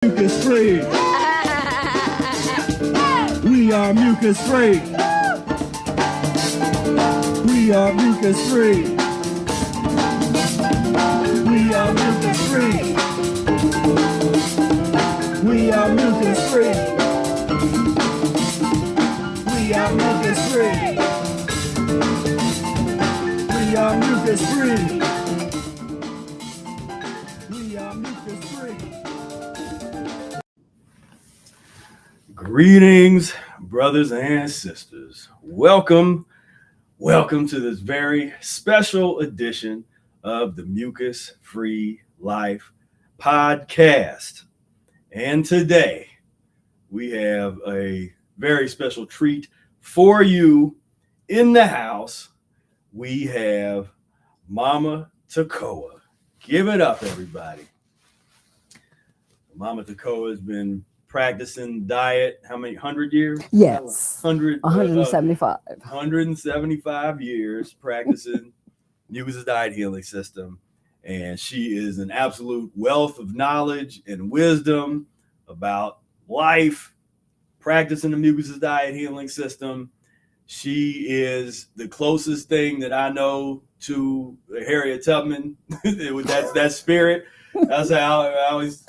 Mucus-free. We are mucus-free. We are mucus-free. We are mucus-free. We are mucus-free. We are mucus-free. We are mucus-free. We are mucus-free. Greetings, brothers and sisters. Welcome to this very special edition of the Mucus-free Life podcast. And today we have a very special treat for you in the house. We have Mama Tekoa. Give it up, everybody. Mama Tekoa has been practicing diet, how many, 100 years? Yes. 175. 175 years practicing Mucusless Diet Healing System. And she is an absolute wealth of knowledge and wisdom about life, practicing the Mucusless Diet Healing System. She is the closest thing that I know to Harriet Tubman. That's spirit. That's how I always...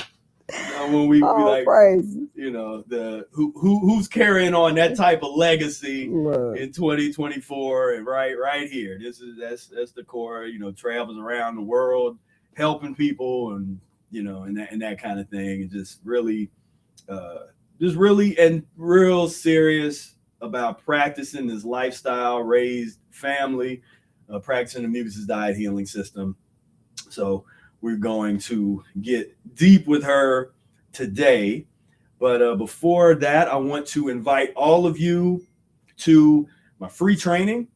when we like, praise. You know, the who's carrying on that type of legacy Look. In 2024 and right here. That's the core. You know, travels around the world, helping people, and you know, and that kind of thing, and just really and real serious about practicing this lifestyle, raised family, practicing the Mucusless Diet Healing System. So we're going to get deep with her today. But before that, I want to invite all of you to my free training.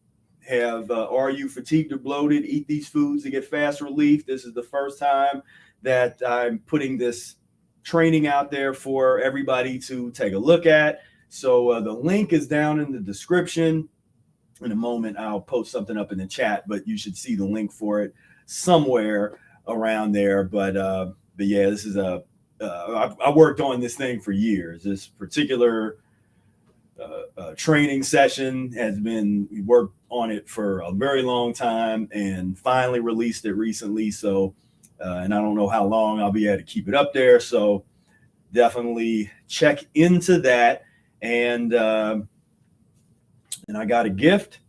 Are you fatigued or bloated? Eat these foods to get fast relief. This is the first time that I'm putting this training out there for everybody to take a look at. So the link is down in the description. In a moment, I'll post something up in the chat, but you should see the link for it somewhere around there. But yeah, this is I worked on this thing for years. This particular training session we worked on it for a very long time and finally released it recently. So and I don't know how long I'll be able to keep it up there, so definitely check into that. And I got a gift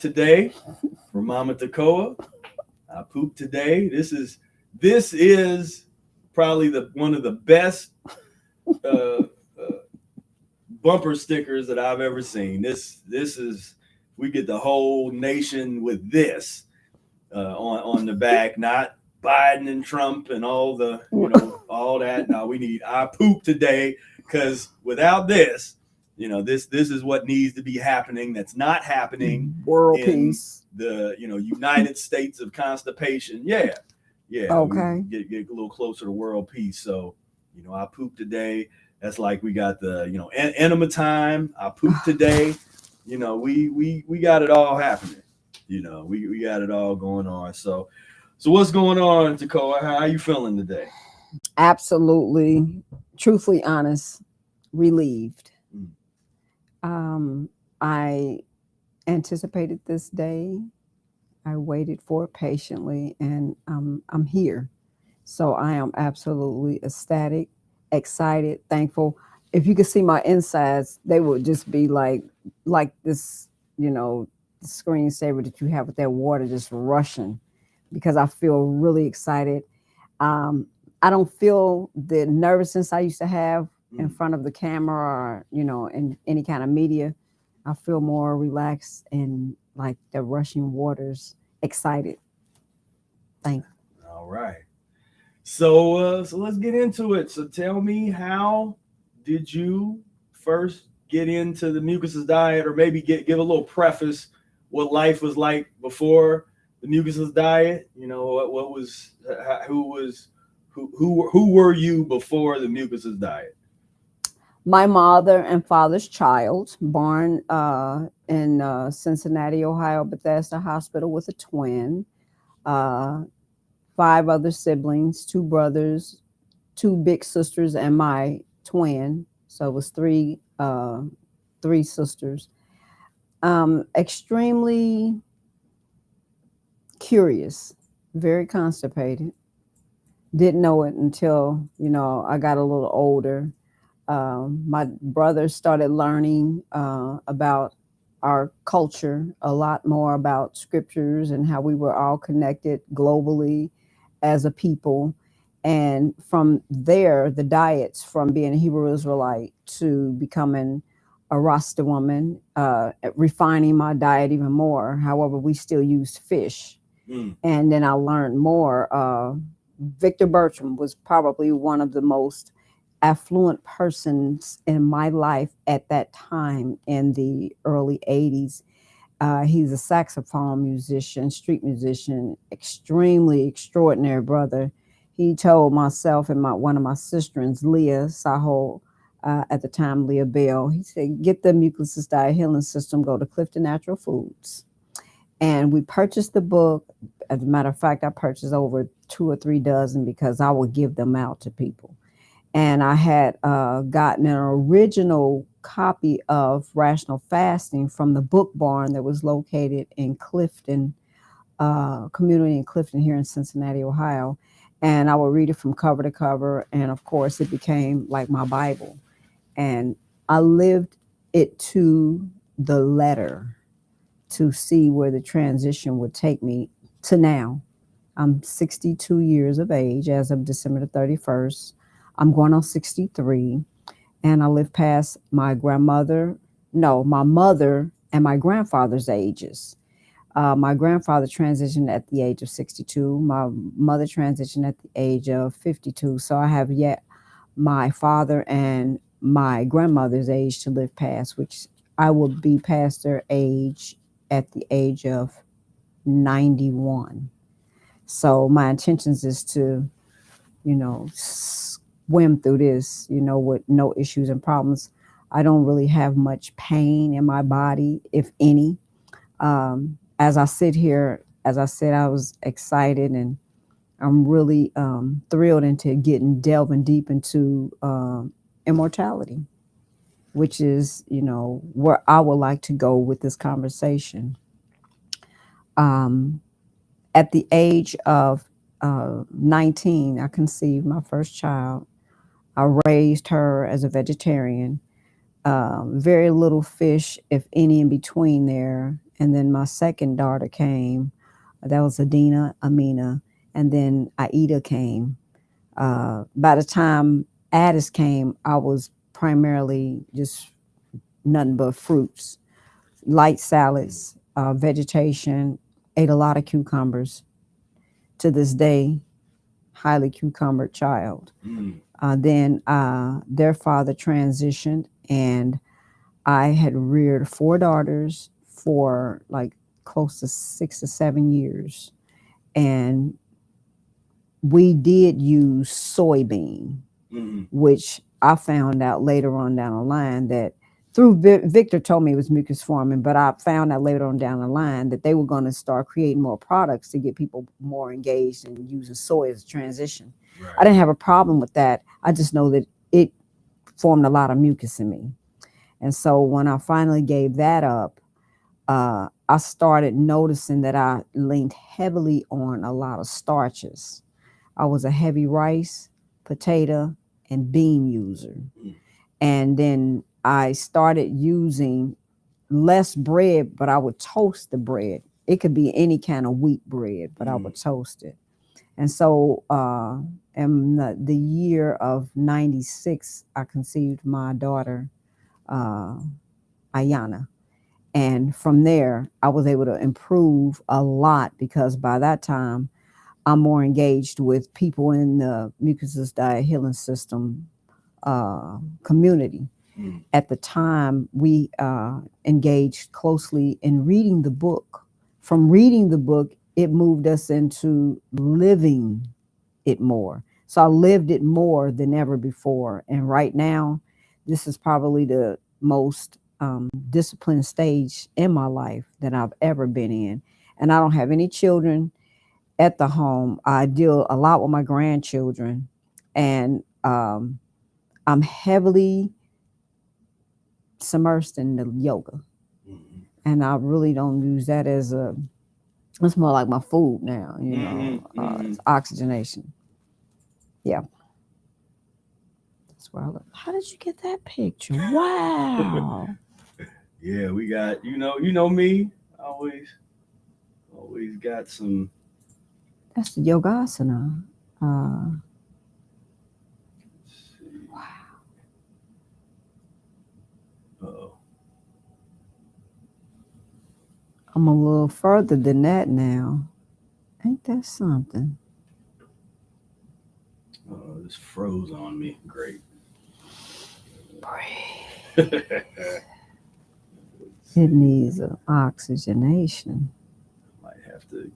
today from Mama Tekoa. I pooped today. This is probably one of the best bumper stickers that I've ever seen. This is, we get the whole nation with this on the back, not Biden and Trump and all the, you know, all that. No, we need I pooped today, because without this, you know, this is what needs to be happening. That's not happening. World peace. The, you know, United States of constipation. Yeah. Okay. Get a little closer to world peace. So, you know, I pooped today. That's like we got the, you know, enema time. I pooped today. You know, we got it all happening. You know, we got it all going on. So what's going on, Tekoa? How are you feeling today? Absolutely, truthfully honest, relieved. I anticipated this day. I waited for it patiently, and I'm here. So I am absolutely ecstatic, excited, thankful. If you could see my insides, they would just be like this, you know, the screensaver that you have with that water just rushing, because I feel really excited. I don't feel the nervousness I used to have in front of the camera or, you know, in any kind of media. I feel more relaxed and like the rushing waters, excited. Thank you. All right. So let's get into it. So tell me, how did you first get into the Mucusless diet, or maybe give a little preface what life was like before the Mucusless diet? You know, who were you before the Mucusless diet? My mother and father's child, born in Cincinnati, Ohio, Bethesda Hospital with a twin, 5 other siblings, 2 brothers, two big sisters and my twin. So it was three sisters. Extremely curious, very constipated. Didn't know it until, I got a little older. My brothers started learning about our culture, a lot more about scriptures and how we were all connected globally as a people. And from there, the diets, from being a Hebrew Israelite to becoming a Rasta woman, refining my diet even more. However, we still use fish. And then I learned more. Victor Bertram was probably one of the most affluent persons in my life at that time in the early 80s. He's a saxophone musician, street musician, extremely extraordinary brother. He told myself and one of my sisters, Leah Saho, at the time, Leah Bell, he said, get the Mucusless Diet Healing System, go to Clifton Natural Foods. And we purchased the book. As a matter of fact, I purchased over 2 or 3 dozen because I would give them out to people. And I had gotten an original copy of Rational Fasting from the Book Barn that was located in Clifton, community in Clifton here in Cincinnati, Ohio. And I would read it from cover to cover. And of course, it became like my Bible. And I lived it to the letter to see where the transition would take me to now. I'm 62 years of age as of December the 31st. I'm going on 63, and I live past my mother and my grandfather's ages. My grandfather transitioned at the age of 62. My mother transitioned at the age of 52. So I have yet my father and my grandmother's age to live past, which I will be past their age at the age of 91. So my intentions is to, swim through this, with no issues and problems. I don't really have much pain in my body, if any. As I sit here, as I said, I was excited and I'm really thrilled into delving deep into immortality, which is, where I would like to go with this conversation. At the age of 19, I conceived my first child. I raised her as a vegetarian. Very little fish, if any, in between there. And then my second daughter came. That was Adina, Amina. And then Aida came. By the time Addis came, I was primarily just nothing but fruits, light salads, vegetation, ate a lot of cucumbers. To this day, highly cucumbered child. Then their father transitioned, and I had reared 4 daughters for like close to 6 or 7 years. And we did use soybean, which I found out later on down the line that through Victor told me it was mucus forming, but I found out later on down the line that they were going to start creating more products to get people more engaged in using soy as a transition. Right. I didn't have a problem with that. I just know that it formed a lot of mucus in me. And so when I finally gave that up, I started noticing that I leaned heavily on a lot of starches. I was a heavy rice, potato, and bean user. And then I started using less bread, but I would toast the bread. It could be any kind of wheat bread, but I would toast it. And so in the year of 96, I conceived my daughter, Ayana. And from there, I was able to improve a lot because by that time, I'm more engaged with people in the Mucusless Diet Healing System community. At the time, we engaged closely in reading the book. From reading the book, it moved us into living it more. So I lived it more than ever before. And right now, this is probably the most disciplined stage in my life that I've ever been in. And I don't have any children at the home. I deal a lot with my grandchildren. And I'm heavily submersed in the yoga, Mhm. and I really don't use that as a. It's more like my food now, Mhm. it's oxygenation. Yeah, that's where I look. How did you get that picture? Wow, Yeah, we got you know me. Always got some. that's the yogasana. Uh, Let's see. Uh-oh. I'm a little further than that now. Ain't that something? This froze on me. Great. Breathe. Let's It see. needs oxygenation. Might have to.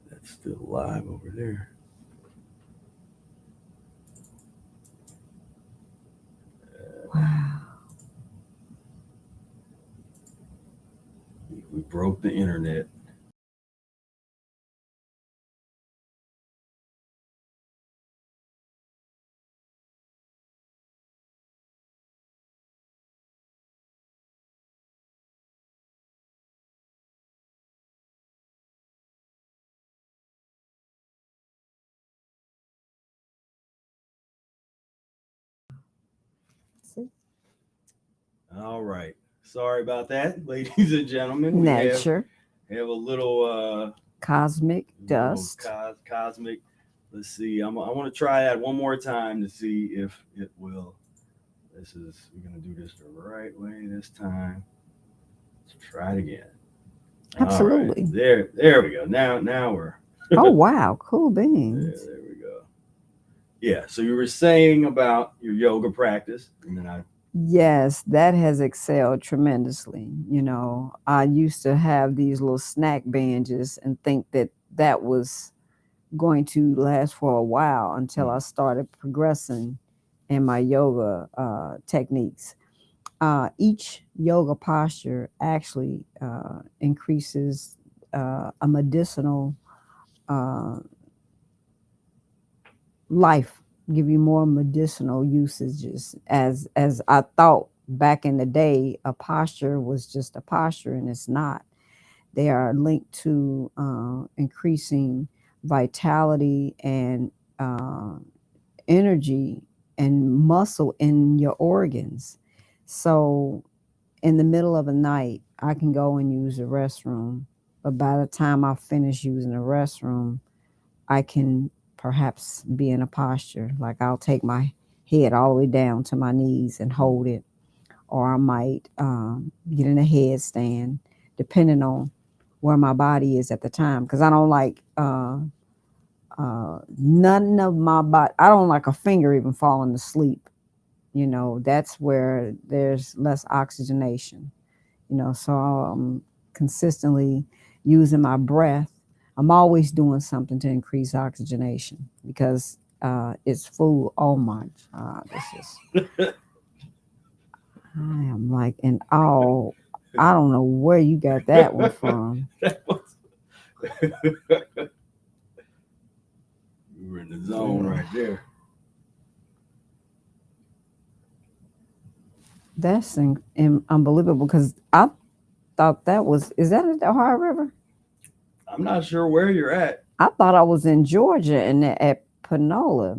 That's still live over there. Wow. We broke the internet. See? All right. Sorry about that, ladies and gentlemen. We Nature, have a little cosmic dust. cosmic. Let's see. I want to try that one more time to see if it will. We're gonna do this the right way this time. Let's try it again. All right. Absolutely. There we go. Now we're Oh, wow. Cool beans. there we go. Yeah. So you were saying about your yoga practice, and then I. Yes, that has excelled tremendously. I used to have these little snack binges and think that that was going to last for a while until I started progressing in my yoga techniques. Each yoga posture actually increases a medicinal uh, life, give you more medicinal usages. As I thought back in the day, a posture was just a posture, and it's not. They are linked to increasing vitality and energy and muscle in your organs. So in the middle of the night, I can go and use the restroom, but by the time I finish using the restroom, I can perhaps be in a posture like I'll take my head all the way down to my knees and hold it, or I might get in a headstand, depending on where my body is at the time. Because I don't like none of my body. I don't like a finger even falling asleep. That's where there's less oxygenation. So I'm consistently using my breath. I'm always doing something to increase oxygenation because it's food. Oh my God, I am like in awe. I don't know where you got that one from. That was, we were in the zone right there. That's unbelievable because I thought is that at the Ohio River? I'm not sure where you're at. I thought I was in Georgia and at Panola.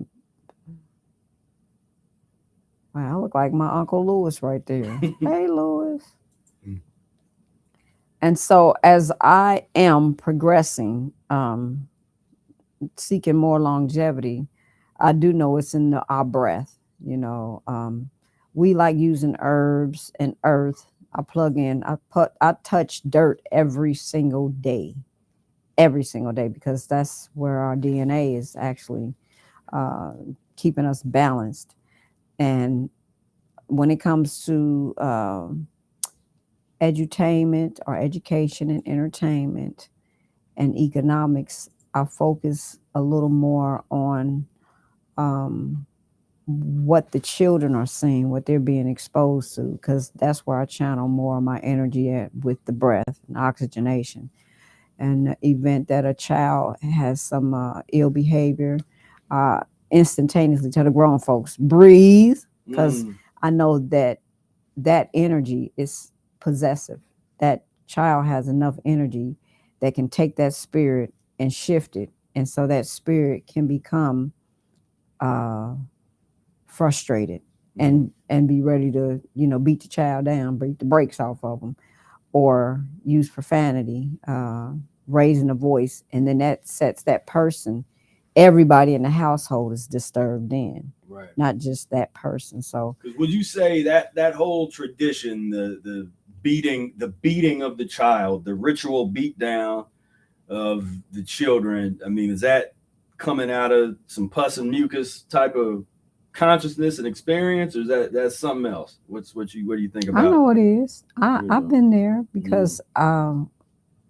Wow, I look like my Uncle Lewis right there. Hey, Lewis. And so as I am progressing, seeking more longevity, I do know it's in our breath. We like using herbs and earth. I touch dirt every single day, because that's where our DNA is actually uh, keeping us balanced. And when it comes to edutainment or education and entertainment and economics, I focus a little more on what the children are seeing, what they're being exposed to, because that's where I channel more of my energy at, with the breath and oxygenation. And the event that a child has some ill behavior, instantaneously tell the grown folks, breathe, because Mm. I know that that energy is possessive. That child has enough energy that can take that spirit and shift it. And so that spirit can become uh, frustrated and be ready to, beat the child down, break the brakes off of them, or use profanity, raising a voice. And then that sets that person, everybody in the household is disturbed then, Right. not just that person. So Because would you say that that whole tradition, the beating of the child, the ritual beatdown of the children, I mean, is that coming out of some pus and mucus type of consciousness and experience, or is that's something else? What do you think I about? know it is. What I've been there because Mm.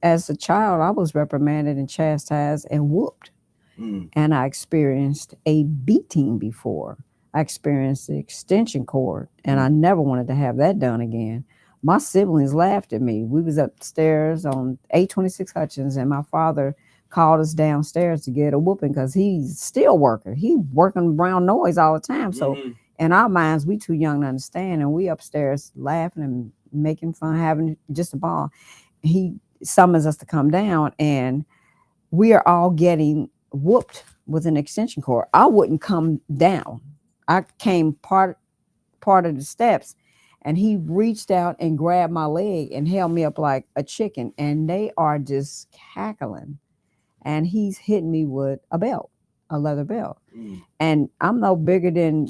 as a child, I was reprimanded and chastised and whooped. Mm. And I experienced a beating before. I experienced the extension cord, and I never wanted to have that done again. My siblings laughed at me. We was upstairs on 826 Hutchins, and my father called us downstairs to get a whooping because he's still working. He working around noise all the time. So Mm-hmm. in our minds, we too young to understand, and we upstairs laughing and making fun, having just a ball. He summons us to come down, and we are all getting whooped with an extension cord. I wouldn't come down. I came part of the steps, and he reached out and grabbed my leg and held me up like a chicken, and they are just cackling. And he's hitting me with a belt, a leather belt. Mm. And I'm no bigger than,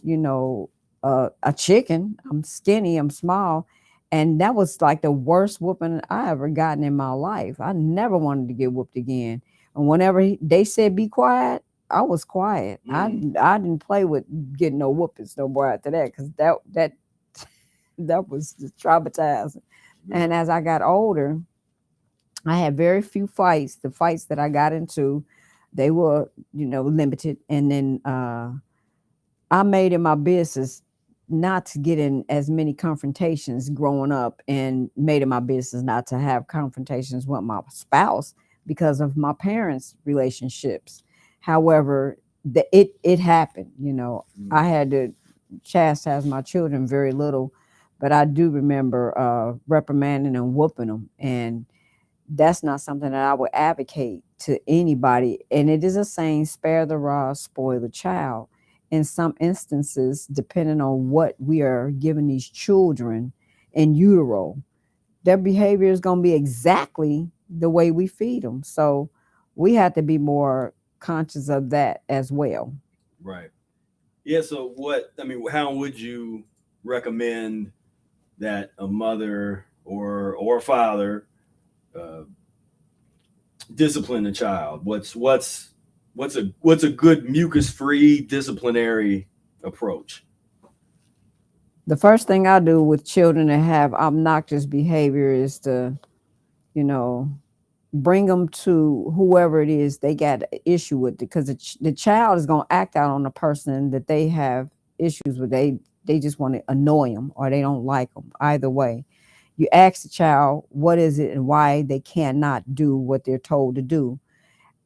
a chicken. I'm skinny, I'm small. And that was like the worst whooping I ever gotten in my life. I never wanted to get whooped again. And whenever they said be quiet, I was quiet. Mm. I didn't play with getting no whoopings no more after that, because that was just traumatizing. Yeah. And as I got older, I had very few fights. The fights that I got into, they were, limited. And then I made it my business not to get in as many confrontations growing up, and made it my business not to have confrontations with my spouse because of my parents' relationships. However, it happened. Mm. I had to chastise my children very little, but I do remember reprimanding and whooping them, and that's not something that I would advocate to anybody. And it is a saying, spare the rod, spoil the child. In some instances, depending on what we are giving these children in utero, their behavior is going to be exactly the way we feed them. So we have to be more conscious of that as well. Right. Yeah. So how would you recommend that a mother or a father uh, discipline a child? What's a good mucus-free disciplinary approach? The first thing I do with children that have obnoxious behavior is to, you know, bring them to whoever it is they got an issue with, because the child is going to act out on the person that they have issues with. They just want to annoy them, or they don't like them. Either way, you ask the child what is it and why they cannot do what they're told to do.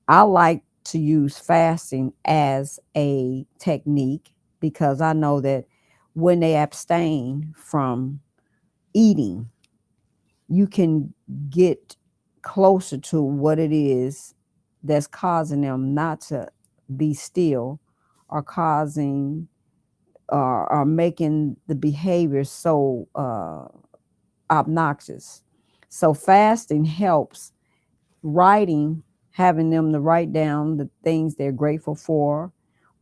I like to use fasting as a technique, because I know that when they abstain from eating, you can get closer to what it is that's causing them not to be still, or causing or making the behavior so obnoxious. So fasting helps. Writing, having them to write down the things they're grateful for,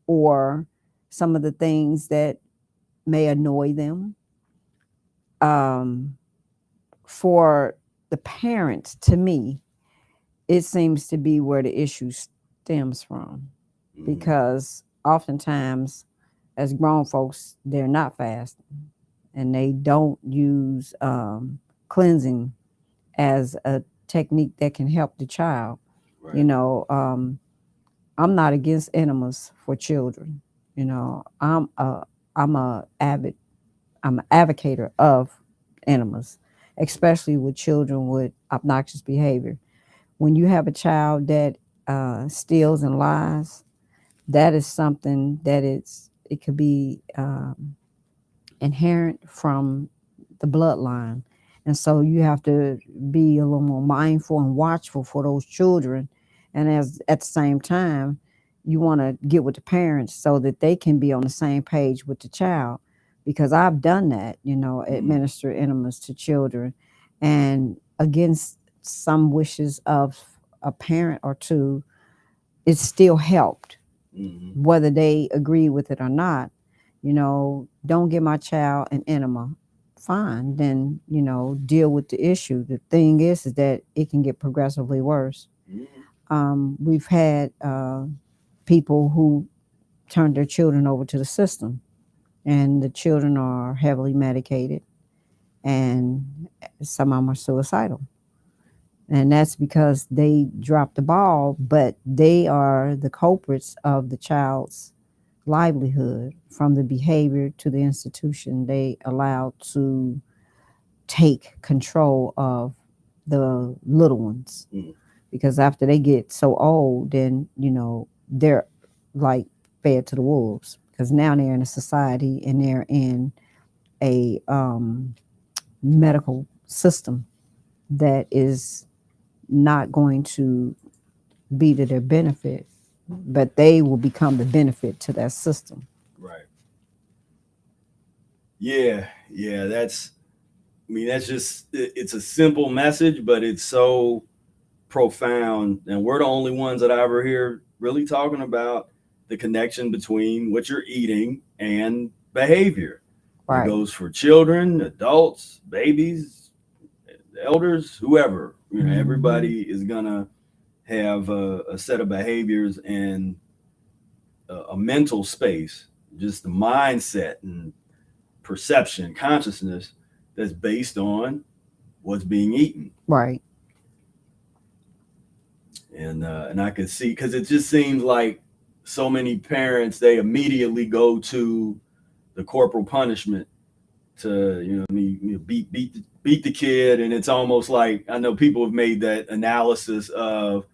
or some of the things that may annoy them. Um, for the parents, to me, it seems to be where the issue stems from, Mm. because oftentimes as grown folks, they're not fasting, and they don't use cleansing as a technique that can help the child. Right. You know, I'm not against enemas for children. I'm a avid I'm an advocator of enemas, especially with children with obnoxious behavior. When you have a child that steals and lies, that is something that it could be inherent from the bloodline. And so you have to be a little more mindful and watchful for those children. And as at the same time, you want to get with the parents so that they can be on the same page with the child. Because I've done that, administer enemas to children. And against some wishes of a parent or two, it still helped, whether they agree with it or not. Don't give my child an enema. Fine, then, deal with the issue. The thing is that it can get progressively worse. We've had people who turned their children over to the system, and the children are heavily medicated, and some of them are suicidal. And that's because they dropped the ball, but they are the culprits of the child's livelihood, from the behavior to the institution they allowed to take control of the little ones. Because after they get so old, then, they're like fed to the wolves, because now they're in a society and they're in a medical system that is not going to be to their benefit, but they will become the benefit to that system. Right. Yeah. That's just, it's a simple message, but it's so profound. And we're the only ones that I ever hear really talking about the connection between what you're eating and behavior. Right. It goes for children, adults, babies, elders, whoever. Everybody is gonna have a set of behaviors and a mental space, just the mindset and perception, consciousness that's based on what's being eaten. Right. And I could see, because it just seems like so many parents, they immediately go to the corporal punishment to beat the kid. And it's almost like, I know people have made that analysis of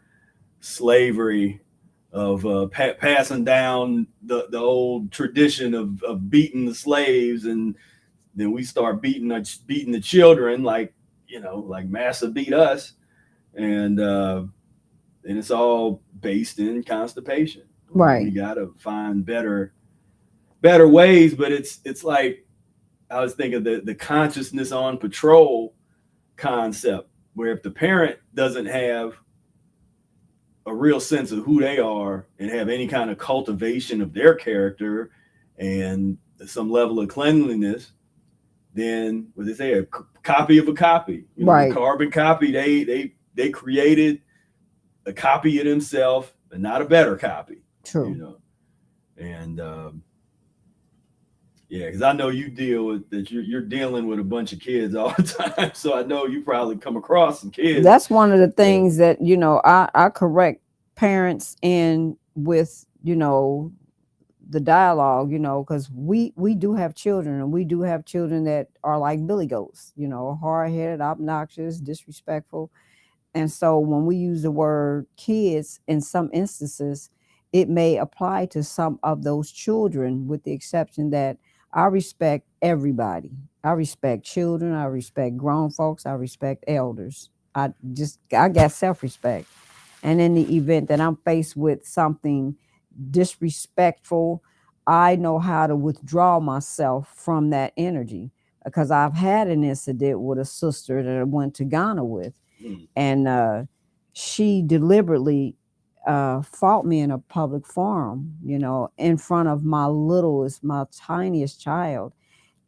slavery, of passing down the old tradition of beating the slaves, and then we start beating the children, like Massa beat us, and it's all based in constipation. Right. We got to find better ways, but it's like, I was thinking the consciousness on patrol concept, where if the parent doesn't have a real sense of who they are and have any kind of cultivation of their character and some level of cleanliness, then what they say, a copy of a copy, right? Carbon copy. They created a copy of themselves, but not a better copy. True. And yeah, because I know you deal with that. You're dealing with a bunch of kids all the time, so I know you probably come across some kids. That's one of the things that I correct parents in with the dialogue, because we do have children, and we do have children that are like billy goats, hard-headed, obnoxious, disrespectful. And so when we use the word kids, in some instances, it may apply to some of those children, with the exception that I respect everybody. I respect children. I respect grown folks. I respect elders. I got self-respect. And in the event that I'm faced with something disrespectful, I know how to withdraw myself from that energy, because I've had an incident with a sister that I went to Ghana with. And she deliberately fought me in a public forum, in front of my tiniest child.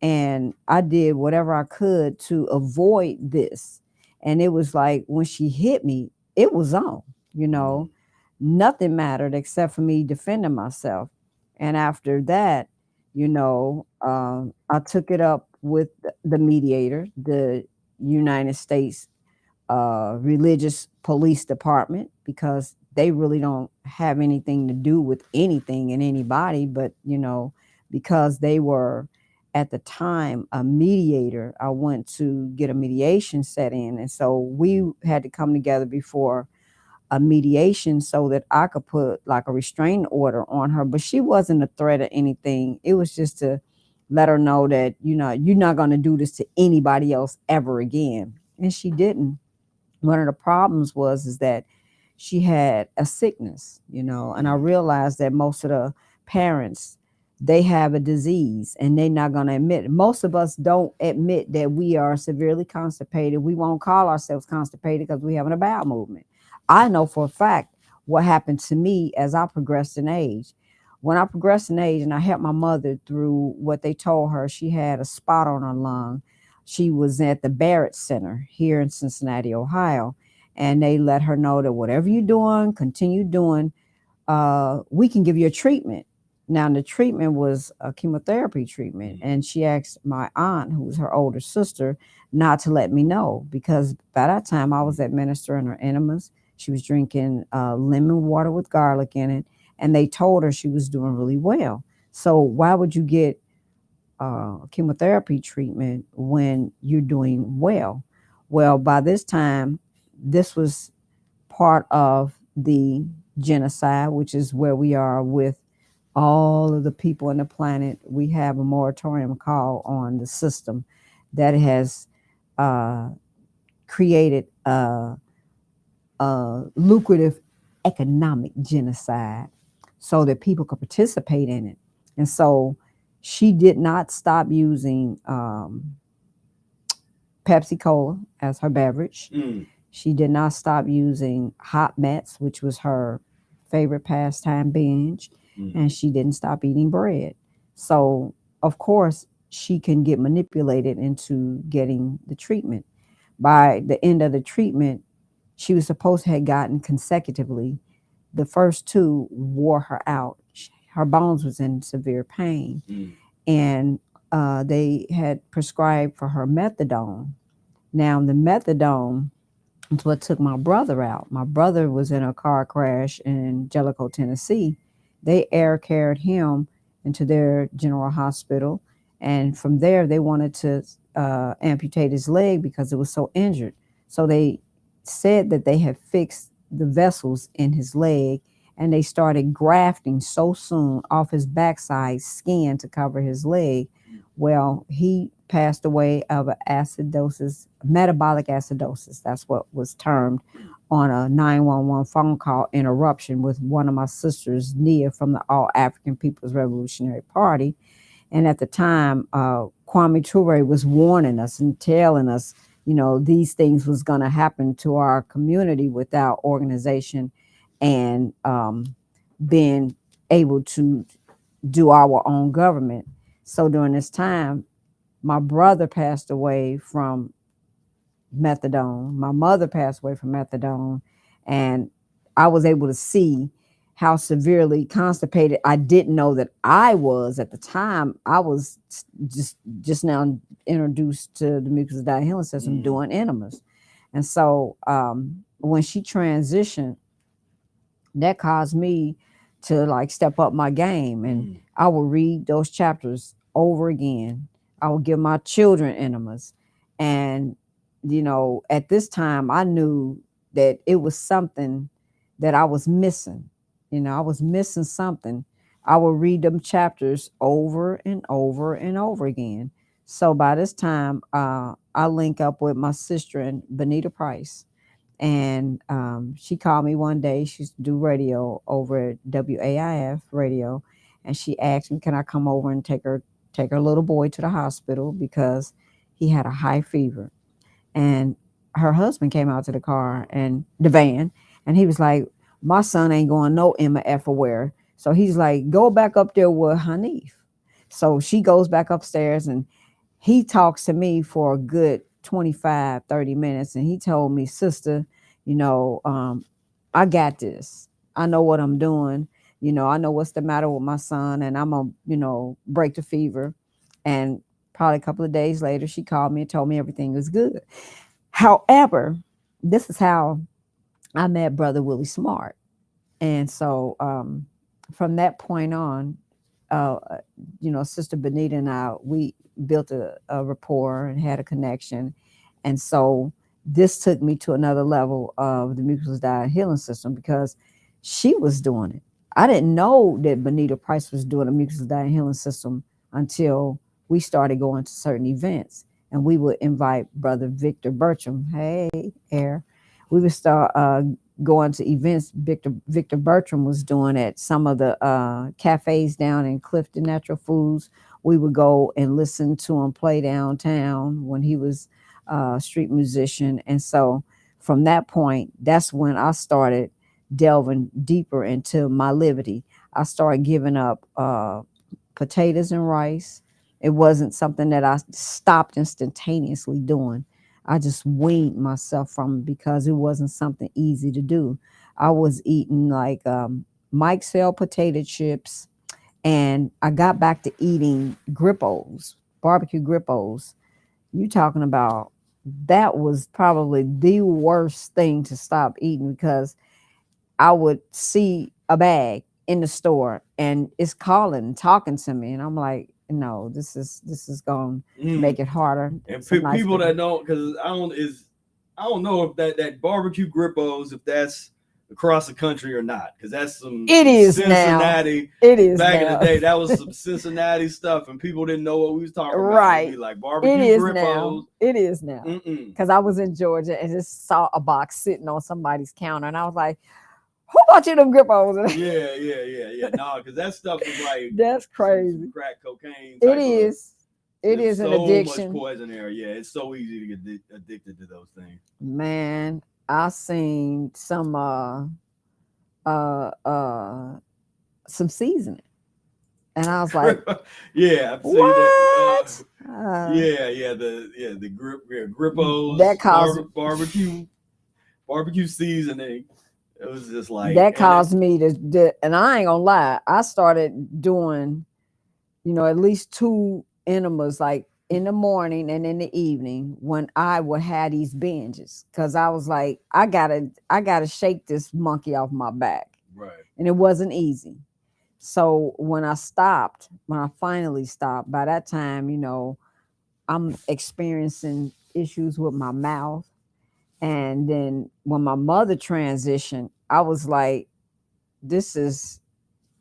And I did whatever I could to avoid this. And it was like, when she hit me, it was on, nothing mattered except for me defending myself. And after that, I took it up with the mediator, the United States religious police department, because they really don't have anything to do with anything and anybody. But, because they were at the time a mediator, I went to get a mediation set in. And so we had to come together before a mediation so that I could put like a restraining order on her. But she wasn't a threat or anything. It was just to let her know that, you're not going to do this to anybody else ever again. And she didn't. One of the problems was is that she had a sickness, and I realized that most of the parents, they have a disease and they're not going to admit it. Most of us don't admit that we are severely constipated. We won't call ourselves constipated because we having a bowel movement. I know for a fact what happened to me as I progressed in age. When I progressed in age and I helped my mother through what they told her, she had a spot on her lung. She was at the Barrett Center here in Cincinnati, Ohio, and they let her know that whatever you're doing, continue doing. We can give you a treatment. Now, the treatment was a chemotherapy treatment, and she asked my aunt, who was her older sister, not to let me know, because by that time I was administering her enemas. She was drinking lemon water with garlic in it, and they told her she was doing really well. So why would you get chemotherapy treatment when you're doing well? Well, by this time, this was part of the genocide, which is where we are with all of the people on the planet. We have a moratorium call on the system that has uh, created a lucrative economic genocide so that people could participate in it. And so she did not stop using Pepsi Cola as her beverage. She did not stop using hot mets, which was her favorite pastime binge. And she didn't stop eating bread. So, of course, she can get manipulated into getting the treatment. By the end of the treatment, she was supposed to have gotten consecutively. The first two wore her out. Her bones was in severe pain. And they had prescribed for her methadone. Now, the methadone is what took my brother out. My brother was in a car crash in Jellicoe, Tennessee. They air carried him into their general hospital. And from there, they wanted to amputate his leg because it was so injured. So they said that they had fixed the vessels in his leg, and they started grafting so soon off his backside skin to cover his leg. Well, he passed away of an acidosis, metabolic acidosis. That's what was termed on a 911 phone call interruption with one of my sisters, Nia, from the All African People's Revolutionary Party. And at the time, Kwame Ture was warning us and telling us, these things was going to happen to our community without organization and being able to do our own government. So during this time, my brother passed away from methadone. My mother passed away from methadone. And I was able to see how severely constipated I didn't know that I was at the time. I was just now introduced to the Mucusless Diet Healing System doing enemas. And so when she transitioned, that caused me to like step up my game. And I would read those chapters over again. I would give my children enemas. And, at this time, I knew that it was something that I was missing. I was missing something. I would read them chapters over and over and over again. So by this time, I link up with my sister and Benita Price. And she called me one day. She used to do radio over at WAIF radio. And she asked me, can I come over and take her little boy to the hospital because he had a high fever. And her husband came out to the car and the van, and he was like, my son ain't going no Emma everywhere. So he's like, go back up there with Hanif. So she goes back upstairs, and he talks to me for a good 25, 30 minutes. And he told me, sister, I got this. I know what I'm doing. I know what's the matter with my son, and I'm going to, break the fever. And probably a couple of days later, she called me and told me everything was good. However, this is how I met Brother Willie Smart. And so from that point on, Sister Benita and I, we built a rapport and had a connection. And so this took me to another level of the Mucusless Diet Healing System because she was doing it. I didn't know that Benita Price was doing a Mucusless Diet Healing System until we started going to certain events. And we would invite Brother Victor Bertram. Hey, Air. We would start going to events Victor Bertram was doing at some of the cafes down in Clifton Natural Foods. We would go and listen to him play downtown when he was a street musician. And so from that point, that's when I started delving deeper into my liberty. I started giving up potatoes and rice. It wasn't something that I stopped instantaneously doing. I just weaned myself from it because it wasn't something easy to do. I was eating like Mike Sell potato chips, and I got back to eating grippos, barbecue grippos. You talking about that was probably the worst thing to stop eating because I would see a bag in the store and it's calling, talking to me, and I'm like, no, this is going to make it harder. And people that don't, because I don't know if that barbecue grippos, if that's across the country or not, because that's some it is Cincinnati. Now. It is back now. in the day. That was some Cincinnati stuff, and people didn't know what we was talking about. Right. It'd be like barbecue It is grippos. now. It is now. Because I was in Georgia and just saw a box sitting on somebody's counter, and I was like, who bought you them grippos? Yeah. No, because that stuff is like that's crazy. Crack cocaine. It is. It is an addiction. So much poison there. Yeah, it's so easy to get addicted to those things. Man, I seen some seasoning, and I was like, yeah, I've seen what? The grippos that caused barbecue seasoning. It was just like that caused me to, and I ain't gonna lie, I started doing, at least 2 enemas, like in the morning and in the evening when I would have these binges, because I was like, I gotta shake this monkey off my back. Right. And it wasn't easy. So when I finally stopped, by that time, I'm experiencing issues with my mouth. And then when my mother transitioned, I was like, this is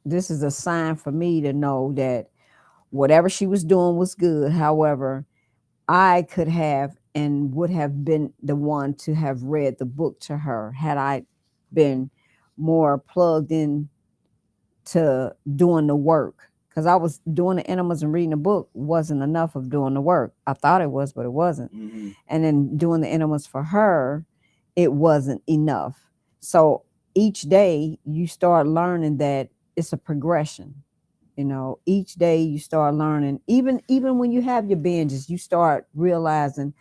a sign for me to know that whatever she was doing was good. However, I could have and would have been the one to have read the book to her had I been more plugged in to doing the work. Because I was doing the enemas and reading the book wasn't enough of doing the work. I thought it was, but it wasn't. Mm-hmm. And then doing the enemas for her, it wasn't enough. So each day you start learning that it's a progression. Each day you start learning, even when you have your binges, you start realizing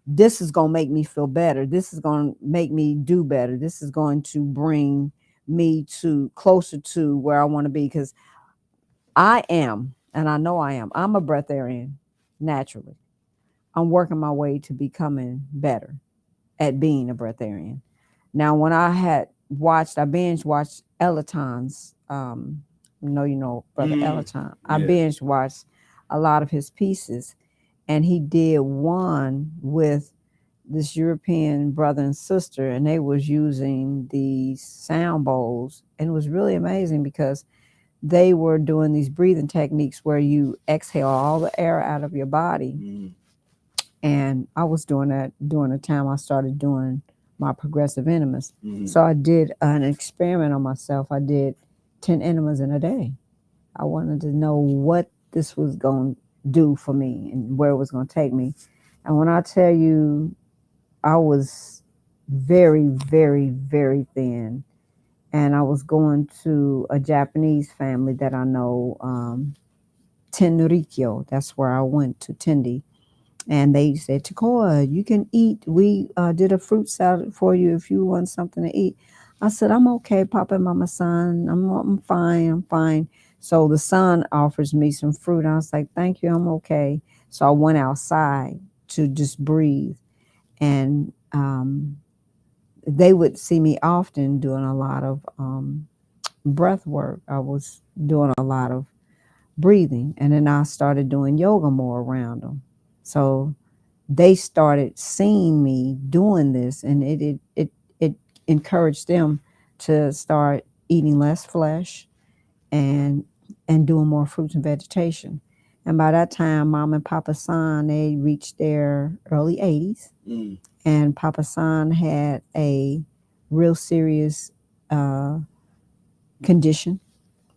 this is going to make me feel better. This is going to make me do better. This is going to bring me to closer to where I want to be, because I am, and I know I'm a breatharian naturally. I'm working my way to becoming better at being a breatharian. Now, when I binge watched Elaton's, Brother Elaton. I binge watched a lot of his pieces, and he did one with this European brother and sister, and they was using these sound bowls, and it was really amazing because they were doing these breathing techniques where you exhale all the air out of your body. Mm-hmm. And I was doing that during the time I started doing my progressive enemas. Mm-hmm. So I did an experiment on myself. I did 10 enemas in a day. I wanted to know what this was going to do for me and where it was going to take me. And when I tell you, I was very, very, very thin. And I was going to a Japanese family that I know, Tenrikyo. That's where I went to Tendi. And they said, Tekoa, you can eat. We did a fruit salad for you if you want something to eat. I said, I'm okay, Papa and Mama Son. I'm fine. So the son offers me some fruit. I was like, thank you, I'm okay. So I went outside to just breathe. And they would see me often doing a lot of breath work. I was doing a lot of breathing. And then I started doing yoga more around them. So they started seeing me doing this, and it encouraged them to start eating less flesh and doing more fruits and vegetation. And by that time, Mom and Papa San, they reached their early 80s, and Papa San had a real serious condition.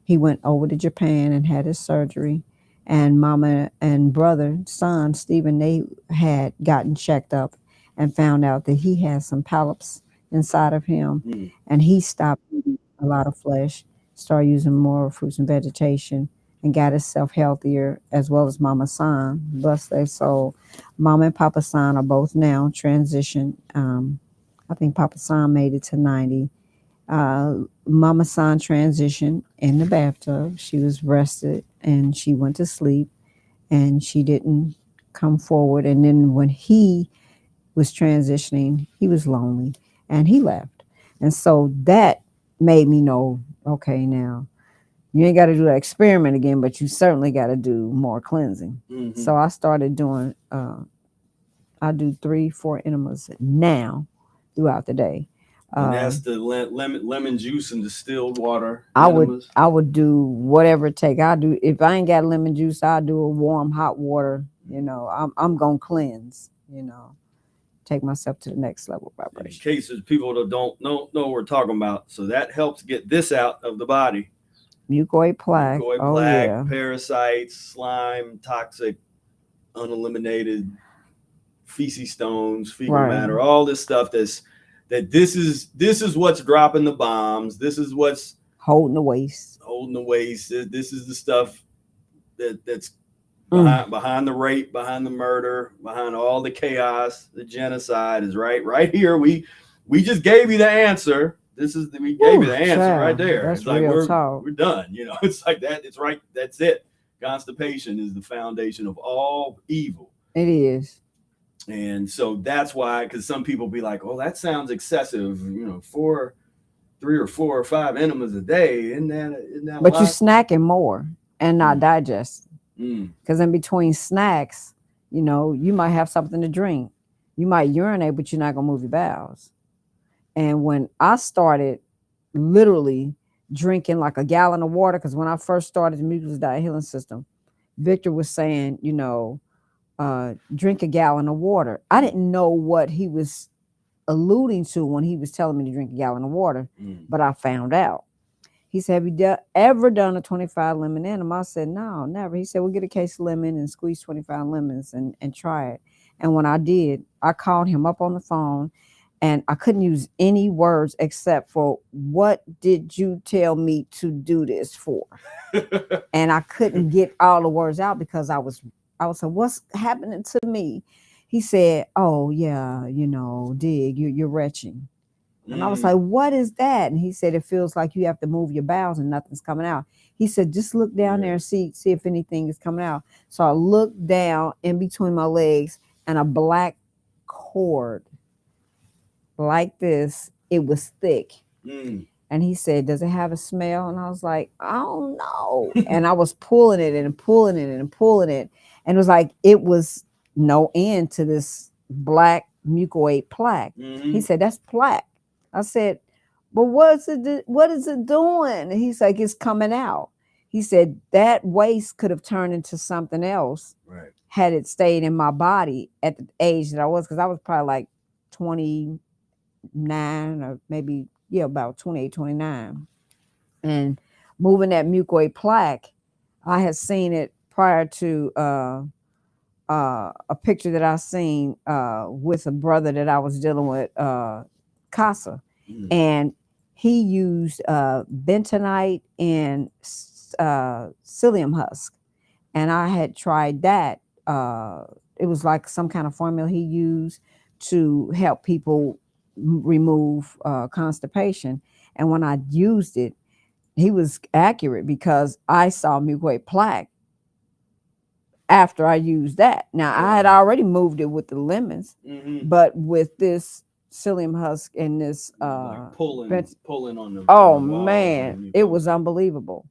He went over to Japan and had his surgery. And Mama and brother, son, Stephen, they had gotten checked up and found out that he had some polyps inside of him. And he stopped eating a lot of flesh, started using more fruits and vegetation, and got himself healthier, as well as Mama San. Bless their soul. Mama and Papa San are both now transitioned. I think Papa San made it to 90. Mama San transitioned in the bathtub. She was rested and she went to sleep, and she didn't come forward. And then when he was transitioning, he was lonely and he left. And so that made me know, okay, now you ain't got to do that experiment again, but you certainly got to do more cleansing. So I started doing, I do 3-4 enemas now throughout the day. And that's the lemon juice and distilled water. I would do whatever it take. I do, if I ain't got lemon juice, I'll do a warm hot water. I'm gonna cleanse. Take myself to the next level of vibration. In case there's people that don't know what we're talking about, so that helps get this out of the body. Mucoid plaque, yeah. Parasites, slime, toxic, uneliminated feces stones, fecal matter, all this stuff this is what's dropping the bombs. This is what's holding the waste. This is the stuff that's behind the rape, behind the murder, behind all the chaos. The genocide is right here. We just gave you the answer. We gave you the answer right there. That's it's like real talk. We're done. It's like that. It's right. That's it. Constipation is the foundation of all evil. It is. And so that's why, because some people be like, oh, that sounds excessive, 3 or 4 or 5 enemas a day. Isn't that but you're snacking more and not digesting. Because in between snacks, you might have something to drink. You might urinate, but you're not going to move your bowels. And when I started literally drinking like a gallon of water, because when I first started the Mucusless Diet Healing System, Victor was saying, drink a gallon of water. I didn't know what he was alluding to when he was telling me to drink a gallon of water, but I found out. He said, have you ever done a 25 lemon enema? I said, no, never. He said, well, get a case of lemon and squeeze 25 lemons and try it. And when I did, I called him up on the phone, and I couldn't use any words except for, what did you tell me to do this for? And I couldn't get all the words out because I was like, what's happening to me? He said, oh, yeah, Dig, you're retching. And I was like, what is that? And he said, it feels like you have to move your bowels and nothing's coming out. He said, just look down there and see if anything is coming out. So I looked down in between my legs, and a black cord like this. It was thick. And he said, does it have a smell? And I was like, I don't know. And I was pulling it and pulling it and pulling it. And it was like, it was no end to this black mucoid plaque. He said, that's plaque. I said, but what is it doing? And he's like, it's coming out. He said, that waste could have turned into something else had it stayed in my body at the age that I was, because I was probably like 29 or maybe, about 28, 29. And moving that mucoid plaque, I had seen it prior to a picture that I seen with a brother that I was dealing with, Casa. And he used bentonite and psyllium husk. And I had tried that. It was like some kind of formula he used to help people remove constipation. And when I used it, he was accurate, because I saw mucoid plaque after I used that. Now, I had already moved it with the lemons, but with this psyllium husk and this like pulling on the oh man, it was unbelievable.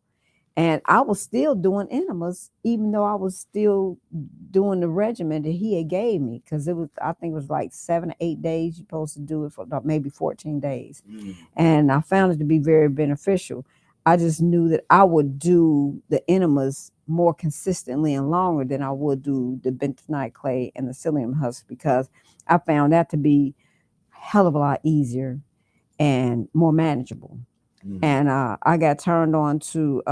And I was still doing enemas, even though I was still doing the regimen that he had gave me. Because it was, I think it was like 7 or 8 days. You're supposed to do it for about maybe 14 days. And I found it to be very beneficial. I just knew that I would do the enemas more consistently and longer than I would do the bentonite clay and the psyllium husk, because I found that to be a hell of a lot easier and more manageable. And I got turned on to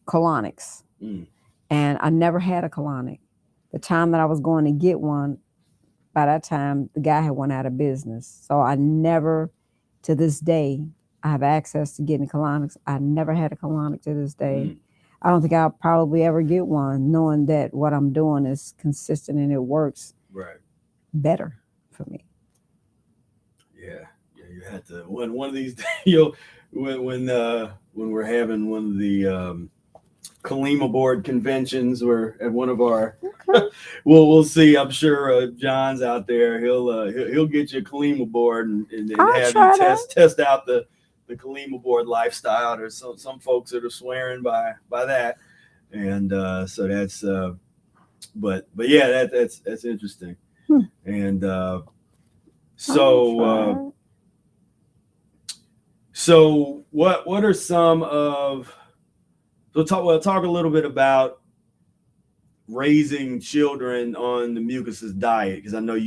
colonics. And I never had a colonic. The time that I was going to get one, by that time, the guy had went out of business. So I never, to this day, I have access to getting colonics. I never had a colonic to this day. I don't think I'll probably ever get one, knowing that what I'm doing is consistent and it works better for me. Yeah, you had to one of these days, when we're having one of the Kalima board conventions, or at one of our we'll see. I'm sure John's out there. He'll get you a Kalima board and have you test out the Kalima board lifestyle. There's some folks that are swearing by that, and so that's but yeah, that's interesting. And so what are some of, we'll talk a little bit about raising children on the Mucusless diet, because I know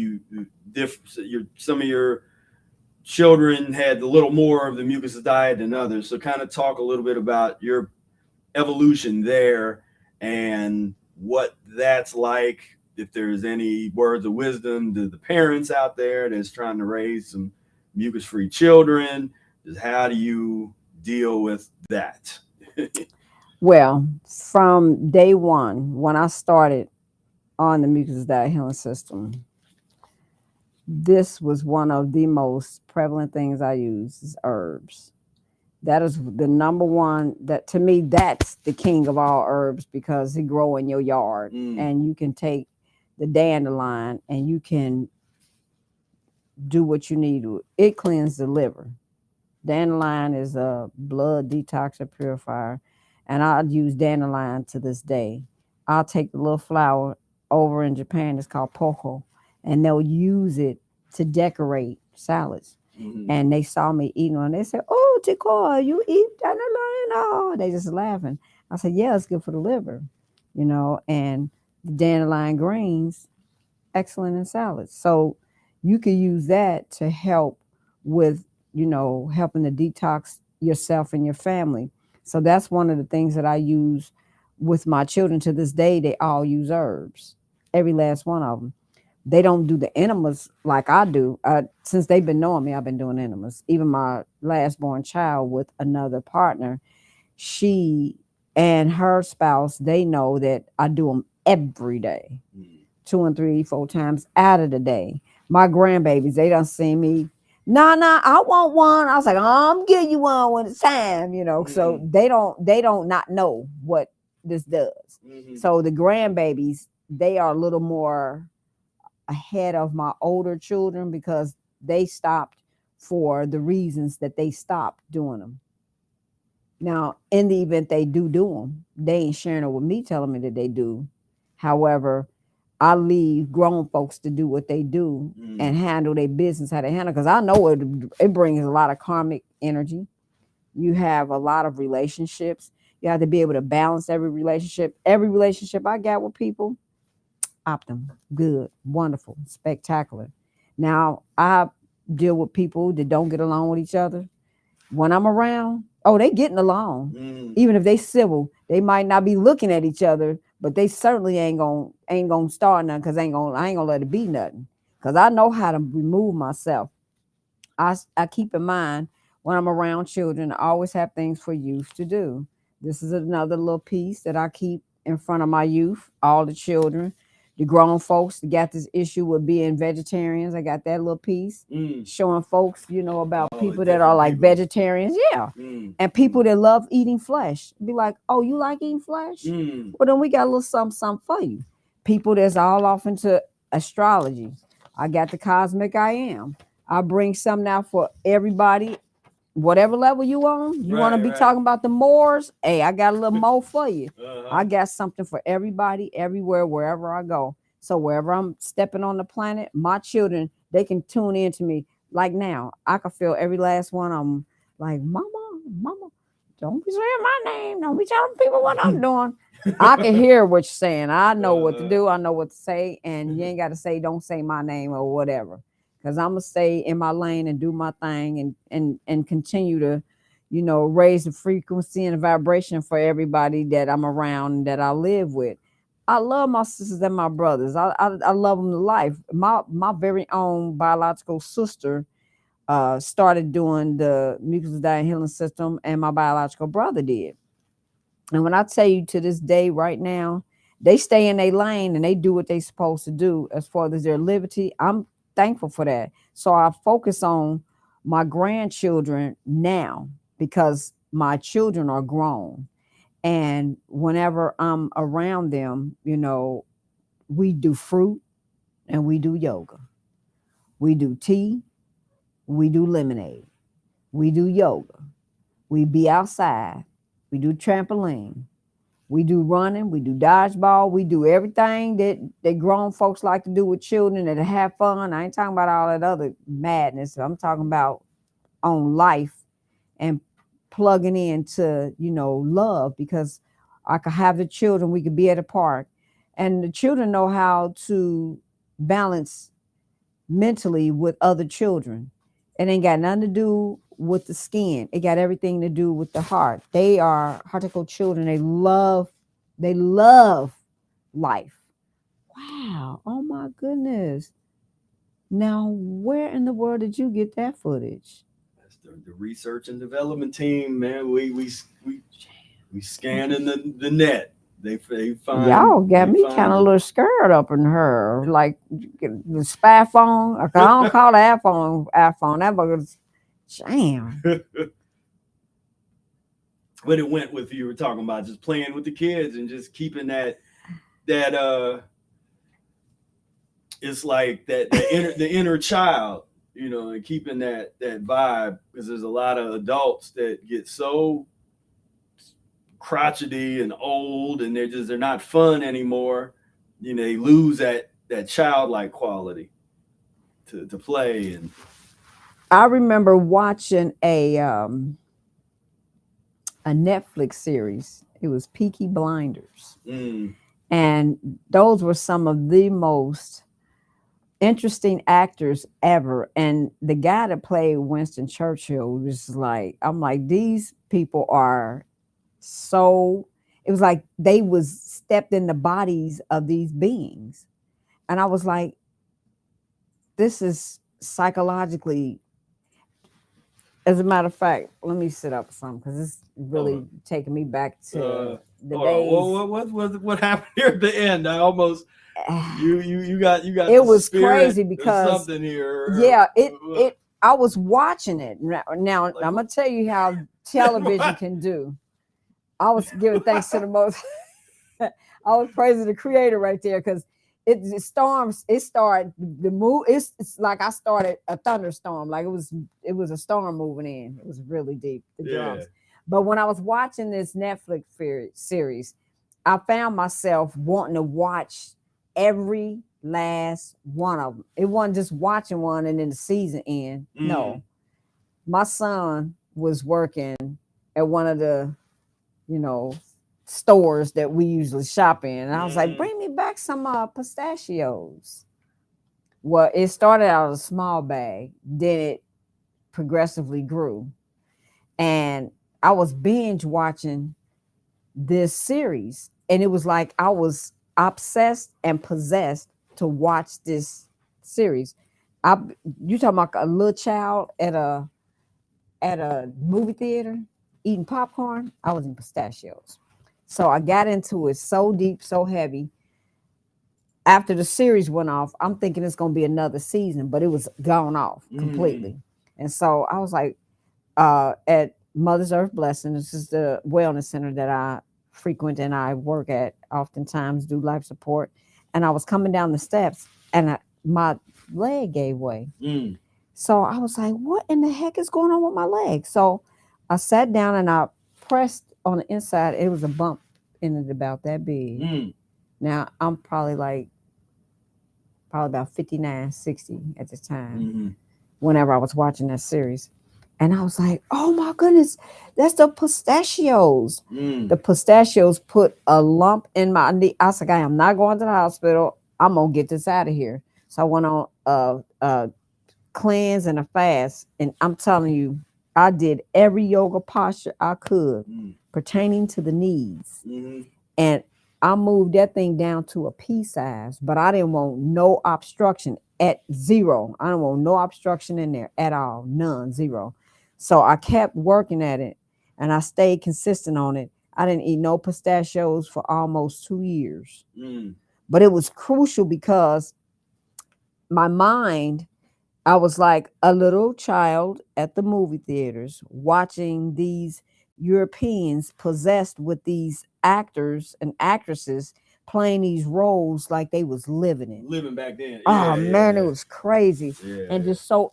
some of your children had a little more of the Mucusless diet than others. So kind of talk a little bit about your evolution there and what that's like. If there's any words of wisdom to the parents out there that's trying to raise some mucus-free children, just how do you deal with that? Well, from day one, when I started on the Mucusless Diet Healing System, this was one of the most prevalent things I use is herbs. That is the number one, that to me, that's the king of all herbs, because they grow in your yard. And you can take the dandelion and you can do what you need to. It cleanses the liver. Dandelion is a blood detoxer purifier, and I use dandelion to this day. I'll take the little flower over in Japan, it's called poko, and they'll use it to decorate salads. And they saw me eating one. They said, "Oh, Tekoa, you eat dandelion?" Oh, they just laughing. I said, "Yeah, it's good for the liver, and the dandelion greens, excellent in salads." So you can use that to help with, helping to detox yourself and your family. So that's one of the things that I use with my children to this day. They all use herbs, every last one of them. They don't do the enemas like I do. Since they've been knowing me, I've been doing enemas. Even my last born child with another partner, she and her spouse, they know that I do them every day, 2 and 3, 4 times out of the day. My grandbabies, they don't see me. Nah, I want one. I was like, I'm getting you one when it's time, So they don't not know what this does. So the grandbabies, they are a little more ahead of my older children, because they stopped for the reasons that they stopped doing them. Now, in the event they do them, they ain't sharing it with me, telling me that they do. However, I leave grown folks to do what they do and handle their business, how they handle, because I know it brings a lot of karmic energy. You have a lot of relationships. You have to be able to balance every relationship. Every relationship I got with people, optimum, good, wonderful, spectacular. Now, I deal with people that don't get along with each other. When I'm around, they getting along. Even if they civil, they might not be looking at each other, but they certainly ain't gonna start nothing, because I ain't gonna let it be nothing. Because I know how to remove myself. I keep in mind, when I'm around children, I always have things for youth to do. This is another little piece that I keep in front of my youth, all the children. The grown folks that got this issue with being vegetarians, I got that little piece showing folks, about people that are like vegetarians. Yeah. And people that love eating flesh. Be like, "Oh, you like eating flesh? Well, then we got a little something for you." People that's all off into astrology. I got the cosmic I am. I bring something out for everybody whatever level you on, you want to be talking about the mores, hey, I got a little more for you. I got something for everybody, everywhere, wherever I go. So wherever I'm stepping on the planet, my children, they can tune in to me. Like now, I can feel every last one of them like, mama, don't be saying my name. Don't be telling people what I'm doing. I can hear what you're saying. I know what to do. I know what to say. And you ain't got to say, don't say my name or whatever. Because I'm going to stay in my lane and do my thing and continue to, raise the frequency and the vibration for everybody that I'm around and that I live with. I love my sisters and my brothers. I love them to life. My very own biological sister started doing the Mucusless Diet Healing System, and my biological brother did. And when I tell you, to this day, right now, they stay in their lane and they do what they're supposed to do as far as their liberty. I'm thankful for that. So I focus on my grandchildren now because my children are grown. And whenever I'm around them, we do fruit and we do yoga. We do tea. We do lemonade. We do yoga. We be outside. We do trampoline. We do running. We do dodgeball. We do everything that grown folks like to do with children and to have fun. I ain't talking about all that other madness. I'm talking about on life and plugging into, love, because I could have the children. We could be at a park and the children know how to balance mentally with other children. It ain't got nothing to do with the skin. It got everything to do with the heart. They are heartical children. They love life. Wow. Oh my goodness. Now, where in the world did you get that footage? That's the research and development team, man. We scanning the net. They find y'all got me kind of a little scared up in her, like the spy phone. I don't call the iPhone. That was damn. But it went with, you were talking about just playing with the kids and just keeping that it's like the inner child, and keeping that vibe, because there's a lot of adults that get so crotchety and old and they're not fun anymore. They lose that childlike quality to play. And I remember watching a Netflix series. It was Peaky Blinders. And those were some of the most interesting actors ever. And the guy that played Winston Churchill was like, I'm like, these people are so, it was like they was stepped in the bodies of these beings. And I was like, this is psychologically, as a matter of fact, let me sit up some, because it's really taking me back to the days. What happened here at the end? I almost you got it was crazy because something here. Yeah, I was watching it. Now like, I'm gonna tell you how television can do. I was giving thanks to the most. I was praising the creator right there, because it storms. It started the move. It's like I started a thunderstorm. Like it was a storm moving in. It was really deep, the drums. But when I was watching this Netflix series, I found myself wanting to watch every last one of them. It wasn't just watching one and then the season end. No, my son was working at one of the, stores that we usually shop in, and I was like, bring me back some pistachios. Well, it started out as a small bag, then it progressively grew, and I was binge watching this series, and it was like I was obsessed and possessed to watch this series. You talking about a little child at a movie theater eating popcorn? I was in pistachios. So I got into it so deep, so heavy. After the series went off, I'm thinking it's going to be another season, but it was gone off completely. And so I was like, at Mother's Earth Blessing, this is the wellness center that I frequent and I work at, oftentimes do life support. And I was coming down the steps and my leg gave way. So I was like, what in the heck is going on with my leg? So I sat down and I pressed on the inside. It was a bump in it about that big. Mm. Now I'm probably about 59, 60 at the time, Mm-hmm. whenever I was watching that series. And I was like, oh my goodness, that's the pistachios. The pistachios put a lump in my knee. I was like, I am not going to the hospital. I'm going to get this out of here. So I went on a cleanse and a fast. And I'm telling you, I did every yoga posture I could pertaining to the knees. Mm-hmm. And I moved that thing down to a pea size, but I didn't want no obstruction at zero. I don't want no obstruction in there at all. None, zero. So I kept working at it and I stayed consistent on it. I didn't eat no pistachios for almost 2 years. But it was crucial because my mind, I was like a little child at the movie theaters watching these Europeans possessed with these actors and actresses playing these roles like they was living it. Living back then. Oh man, it was crazy. Yeah. And just so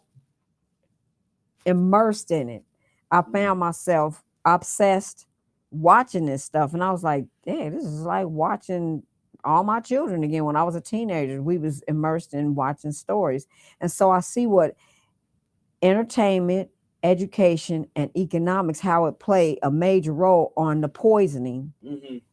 immersed in it. I found myself obsessed watching this stuff. And I was like, damn, this is like watching all my children again. When I was a teenager, we was immersed in watching stories. And so I see what entertainment, education, and economics, how it play a major role on the poisoning.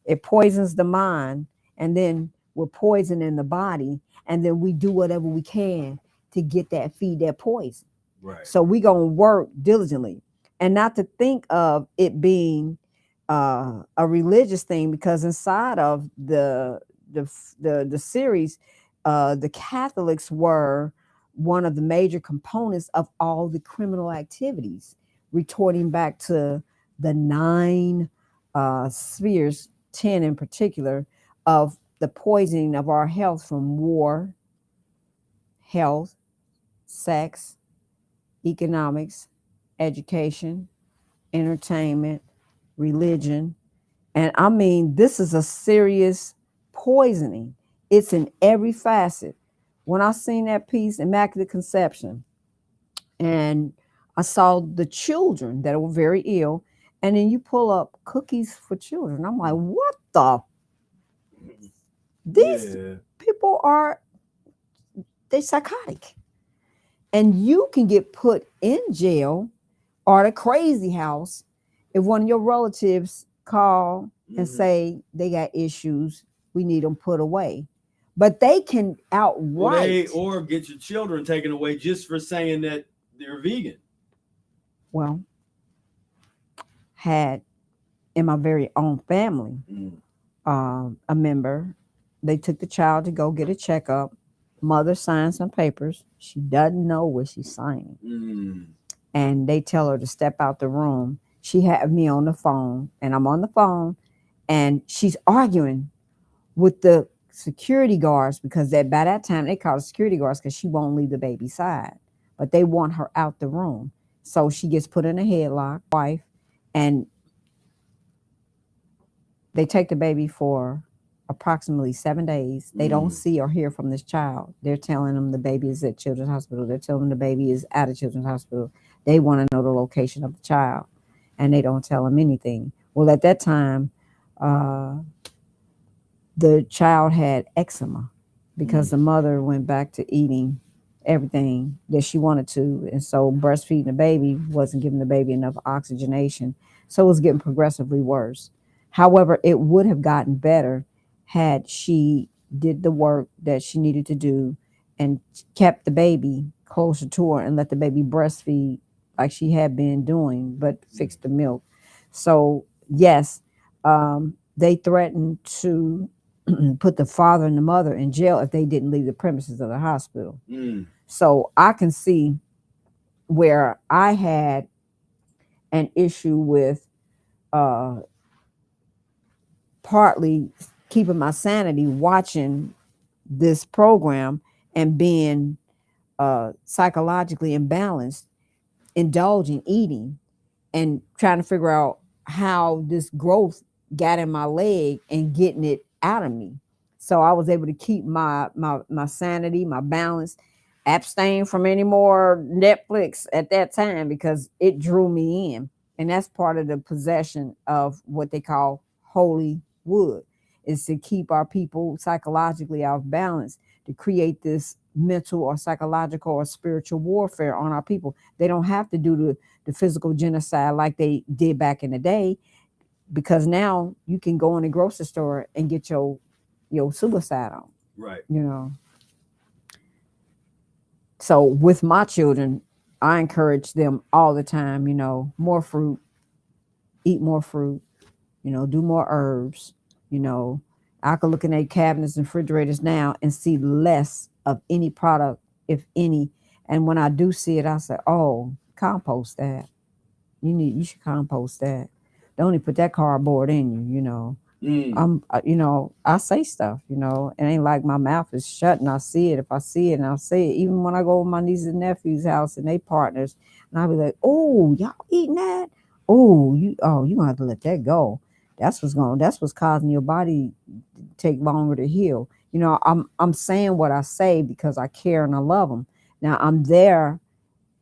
It poisons the mind, and then we're poisoning the body, and then we do whatever we can to get that, feed that poison. Right. So we gonna work diligently, and not to think of it being a religious thing, because inside of the series, the Catholics were one of the major components of all the criminal activities, retorting back to the 9 spheres, 10 in particular, of the poisoning of our health from war, health, sex, economics, education, entertainment, religion. And I mean, this is a serious poisoning. It's in every facet. When I seen that piece, Immaculate Conception, and I saw the children that were very ill, and then you pull up cookies for children. I'm like, what the? These people they psychotic. And you can get put in jail or the crazy house if one of your relatives call and say they got issues, we need them put away. But they can outright or get your children taken away just for saying that they're vegan. Well, had in my very own family a member, they took the child to go get a checkup. Mother signed some papers. She doesn't know what she's signing. And they tell her to step out the room. She had me on the phone, and I'm on the phone, and she's arguing with the security guards, because by that time they call the security guards because she won't leave the baby's side, but they want her out the room. So she gets put in a headlock, wife, and they take the baby for approximately 7 days. They don't see or hear from this child. They're telling them the baby is at Children's Hospital. They're telling them the baby is at a Children's Hospital. They want to know the location of the child, and they don't tell them anything. Well, at that time, the child had eczema because the mother went back to eating everything that she wanted to. And so breastfeeding the baby wasn't giving the baby enough oxygenation. So it was getting progressively worse. However, it would have gotten better had she did the work that she needed to do and kept the baby closer to her and let the baby breastfeed like she had been doing, but fixed the milk. So yes, they threatened to put the father and the mother in jail if they didn't leave the premises of the hospital. So I can see where I had an issue with partly keeping my sanity watching this program and being psychologically imbalanced, indulging, eating, and trying to figure out how this growth got in my leg and getting it out of me. So I was able to keep my sanity, my balance, abstain from any more Netflix at that time because it drew me in. And that's part of the possession of what they call holy wood, is to keep our people psychologically off balance, to create this mental or psychological or spiritual warfare on our people. They don't have to do the physical genocide like they did back in the day, because now you can go in the grocery store and get your suicide on. Right. You know. So with my children, I encourage them all the time, more fruit, eat more fruit, do more herbs. I could look in their cabinets and refrigerators now and see less of any product, if any. And when I do see it, I say, oh, compost that. You should compost that. Don't even put that cardboard in you. I say stuff, it ain't like my mouth is shut and I see it. If I see it, and I'll say it. Even when I go to my nieces and nephews' house and they partners, and I'll be like, oh, y'all eating that? You gonna have to let that go. That's what's causing your body to take longer to heal. I'm saying what I say because I care and I love them. Now I'm there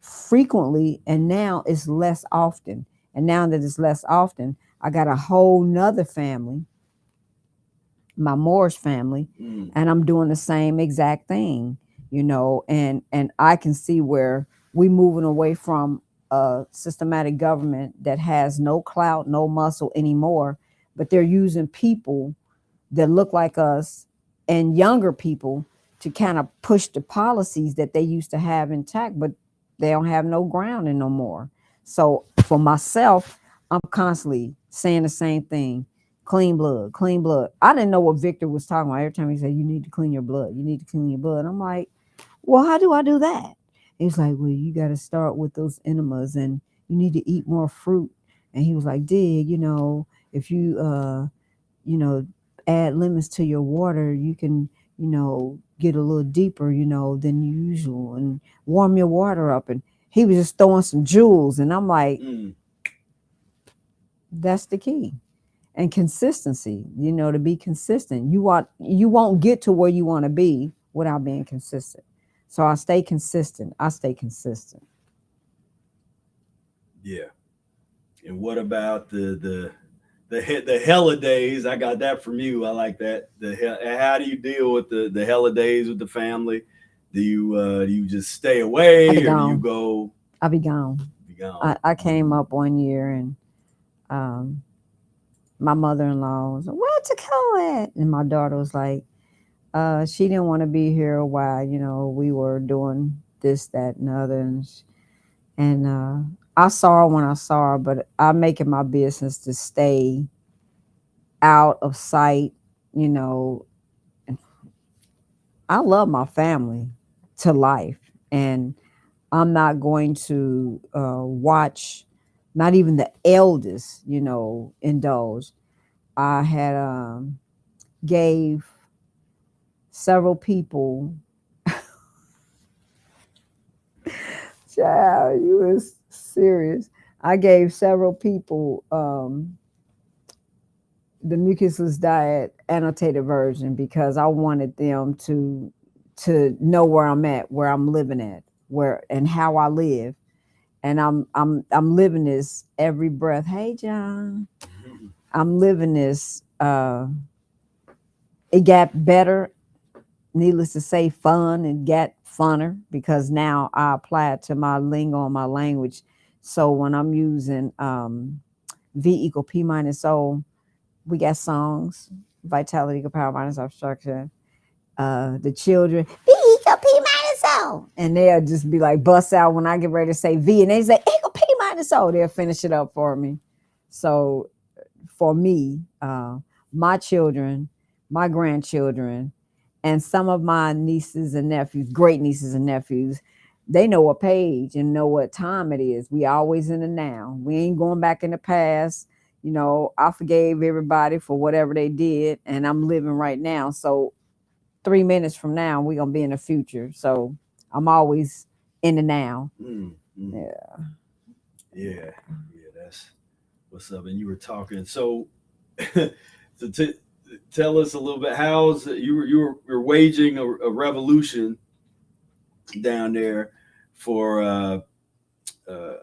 frequently, and now it's less often. And now that it's less often, I got a whole nother family, my Moorish family, and I'm doing the same exact thing, and I can see where we moving away from a systematic government that has no clout, no muscle anymore, but they're using people that look like us and younger people to kind of push the policies that they used to have intact, but they don't have no grounding no more. So for myself, I'm constantly saying the same thing. Clean blood, clean blood. I didn't know what Victor was talking about. Every time he said, you need to clean your blood. You need to clean your blood. I'm like, well, how do I do that? He's like, well, you got to start with those enemas and you need to eat more fruit. And he was like, Dig, if you, add lemons to your water, you can, get a little deeper, than usual, and warm your water up. And he was just throwing some jewels. And I'm like, that's the key. And consistency, to be consistent. You won't get to where you want to be without being consistent. So I stay consistent. Yeah. And what about the holidays? I got that from you. I like that. How do you deal with the holidays with the family? Do you just stay away, or do you go? I'll be gone. I came up one year, and my mother-in-law was like, where'd Tekoa at? And my daughter was like, she didn't want to be here a while. We were doing this, that, and the other. And I saw her when I saw her, but I make it my business to stay out of sight. I love my family to life, and I'm not going to watch, not even the eldest, indulge. I had gave several people. Child, you was serious. I gave several people the Mucusless Diet annotated version because I wanted them to know where I'm at, where I'm living at, where and how I live. And I'm living this every breath. Hey, John. I'm living this. It got better, needless to say, fun. It got funner because now I apply it to my lingo and my language. So when I'm using V equal P minus O, we got songs, vitality equal power minus obstruction. The children, V equal P minus O. And they'll just be like, bust out when I get ready to say V. And they say, equal P minus O. They'll finish it up for me. So for me, my children, my grandchildren, and some of my nieces and nephews, great nieces and nephews, they know what page and know what time it is. We always in the now. We ain't going back in the past. I forgave everybody for whatever they did, and I'm living right now. So 3 minutes from now, we're going to be in the future. So I'm always in the now. Mm-hmm. Yeah. That's what's up. And you were talking. So tell us a little bit, you're waging a revolution down there for, I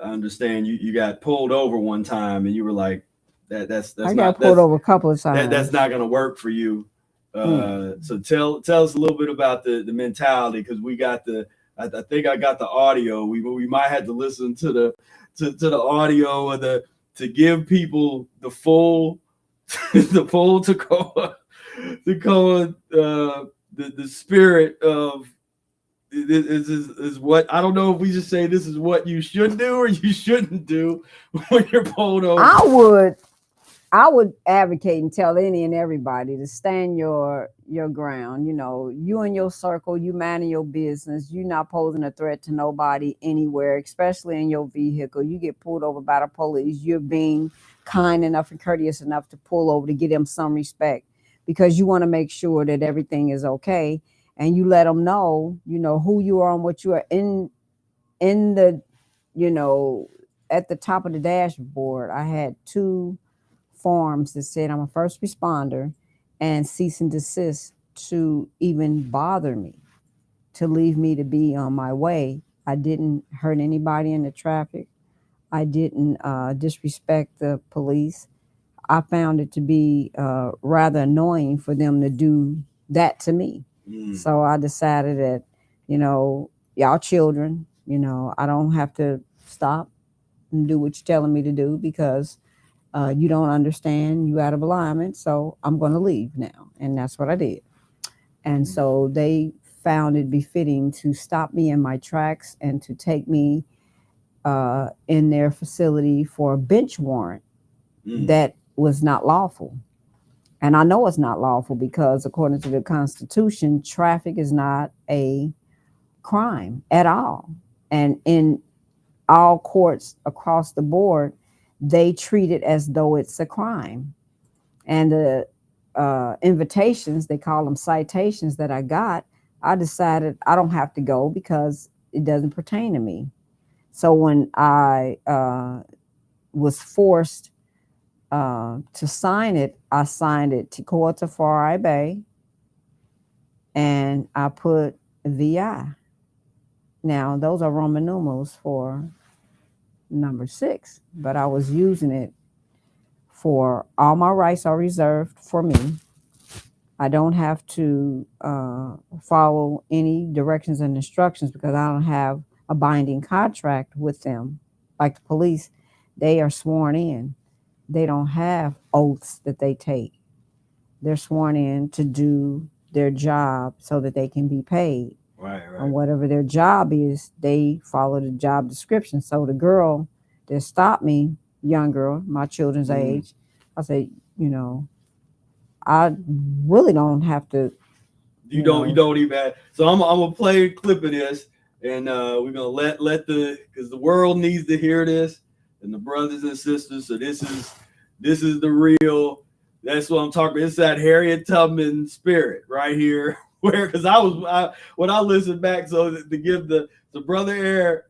understand you got pulled over one time and you were like, that's I got pulled over a couple of times. That's not going to work for you. So tell us a little bit about the mentality, because we got I think I got the audio. We might have to listen to the audio of to give people the full Tekoa, the spirit of is what, I don't know if we just say this is what you should do or you shouldn't do when you're pulled over. I would advocate and tell any and everybody to stand your ground. You know, you in your circle, you minding your business. You're not posing a threat to nobody anywhere, especially in your vehicle. You get pulled over by the police, you're being kind enough and courteous enough to pull over to give them some respect, because you want to make sure that everything is okay. And you let them know, you know, who you are and what you are in the, you know, at the top of the dashboard. I had 2 forms that said I'm a first responder and cease and desist to even bother me, to leave me to be on my way. I didn't hurt anybody in the traffic. I didn't disrespect the police. I found it to be rather annoying for them to do that to me. So I decided that, you know, y'all children, you know, I don't have to stop and do what you're telling me to do, because you don't understand, you out of alignment, so I'm going to leave now. And that's what I did. And so they found it befitting to stop me in my tracks and to take me in their facility for a bench warrant that was not lawful. And I know it's not lawful because according to the Constitution, traffic is not a crime at all. And in all courts across the board, they treat it as though it's a crime. And the invitations, they call them citations, that I got, I decided I don't have to go because it doesn't pertain to me. So when I was forced to sign it, I signed it Tekoa Tafari Bay, and I put VI. Now, those are Roman numerals for number 6, but I was using it for all my rights are reserved for me. I don't have to follow any directions and instructions because I don't have a binding contract with them. Like the police, they are sworn in. They don't have oaths that they take. They're sworn in to do their job so that they can be paid. Right. And whatever their job is, they follow the job description. So the girl that stopped me, young girl, my children's age, I said, you know, I really don't have to. You don't even have, so I'm gonna play a clip of this, and we're gonna let because the world needs to hear this, and the brothers and sisters. So this is the real. That's what I'm talking about. It's that Harriet Tubman spirit right here. Where, because when I listened back, so to give the brother Ehret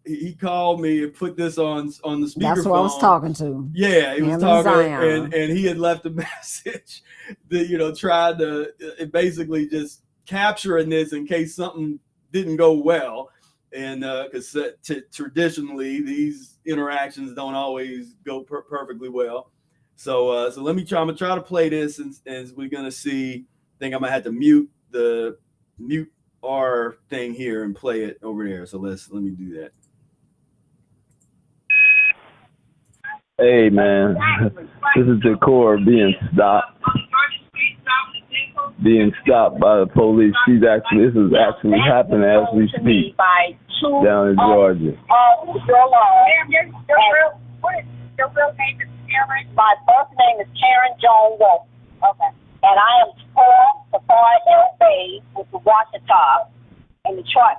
he called me and put this on the speakerphone. That's who I was talking to. Yeah, he was talking, and he had left a message that, you know, tried to basically just capturing this in case something didn't go well, and because traditionally these interactions don't always go perfectly well. So let me try. I'm gonna try to play this, and we're gonna see. I think I'm gonna have to mute our thing here and play it over there. So let me do that. Hey man, this is Tekoa being stopped by the police. This is actually happening as we speak down in Georgia. Your real name is Karen? My birth name is Karen Joan Wolf. Okay. And I am Prof, Tafari with the Washita and the chart.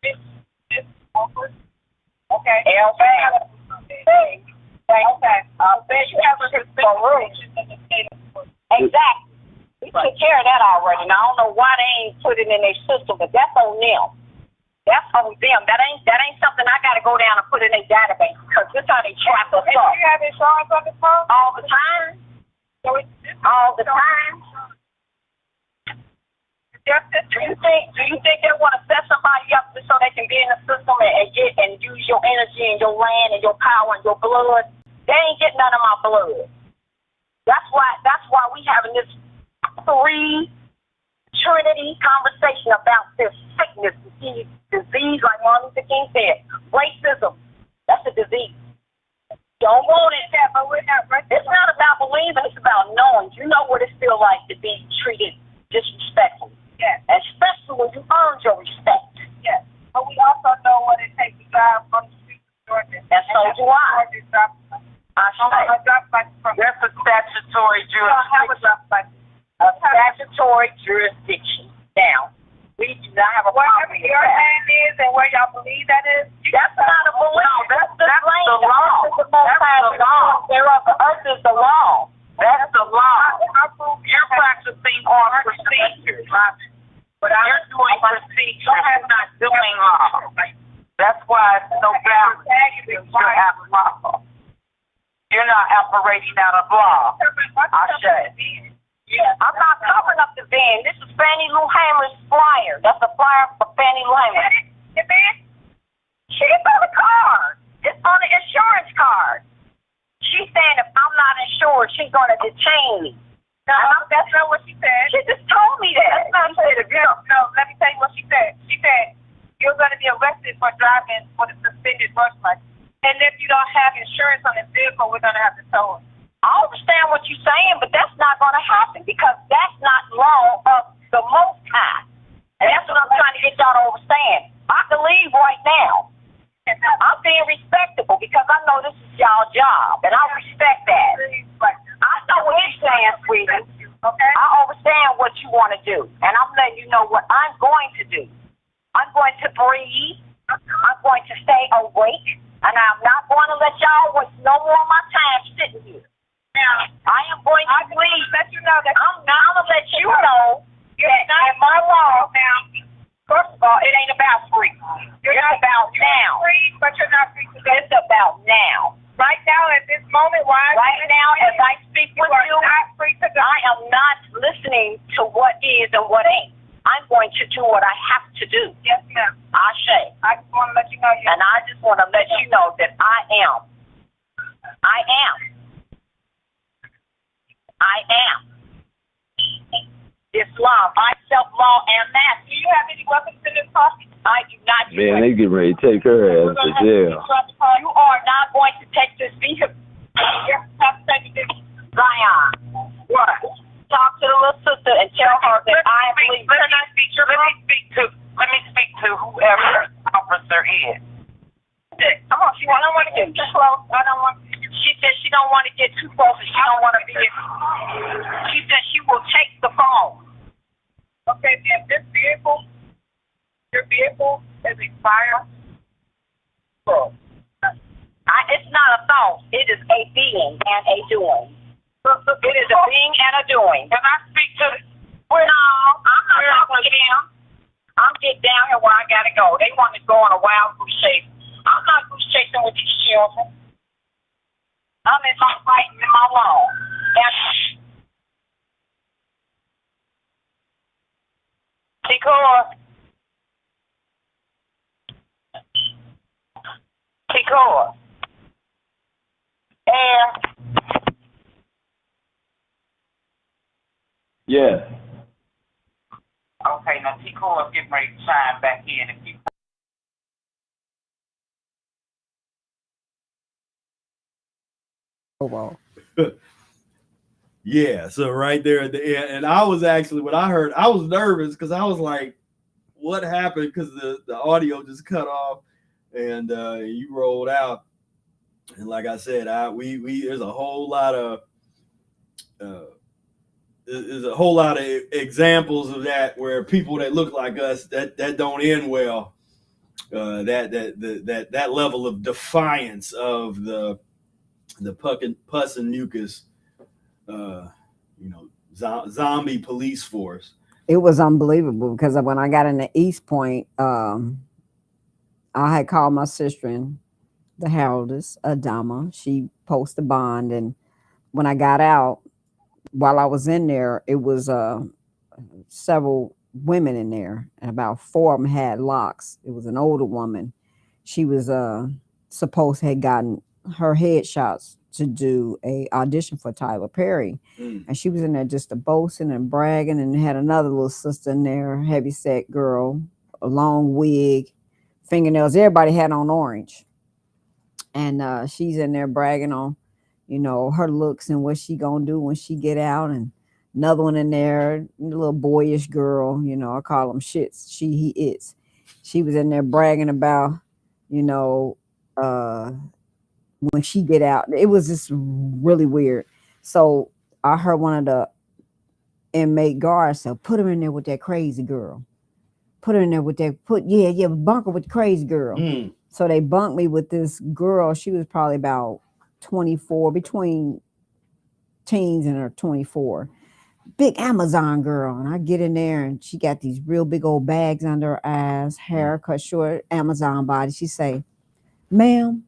This okay. Okay. You have a suspicion in the state of Georgia. Exactly. We took care of that already. Now I don't know why they ain't put it in their system, but that's on them. That's on them. That ain't something I gotta go down and put in their database, because this how they trap us up. Do you have insurance on this phone? All the time. So all the time. Do you think they want to set somebody up so they can be in the system and get and use your energy and your land and your power and your blood? They ain't getting none of my blood. That's why we having this three Trinity conversation about this sickness, disease, like Martin Luther King said. Racism, that's a disease. Don't want it. It's not about believing, it's about knowing. You know what it feels like to be treated disrespectfully. Yes. Especially when you earned your respect. Yes. But we also know what it takes to drive from the streets of Georgia. And so do I. That's a statutory jurisdiction. A statutory jurisdiction. Now, we do not have a problem. Wherever your land is and where y'all believe that is, that's not a belief. That's the law. That's the law. Thereof the earth is the law. That's the law. You're practicing on procedures. But you're doing procedures. You're not doing law. That's why it's so balanced. You're out of law. You're not operating out of law. I should. Yeah, I'm not covering up the van. This is Fannie Lou Hamer's flyer. That's the flyer for Fannie Lou Hamer. She's on the card. It's on the insurance card. She's saying if I'm not insured, she's going to detain me. No, that's not what she said. She just told me that. That's not what she said. No, let me tell you what she said. She said, you're going to be arrested for driving with a suspended bus license. And if you don't have insurance on this vehicle, we're going to have to tow it. I understand what you're saying, but that's not going to happen because that's not law of the Most High. And that's what I'm trying to get y'all to understand. I can leave right now. I'm being respectable because I know this is y'all job, and I respect that. I know what you're saying, sweetie. Okay? I understand what you want to do, and I'm letting you know what I'm going to do. I'm going to breathe. I'm going to stay awake, and I'm not going to let y'all waste no more of my time sitting here. Now, I am going to leave. Let you know that I'm going to let you know that in my law now, first of all, it ain't about free. It's about now. Free, but you're not free today. It's about now. Right now, at this moment, right now, as I speak with you, I am not listening to what is and what ain't. I'm going to do what I have to do. Yes, ma'am. Ashe. I just want to let you know. And I just want to let you know that I am. Islam, myself, law, and math. Do you have any weapons in this coffee? I do not. Man, they getting ready to take her ass to jail. You are not going to take this vehicle. Zion. What? Talk to the little sister and tell her that I am leaving. Let me speak to whoever the officer is. Come on, I don't want to get too close. She said she don't want to get too close and she don't want to be. She said she will take the phone. Okay, then your vehicle is expired. It's not a thought. It is a being and a doing. It is a being and a doing. Can I speak to? No, I'm not talking to them. I'm getting down here where I gotta go. They want to go on a wild goose chase. I'm not goose chasing with these children. I'm in my fight in my law. Tekoa. Air. Yeah. Okay, now Tekoa's getting ready to chime back in if you. Oh, wow. Yeah, so right there at the end, and I was actually, when I heard, I was nervous because I was like, what happened? Because the audio just cut off and you rolled out. And like I said, there's a whole lot of examples of that where people that look like us that don't end well. That level of defiance of the pus and mucus, zombie police force. It was unbelievable because when I got into East Point, I had called my sister in the Heraldess, Adama. She posted a bond, and when I got out, while I was in there, it was several women in there, and about 4 of them had locks. It was an older woman. She was supposed to had gotten her headshots to do a audition for Tyler Perry. And she was in there just a boasting and bragging, and had another little sister in there, heavy set girl, a long wig, fingernails. Everybody had on orange. And she's in there bragging on, you know, her looks and what she gonna do when she get out. And another one in there, a little boyish girl, you know, I call them shits. She, he, it's. She was in there bragging about, you know, when she get out. It was just really weird. So I heard one of the inmate guards say, put her in there with that crazy girl. Put her in there with that, bunk her with the crazy girl. So they bunked me with this girl. She was probably about 24, between teens and her 24. Big Amazon girl. And I get in there and she got these real big old bags under her eyes, hair cut short, Amazon body. She say, ma'am,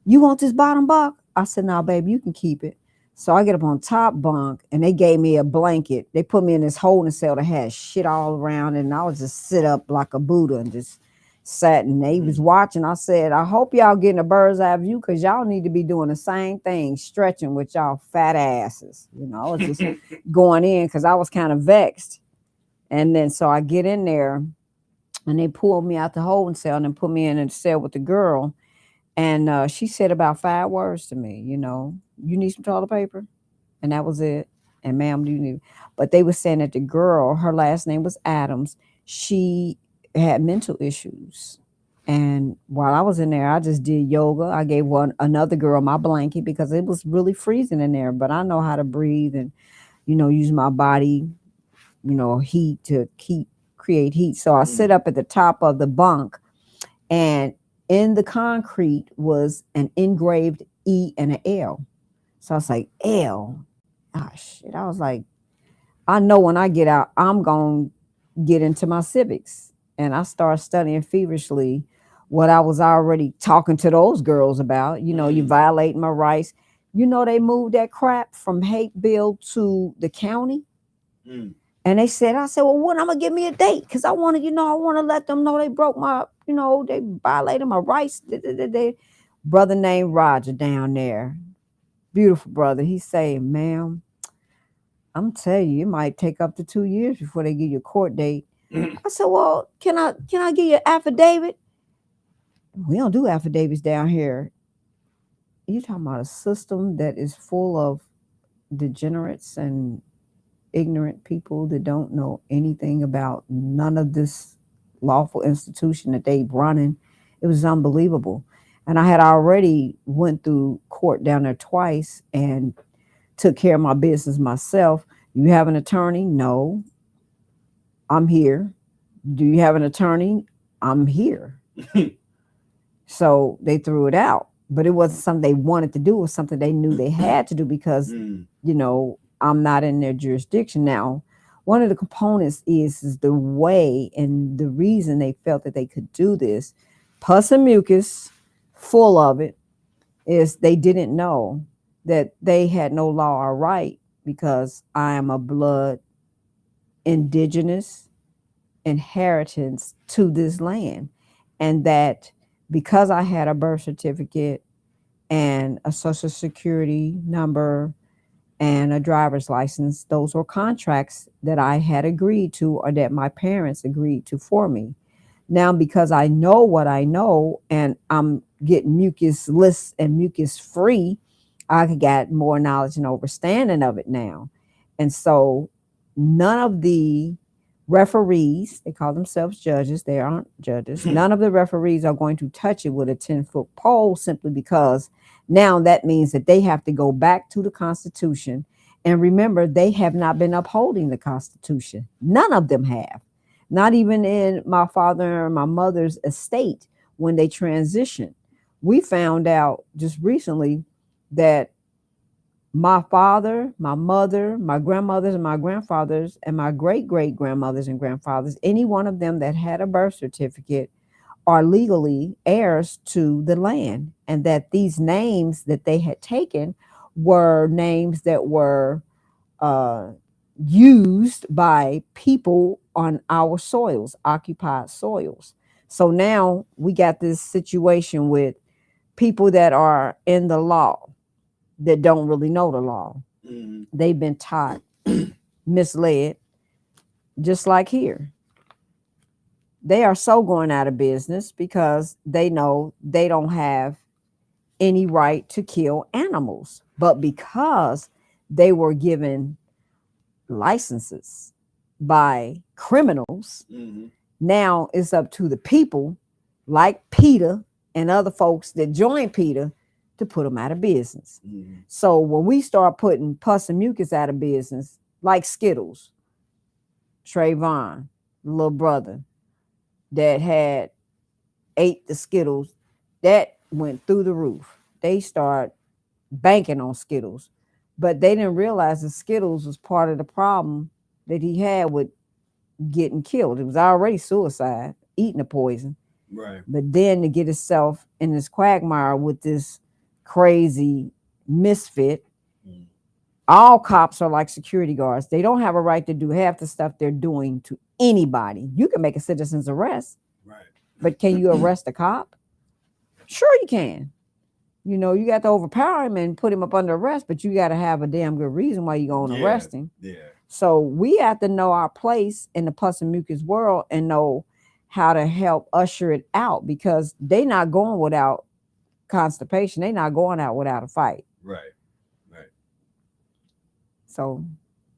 you want this bottom bunk? I said, no, baby, you can keep it. So I get up on top bunk and they gave me a blanket. They put me in this holding cell that had shit all around, and I was just sit up like a Buddha and just sat, and they was watching. I said, I hope y'all getting a bird's eye view, because y'all need to be doing the same thing, stretching with y'all fat asses. You know, I was just going in because I was kind of vexed. And then so I get in there and they pulled me out the holding cell and then put me in a cell with the girl. And she said about 5 words to me, you know, you need some toilet paper? And that was it. And ma'am, you need. But they were saying that the girl, her last name was Adams, she had mental issues. And while I was in there, I just did yoga. I gave another girl my blanket because it was really freezing in there. But I know how to breathe and, you know, use my body, you know, heat to create heat. So I sit up at the top of the bunk, and in the concrete was an engraved E and an L. So I was like, L. Ah, shit. I was like, I know when I get out, I'm going to get into my civics. And I started studying feverishly what I was already talking to those girls about. You know, you violating my rights. You know, they moved that crap from Hapeville to the county. And they said, I said, well, when I'm going to give me a date? Because I want to, you know, I want to let them know they broke my, you know, they violated my rights. Brother named Roger down there, beautiful brother. He said, ma'am, I'm telling you, it might take up to 2 years before they give you a court date. I said, well, can I give you an affidavit? We don't do affidavits down here. You're talking about a system that is full of degenerates and ignorant people that don't know anything about none of this lawful institution that they running. It was unbelievable. And I had already went through court down there twice and took care of my business myself. You have an attorney? No. I'm here. Do you have an attorney? I'm here. So they threw it out. But it wasn't something they wanted to do. It was something they knew they had to do because, you know, I'm not in their jurisdiction. Now, one of the components is the way and the reason they felt that they could do this, pus and mucus, full of it, is they didn't know that they had no law or right because I am a blood indigenous inheritance to this land. And that because I had a birth certificate and a social security number and a driver's license, those were contracts that I had agreed to or that my parents agreed to for me. Now, because I know what I know and I'm getting mucusless and mucus-free, I got more knowledge and understanding of it now. And so none of the referees, they call themselves judges, they aren't judges, none of the referees are going to touch it with a 10-foot pole simply because now that means that they have to go back to the Constitution. And remember, they have not been upholding the Constitution. None of them have. Not even in my father and my mother's estate when they transitioned. We found out just recently that my father, my mother, my grandmothers and my grandfathers and my great-great-grandmothers and grandfathers, any one of them that had a birth certificate are legally heirs to the land, and that these names that they had taken were names that were used by people on our soils, occupied soils. So now we got this situation with people that are in the law that don't really know the law. Mm-hmm. They've been taught, misled, just like here. They are so going out of business because they know they don't have any right to kill animals. But because they were given licenses by criminals, Mm-hmm. now it's up to the people like Peter and other folks that join Peter to put them out of business. Mm-hmm. So when we start putting pus and mucus out of business, like Skittles, Trayvon, little brother that had ate the Skittles, that went through the roof. They start banking on Skittles, but they didn't realize that Skittles was part of the problem that he had with getting killed. It was already suicide, eating the poison. Right. But then to get himself in this quagmire with this crazy misfit, all cops are like security guards. They don't have a right to do half the stuff they're doing to anybody. You can make a citizen's arrest, Right. but can you arrest a cop? Sure you can. You know, you got to overpower him and put him up under arrest, but you got to have a damn good reason why you're going to arrest him. Yeah. So we have to know our place in the pus and mucus world and know how to help usher it out, because they not going without constipation. They not going out without a fight. Right. Right. So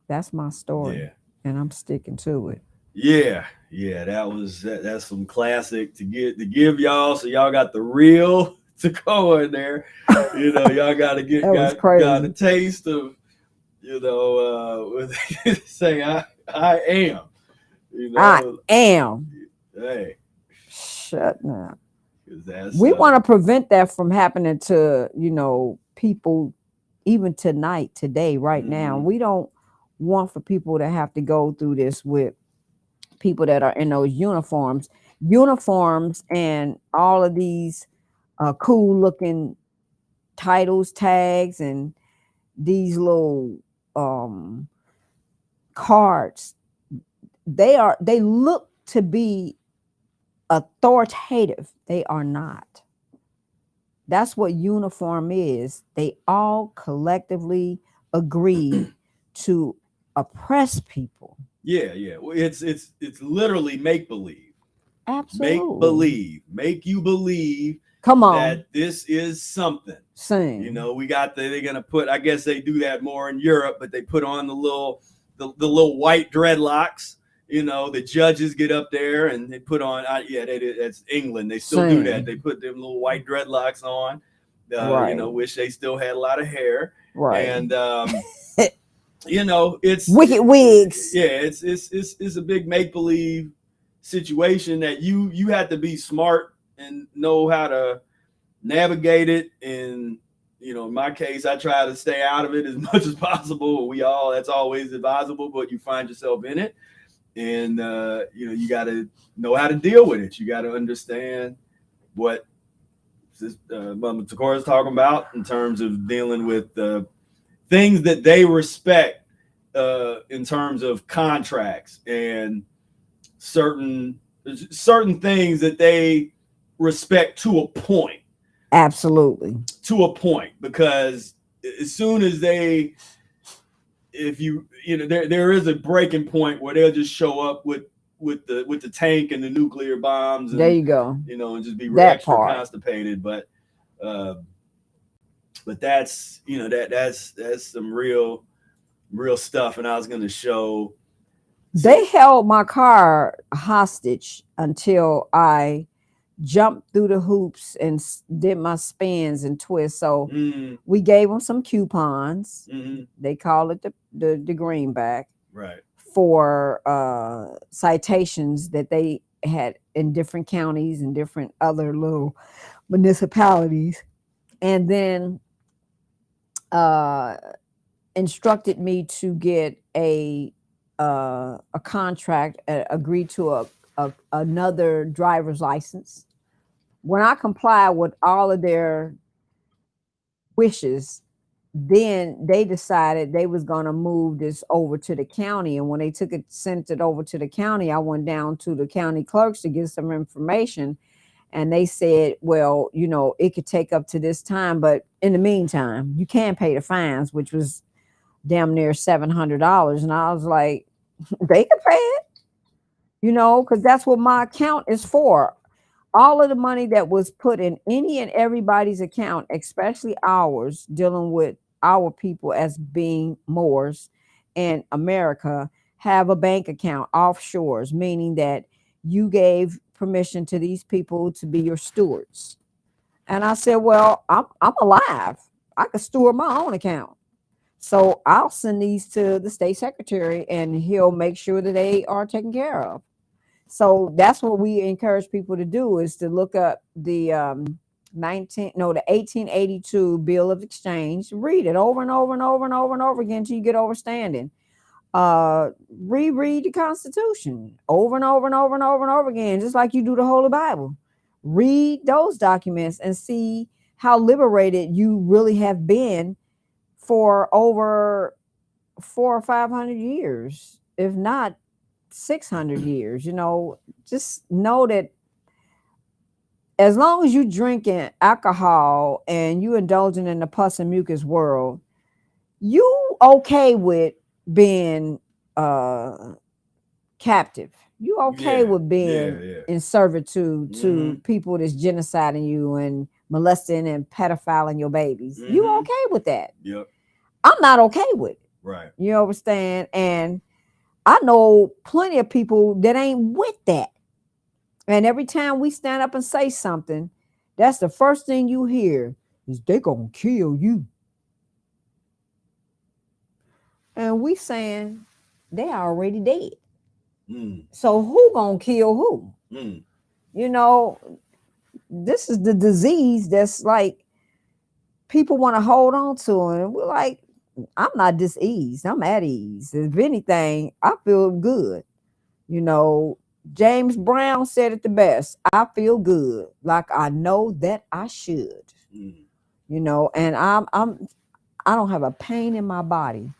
that's my story. Yeah. And I'm sticking to it. Yeah. Yeah. That's some classic to give y'all. So y'all got the real Tekoa in there. You know, y'all got to get got a taste of, you know, say I am. You know, I am. Hey, shut up. We want to prevent that from happening to, you know, people even today, right now. We don't want for people to have to go through this with people that are in those uniforms and all of these cool looking titles, tags, and these little cards. They look to be authoritative. They are not. That's what uniform is. They all collectively agree to oppress people. Yeah. Well, it's literally make believe. Absolutely. Make believe. Make you believe. Come on. That this is something. Same. You know, they're gonna put. I guess they do that more in Europe, but they put on the little white dreadlocks. You know, the judges get up there and they put on. That's England. They still do that. They put them little white dreadlocks on. Right. You know, wish they still had a lot of hair. Right. And you know, it's wicked wigs. Yeah, it's a big make believe situation that you have to be smart and know how to navigate it. And you know, in my case, I try to stay out of it as much as possible. That's always advisable, but you find yourself in it. And, you know, you got to know how to deal with it. You got to understand what Mama Tekoa is talking about in terms of dealing with things that they respect in terms of contracts and certain things that they respect to a point. Absolutely. To a point, because as soon as there is a breaking point where they'll just show up with the tank and the nuclear bombs. And, there you go. You know, and just be that extra part. Constipated. But that's, you know, that's some real stuff. And I was going to show. They held my car hostage until I jumped through the hoops and did my spins and twists. So we gave them some coupons. They call it the greenback, right, for citations that they had in different counties and different other little municipalities, and then instructed me to get a contract, agreed to another driver's license. When I complied with all of their wishes, then they decided they was going to move this over to the county. And when they sent it over to the county, I went down to the county clerks to get some information. And they said, well, you know, it could take up to this time, but in the meantime, you can pay the fines, which was damn near $700. And I was like, they can pay it, you know, because that's what my account is for. All of the money that was put in any and everybody's account, especially ours, dealing with our people as being Moors in America, have a bank account offshores, meaning that you gave permission to these people to be your stewards. And I said, well, I'm alive. I can steward my own account. So I'll send these to the state secretary and he'll make sure that they are taken care of. So that's what we encourage people to do, is to look up the 1882 Bill of Exchange, read it over and over and over and over and over again until you get overstanding. Reread the Constitution over and over and over and over and over again, just like you do the Holy Bible. Read those documents and see how liberated you really have been for over 400 or 500 years, if not 600 years. You know, just know that as long as you drinking alcohol and you indulging in the pus and mucus world, you okay with being captive. You okay with being in servitude to people that's genociding you and molesting and pedophiling your babies. You okay with that? Yep. I'm not okay with it. Right. You understand? And I know plenty of people that ain't with that. And every time we stand up and say something, that's the first thing you hear is they gonna kill you. And we saying they already dead. So who gonna kill who? You know, this is the disease that's like people want to hold on to, and we're like, I'm not diseased, I'm at ease. If anything, I feel good. You know, James Brown said it the best. I feel good, like I know that I should. You know, and I don't have a pain in my body.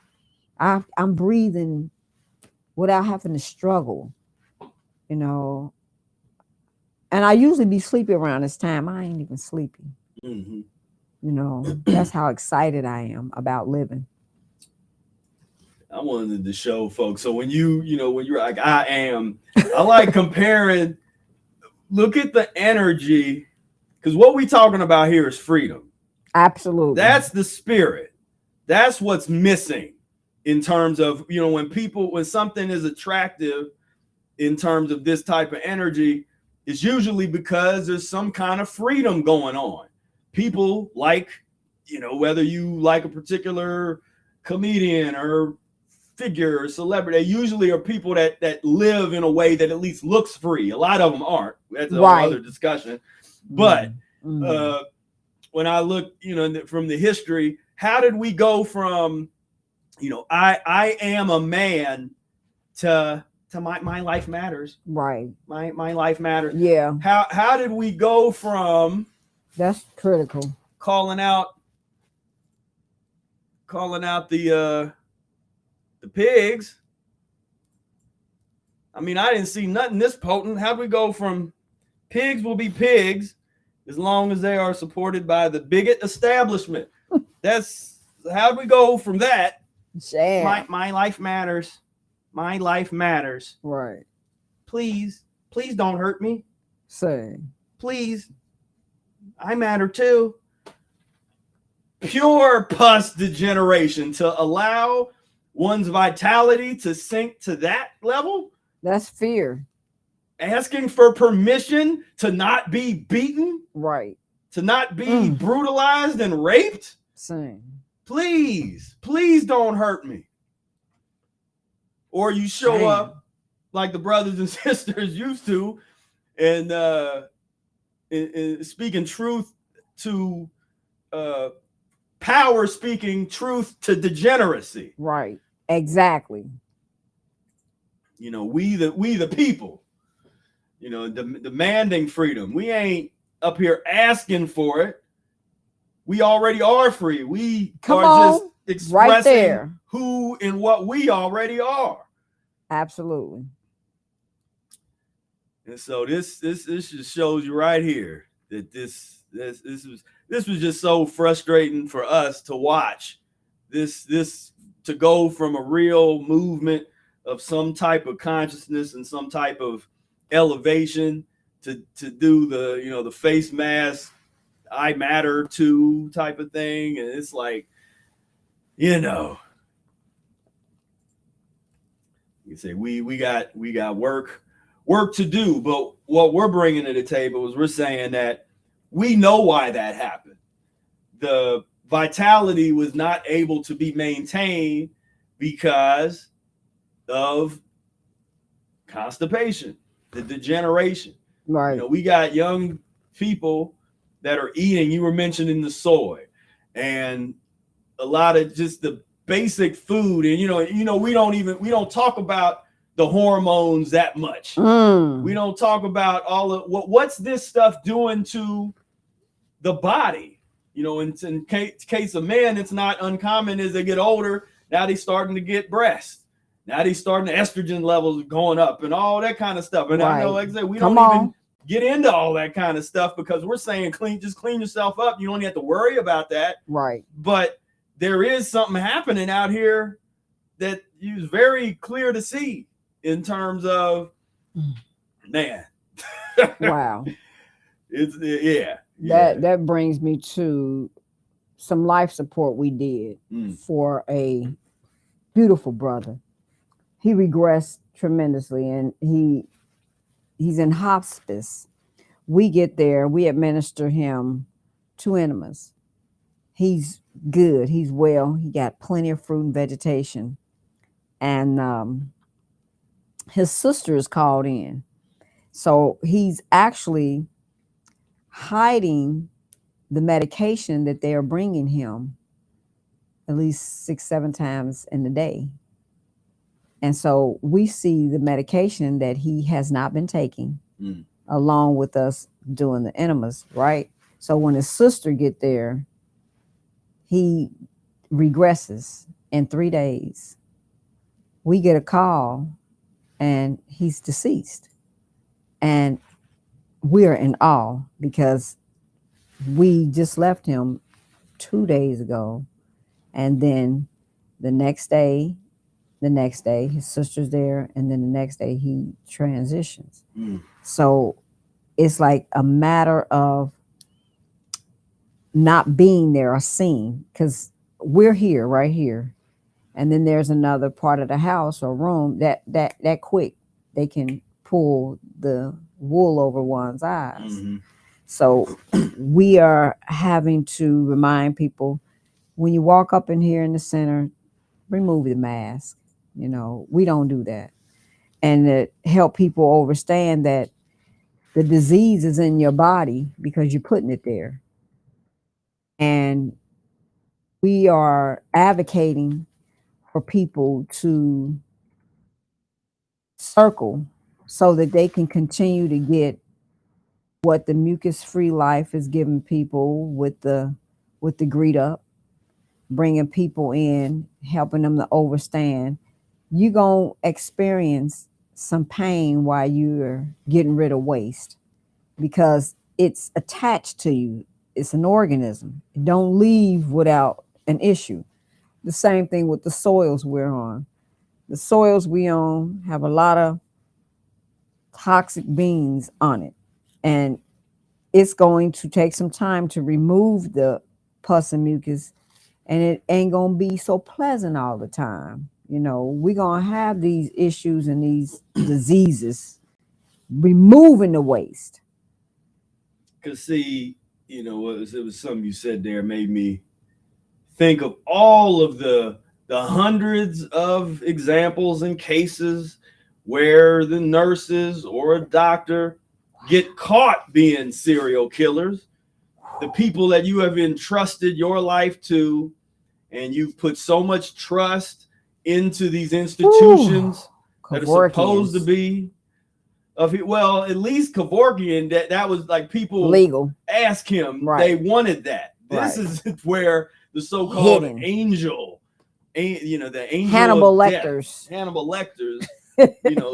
I'm breathing without having to struggle, you know. And I usually be sleepy around this time. I ain't even sleepy. You know, that's how excited I am about living. I wanted to show folks. So when you're like, I like comparing, look at the energy, because what we talking about here is freedom. Absolutely. That's the spirit. That's what's missing in terms of, you know, when something is attractive in terms of this type of energy, it's usually because there's some kind of freedom going on. People like, you know, whether you like a particular comedian or figure or celebrity, they usually are people that live in a way that at least looks free. A lot of them aren't. That's a whole other discussion. But when I look, you know, from the history, how did we go from, you know, I am a man to my life matters. Right. My life matters. Yeah. How did we go from, that's critical, calling out the pigs? I mean, I didn't see nothing this potent. How do we go from pigs will be pigs as long as they are supported by the bigot establishment? That's how do we go from that? My life matters. My life matters. Right. Please don't hurt me. Say. Please. I matter too. Pure pus degeneration to allow one's vitality to sink to that level. That's fear. Asking for permission to not be beaten. Right. To not be brutalized and raped. Same. Please don't hurt me. Or you show up like the brothers and sisters used to, and speaking truth to power, speaking truth to degeneracy. Right. Exactly. You know, we the people, you know, demanding freedom. We ain't up here asking for it. we already are free. We Come are on, just expressing right there. who and what we already are. Absolutely. And so this just shows you right here that this was just so frustrating for us to watch. This to go from a real movement of some type of consciousness and some type of elevation to do the, you know, the face mask, I matter too type of thing. And it's like, you know, you say we got work to do, but what we're bringing to the table is we're saying that we know why that happened. The vitality was not able to be maintained because of constipation, the degeneration. Right. You know, we got young people that are eating, you were mentioning the soy and a lot of just the basic food. And, you know, we don't talk about the hormones that much. We don't talk about all of what's this stuff doing to the body. You know, in case of men, it's not uncommon as they get older. Now they're starting to get breasts. Now they're starting to estrogen levels going up and all that kind of stuff. And I know, like I said, we don't even get into all that kind of stuff because we're saying just clean yourself up. You don't have to worry about that. Right. But there is something happening out here that is very clear to see in terms of, man. Wow. It's That brings me to some life support we did for a beautiful brother. He regressed tremendously and he's in hospice. We get there, we administer him 2 enemas. He's good, he's well, he got plenty of fruit and vegetation. And his sister is called in. So he's actually hiding the medication that they are bringing him at least 6-7 times in the day. And so we see the medication that he has not been taking along with us doing the enemas, right? So when his sister get there, he regresses in 3 days. We get a call and he's deceased. And we're in awe because we just left him 2 days ago. And then the next day, his sister's there. And then the next day he transitions. So it's like a matter of not being there or seeing, because we're here, right here. And then there's another part of the house or room that quick, they can pull the wool over one's eyes. So we are having to remind people, when you walk up in here in the center, remove the mask. You know, we don't do that. And to help people understand that the disease is in your body because you're putting it there. And we are advocating for people to circle so that they can continue to get what the mucus-free life is giving people with the greet up, bringing people in, helping them to understand. You're going to experience some pain while you're getting rid of waste because it's attached to you. It's an organism. It don't leave without an issue. The same thing with the soils we're on. The soils we own have a lot of toxic beings on it. And it's going to take some time to remove the pus and mucus, and it ain't going to be so pleasant all the time. You know, we're going to have these issues and these diseases, removing the waste. Because see, you know, it was something you said there made me think of all of the hundreds of examples and cases where the nurses or a doctor get caught being serial killers. The people that you have entrusted your life to, and you've put so much trust into these institutions that are supposed to be well, at least Kevorkian, that was like people legal. Ask him, right. They wanted that. This is where the so-called angel, the angel Hannibal of death, Lecter's. Hannibal Lecter's,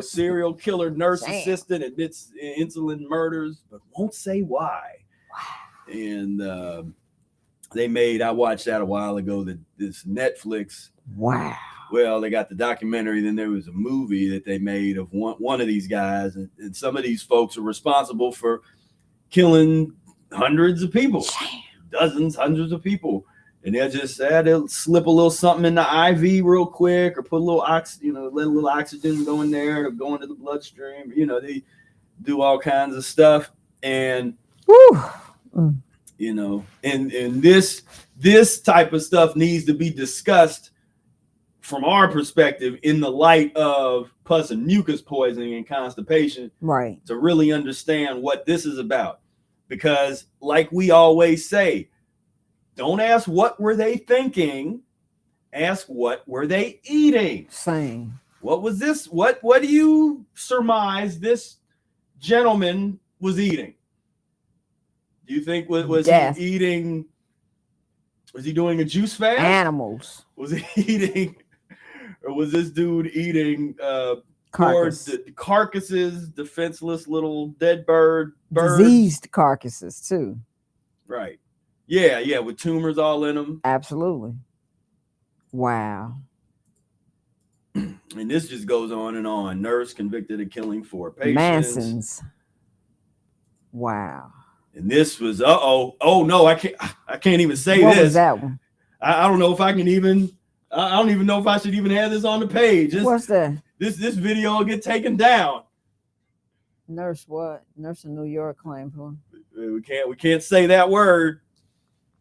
serial killer nurse assistant admits insulin murders, but won't say why. Wow. And I watched that a while ago, this Netflix. Wow. Well, they got the documentary, then there was a movie that they made of one of these guys, and some of these folks are responsible for killing hundreds of people, dozens, hundreds of people. And they'll slip a little something in the IV real quick, or put a little let a little oxygen go in there to go into the bloodstream. They do all kinds of stuff. And and this type of stuff needs to be discussed from our perspective in the light of pus and mucus poisoning and constipation, right? To really understand what this is about. Because like we always say, don't ask what were they thinking, ask what were they eating. Same. What was this? What do you surmise this gentleman was eating? Do you think was he eating? Was he doing a juice fast? Animals. Was he eating? Or was this dude eating carcasses, defenseless little dead birds? Diseased carcasses too. Right. Yeah, with tumors all in them. Absolutely. Wow. And this just goes on and on. Nurse convicted of killing 4 patients. Manson's. Wow. And this was oh no, I can't even say what this. What was that one? I don't know if I can even. I don't even know if I should even have this on the page. What's that? This video will get taken down. Nurse what? Nurse in New York claimed for. We can't say that word.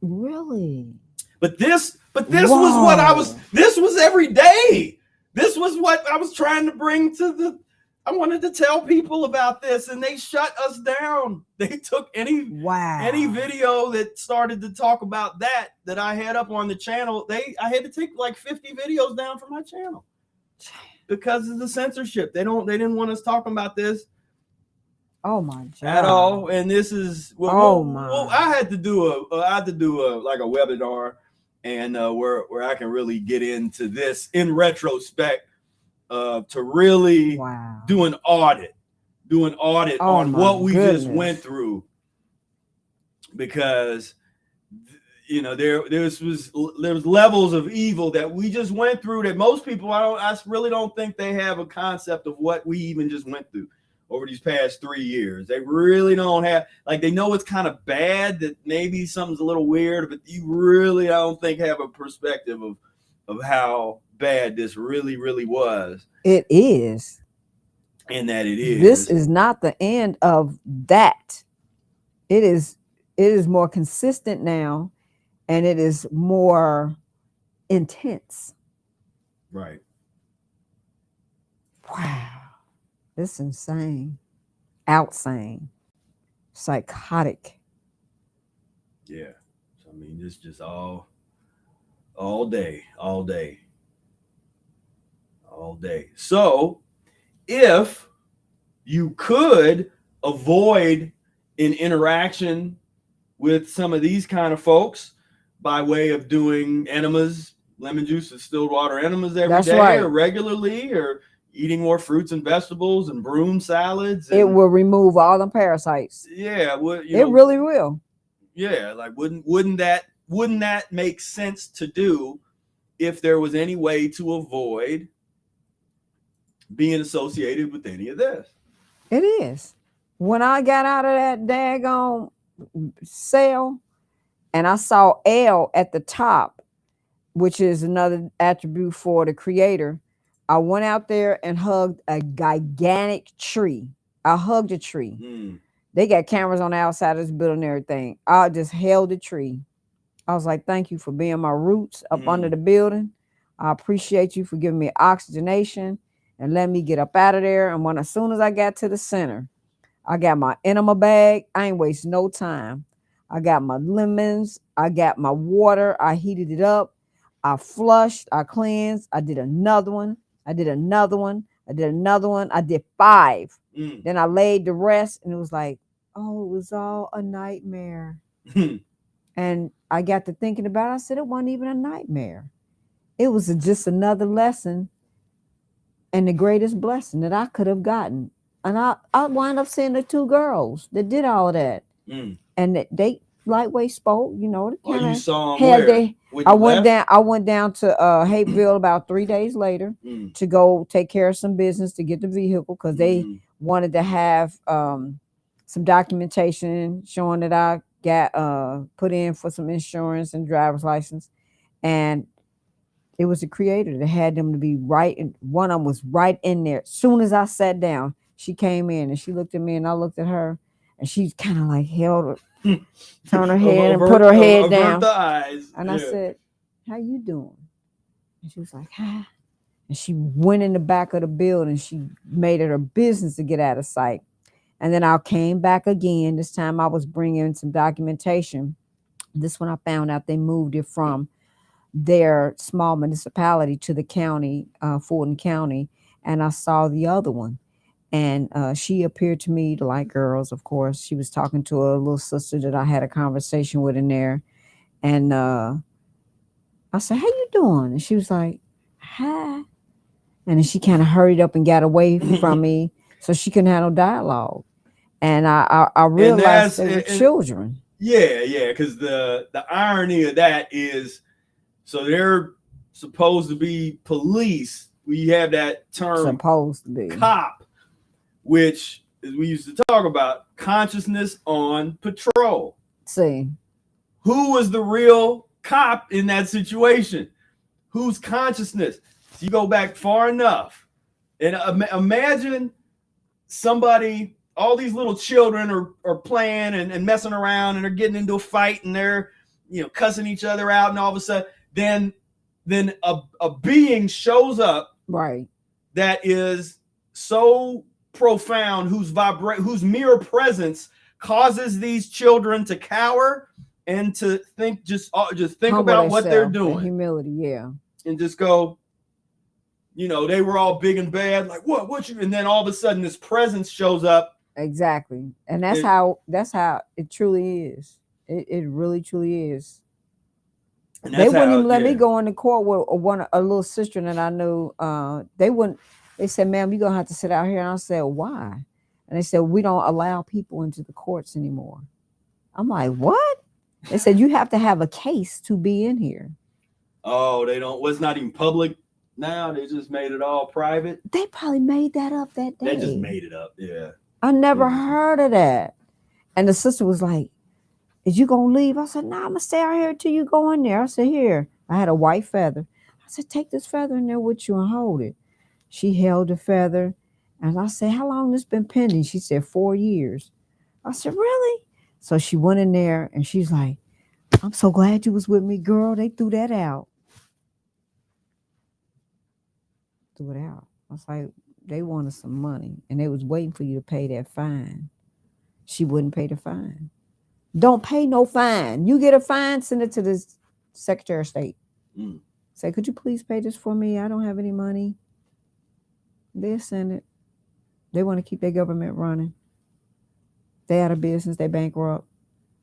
Really? But this was what this was every day. This was what I was trying to bring to I wanted to tell people about this, and they shut us down. They took any video that started to talk about that I had up on the channel. I had to take like 50 videos down from my channel because of the censorship. They didn't want us talking about this. Oh my God. At all. And this is I had to do a like a webinar, and where I can really get into this in retrospect. To really do an audit on what we just went through, because there was levels of evil that we just went through that most people I really don't think they have a concept of what we even just went through over these past 3 years. They really don't have, like, they know it's kind of bad, that maybe something's a little weird, but you really, I don't think, have a perspective of how bad this really was. It is. And that it is. This is not the end of that. It is more consistent now, and it is more intense. Right. Wow. This is insane. Outsane. Psychotic. Yeah. So, I mean, this just all day. So if you could avoid an interaction with some of these kind of folks by way of doing enemas, lemon juice, distilled water enemas every day, or regularly, or eating more fruits and vegetables and broom salads, it will remove all the parasites. Yeah, it really will. Yeah, like wouldn't that make sense to do if there was any way to avoid being associated with any of this? It is. When I got out of that daggone cell and I saw L at the top, which is another attribute for the creator, I went out there and hugged a gigantic tree. I hugged a tree. They got cameras on the outside of this building and everything. I just held the tree. I was like, thank you for being my roots up under the building. I appreciate you for giving me oxygenation and let me get up out of there. And as soon as I got to the center, I got my enema bag. I ain't waste no time. I got my lemons. I got my water. I heated it up. I flushed. I cleansed. I did another one. I did another one. I did another one. I did 5. Then I laid the rest, and it was like, oh, it was all a nightmare. And I got to thinking about it. I said, it wasn't even a nightmare. It was just another lesson and the greatest blessing that I could have gotten. And I wound up seeing the two girls that did all of that. Mm. And they lightweight spoke, you know. Oh, you saw them had where? When I you went left? down. I went down to Hapeville about 3 days later to go take care of some business to get the vehicle because they wanted to have some documentation showing that I got put in for some insurance and driver's license. And it was the creator that had them to be right. And one of them was right in there. As soon as I sat down, she came in and she looked at me and I looked at her. And she kind of like held her, turned her head and put her head down. The eyes. And I said, how you doing? And she was like, hi. And she went in the back of the building. She made it her business to get out of sight. And then I came back again. This time I was bringing some documentation. This one I found out they moved it from their small municipality to the county, Fulton County. And I saw the other one. And she appeared to me to like girls, of course. She was talking to a little sister that I had a conversation with in there. And I said, how you doing? And she was like, hi. And then she kind of hurried up and got away from me so she couldn't have no dialogue. And I realized they were children. Yeah, because the irony of that is, so they're supposed to be police. We have that term, supposed to be cop, which is we used to talk about consciousness on patrol. See, who was the real cop in that situation? Whose consciousness? So you go back far enough, and imagine somebody, all these little children are playing and messing around, and they're getting into a fight, and they're cussing each other out, and all of a sudden, then a being shows up, right? That is so profound, whose mere presence causes these children to cower and to think, just think about what they're doing. Humility, yeah. And just go, they were all big and bad, like what you, and then all of a sudden this presence shows up. Exactly. And that's how it truly is. It really truly is. They wouldn't even let me go into court with a little sister that I knew. They said, ma'am, you're gonna have to sit out here. And I said, why? And they said, we don't allow people into the courts anymore. I'm like, what? They said, you have to have a case to be in here. Oh, they don't. It's not even public now. They just made it all private. They probably made that up that day. They just made it up. Yeah. I never heard of that. And the sister was like, is you gonna leave? I said, no, I'm gonna stay out here till you go in there. I said, here. I had a white feather. I said, take this feather in there with you and hold it. She held the feather. And I said, how long this been pending? She said, 4 years. I said, really? So she went in there and she's like, I'm so glad you was with me, girl. They threw that out. Threw it out. I was like, they wanted some money and they was waiting for you to pay that fine. She wouldn't pay the fine. Don't pay no fine. You get a fine, send it to the Secretary of State. Say, could you please pay this for me? I don't have any money. They'll send it. They want to keep their government running. They out of business. They bankrupt.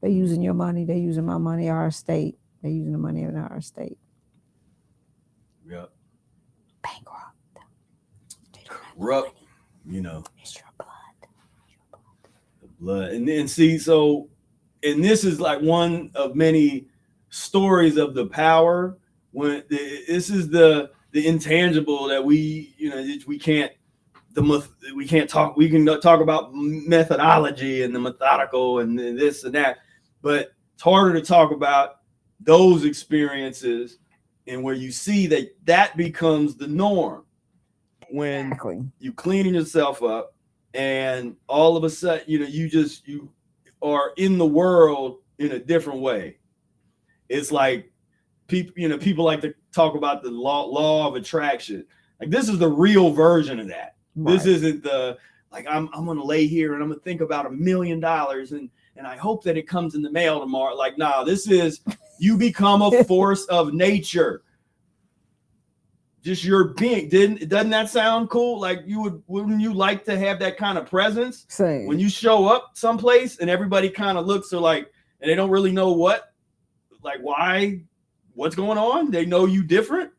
They using your money. They using my money, our state. They using the money of our state. Yep. Bankrupt. Corrupt. It's your blood. The blood. And then see, so, and this is like one of many stories of the power. When this is the intangible that we can't talk. We can talk about methodology and the methodical and this and that, but it's harder to talk about those experiences and where you see that becomes the norm when you cleaning yourself up and all of a sudden you are in the world in a different way. It's like people like to talk about the law of attraction. Like this is the real version of that. Right. This isn't the like I'm gonna lay here and I'm gonna think about $1 million and I hope that it comes in the mail tomorrow. Like, nah, this is you become a force of nature. Just your being. Doesn't that sound cool? Like wouldn't you like to have that kind of presence? Same. When you show up someplace and everybody kind of looks like and they don't really know what like, why? What's going on? They know you different,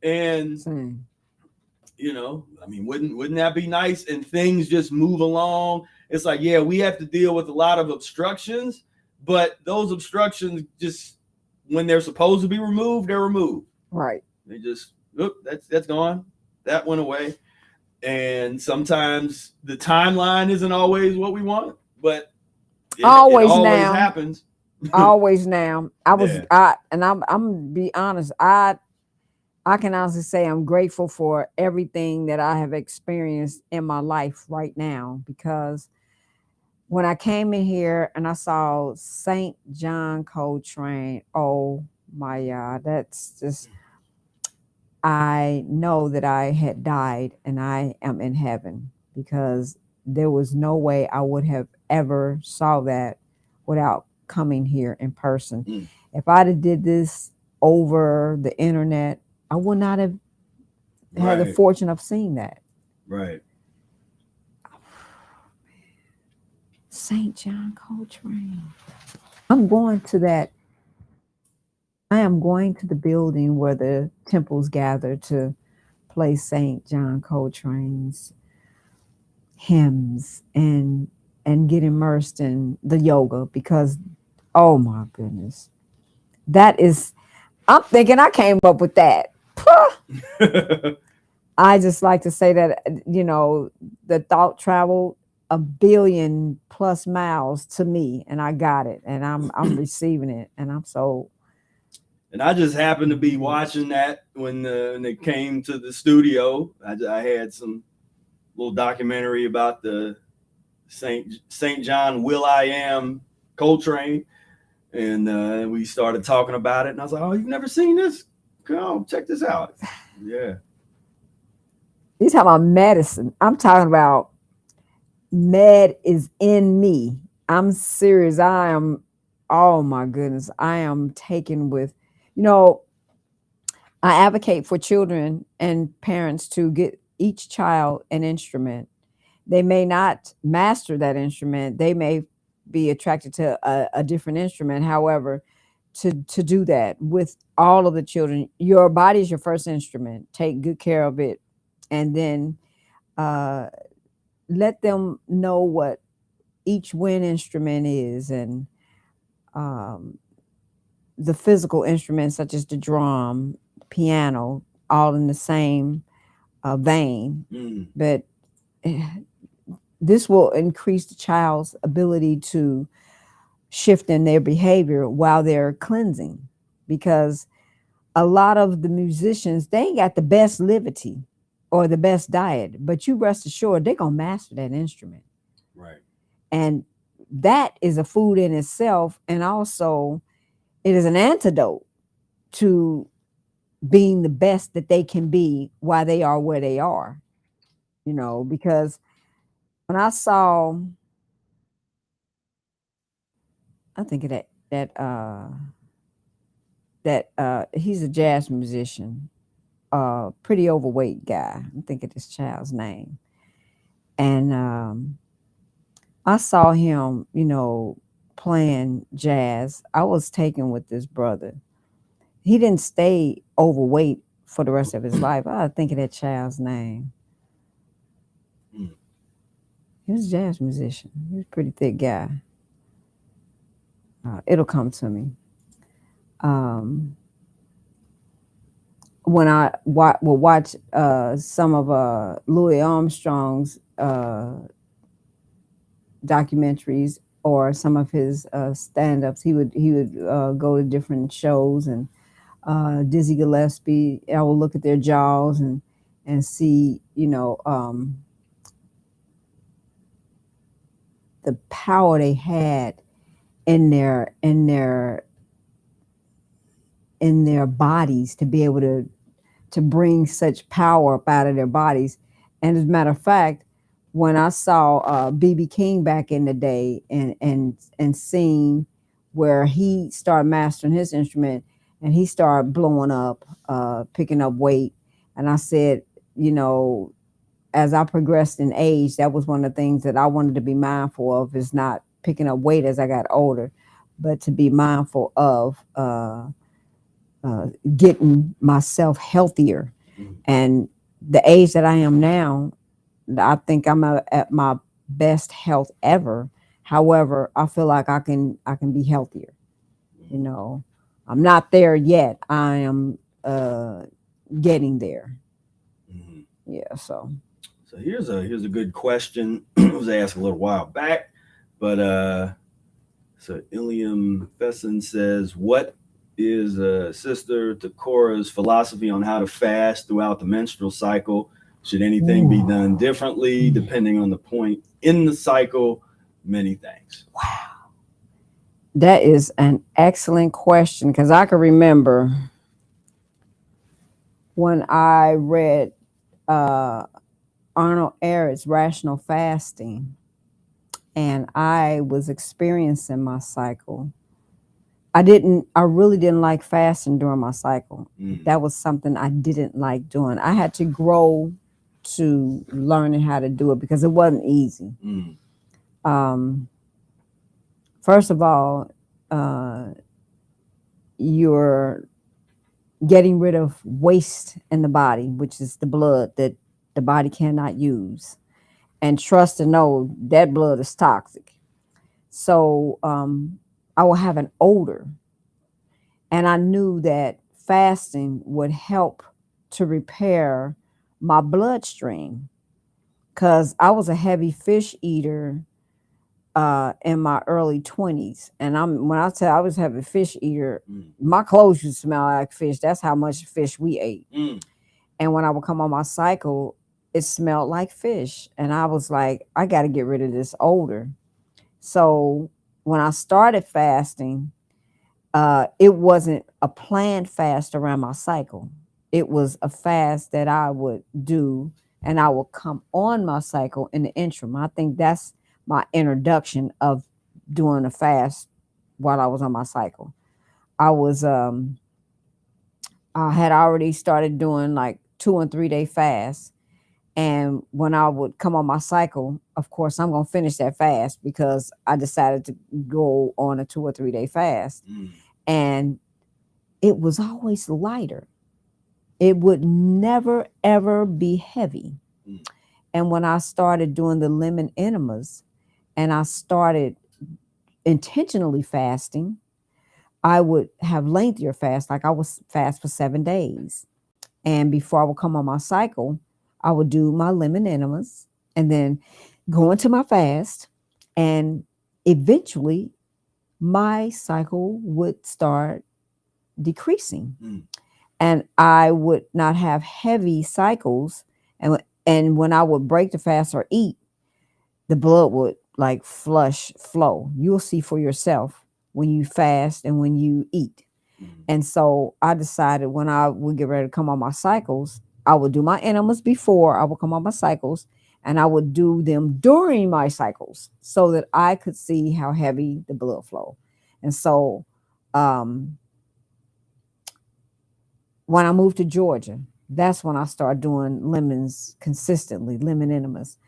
and you know, I mean, wouldn't that be nice? And things just move along. It's like, yeah, we have to deal with a lot of obstructions, but those obstructions just, when they're supposed to be removed, they're removed. Right. They just, that's gone. That went away. And sometimes the timeline isn't always what we want, but it always happens. Always now. I'm gonna be honest. I can honestly say I'm grateful for everything that I have experienced in my life right now, because when I came in here and I saw St. John Coltrane, oh my God, that's just, I know that I had died and I am in heaven, because there was no way I would have ever saw that without coming here in person. If I'd have did this over the internet, I would not have had the fortune of seeing that. Right. St. John Coltrane. I'm going to that. I am going to the building where the temples gather to play St. John Coltrane's hymns and get immersed in the yoga, because, oh my goodness, that is, I'm thinking I came up with that. I just like to say that, you know, the thought traveled 1 billion plus miles to me, and I got it, and I'm receiving it, and I'm so. And I just happened to be watching that when they came to the studio. I had some little documentary about the St. John Will.I.am Coltrane, and we started talking about it, and I was like, "Oh, you've never seen this? Come check this out." Yeah. You talking about medicine? I'm talking about med is in me. I'm serious. I am. Oh my goodness, I am taken with. You know, I advocate for children and parents to get each child an instrument. They may not master that instrument. They may be attracted to a different instrument. However, to do that with all of the children, your body is your first instrument. Take good care of it, and then let them know what each wind instrument is, and the physical instruments such as the drum, piano, all in the same vein. But this will increase the child's ability to shift in their behavior while they're cleansing, because a lot of the musicians, they ain't got the best liberty or the best diet, but you rest assured they're gonna master that instrument. Right. And that is a food in itself, and also it is an antidote to being the best that they can be while they are where they are. You know, because when I saw, I think of that he's a jazz musician, pretty overweight guy. I'm thinking this child's name. And I saw him, you know, playing jazz. I was taken with this brother. He didn't stay overweight for the rest of his life. I think of that child's name. He was a jazz musician. He was a pretty thick guy. It'll come to me. When I will watch some of Louis Armstrong's documentaries or some of his stand-ups, he would go to different shows, and Dizzy Gillespie, I will look at their jaws and see, you know, the power they had in their bodies to be able to bring such power up out of their bodies. And as a matter of fact, when I saw B.B. King back in the day and seeing where he started mastering his instrument and he started blowing up, picking up weight, and I said, you know, as I progressed in age, that was one of the things that I wanted to be mindful of, is not picking up weight as I got older. but to be mindful of getting myself healthier. And the age that I am now, I think I'm at my best health ever. However, I feel like I can be healthier. You know, I'm not there yet. I am getting there. Mhm. Yeah. So here's a good question. It was asked a little while back, but so Ilium Fesson says, what is Sister Tekoa's philosophy on how to fast throughout the menstrual cycle? Should anything be done differently depending on the point in the cycle? Many thanks. Wow. That is an excellent question, because I can remember when I read Arnold Ehret's Rational Fasting, and I was experiencing my cycle. I really didn't like fasting during my cycle. That was something I didn't like doing. I had to grow to learning how to do it because it wasn't easy. First of all, you're getting rid of waste in the body, which is the blood that the body cannot use. And trust and know that blood is toxic. So I will have an odor. And I knew that fasting would help to repair my bloodstream, because I was a heavy fish eater in my early 20s. And when I say I was a heavy fish eater, my clothes used to smell like fish. That's how much fish we ate. And when I would come on my cycle, it smelled like fish. And I was like, I got to get rid of this odor. So when I started fasting, it wasn't a planned fast around my cycle. It was a fast that I would do, and I would come on my cycle in the interim. I think that's my introduction of doing a fast while I was on my cycle. I had already started doing like 2 and 3 day fasts. And when I would come on my cycle, of course, I'm going to finish that fast because I decided to go on a 2 or 3 day fast. And it was always lighter. It would never, ever be heavy. And when I started doing the lemon enemas and I started intentionally fasting, I would have lengthier fast. Like I would fast for 7 days. And before I would come on my cycle, I would do my lemon enemas and then go into my fast. And eventually my cycle would start decreasing. And I would not have heavy cycles. And when I would break the fast or eat, the blood would like flow. You'll see for yourself when you fast and when you eat. And so I decided when I would get ready to come on my cycles, I would do my enemas before I would come on my cycles, and I would do them during my cycles so that I could see how heavy the blood flow. And so when I moved to Georgia, that's when I started doing lemons consistently, lemon enemas.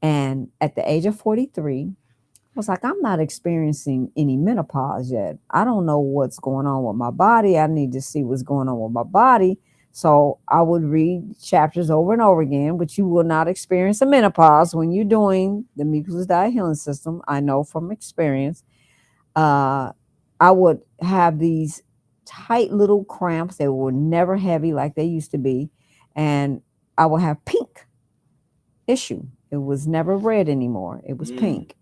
And at the age of 43, I was like, I'm not experiencing any menopause yet. I don't know what's going on with my body. I need to see what's going on with my body. So I would read chapters over and over again, but you will not experience a menopause when you're doing the Mucusless Diet Healing System. I know from experience. I would have these tight little cramps. They were never heavy like they used to be. And I would have pink issue. It was never red anymore. It was pink.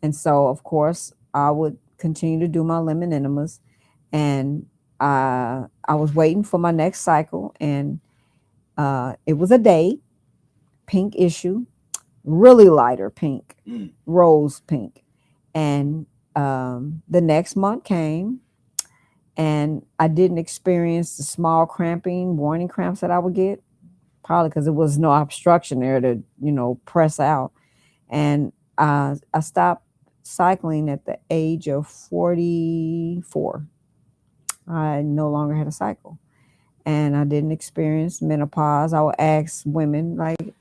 And so, of course, I would continue to do my lemon enemas. And I was waiting for my next cycle. And it was a day, pink issue, really lighter pink, rose pink. And the next month came. And I didn't experience the small cramping, warning cramps that I would get, probably because there was no obstruction there to, press out. And I stopped cycling at the age of 44. I no longer had a cycle. And I didn't experience menopause. I would ask women, like,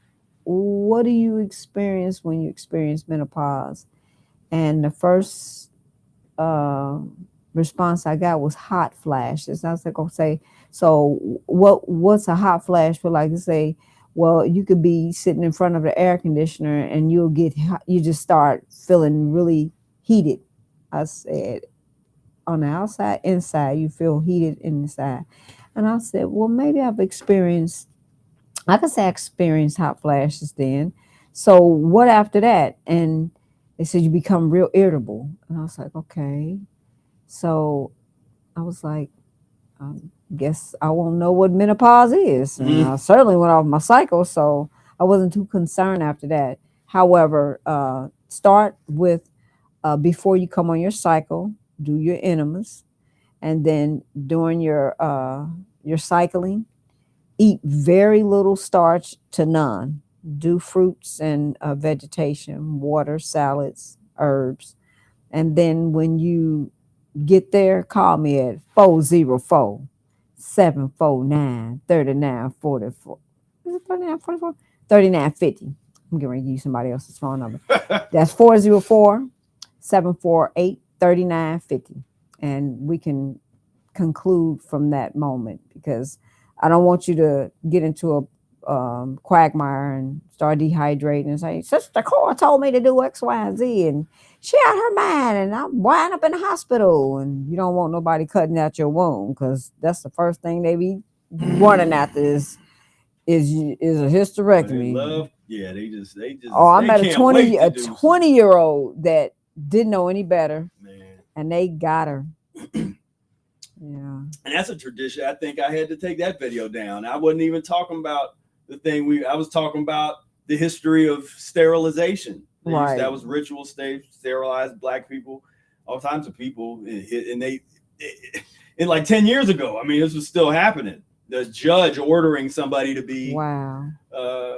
what do you experience when you experience menopause? And the first response I got was hot flashes. I was like, okay, so what's a hot flash for? Like, say, well, you could be sitting in front of the air conditioner and you just start feeling really heated. I said, on the outside, inside, you feel heated inside. And I said, well, maybe I experienced hot flashes then. So what after that? And they said you become real irritable. And I was like, okay. So I was like, guess I won't know what menopause is. And I certainly went off my cycle, so I wasn't too concerned after that. However, start with before you come on your cycle, do your enemas, and then during your cycling, eat very little starch to none. Do fruits and vegetation, water, salads, herbs, and then when you get there, call me at 404-749-3944. Is it 3944? 3950. I'm getting ready to use somebody else's phone number. That's 404-748-3950. And we can conclude from that moment, because I don't want you to get into a quagmire and start dehydrating and say, Sister Tekoa told me to do X, Y, and Z, and she out her mind, and I'm wind up in the hospital. And you don't want nobody cutting out your womb, because that's the first thing they be running after is a hysterectomy. They just. Oh, I met a 20-year-old that didn't know any better, man, and they got her. Yeah, and that's a tradition. I think I had to take that video down. I wasn't even talking about the thing I was talking about the history of sterilization. Right. That was ritual stage, sterilized Black people, all kinds of people, and they like 10 years ago. I mean, this was still happening. The judge ordering somebody to be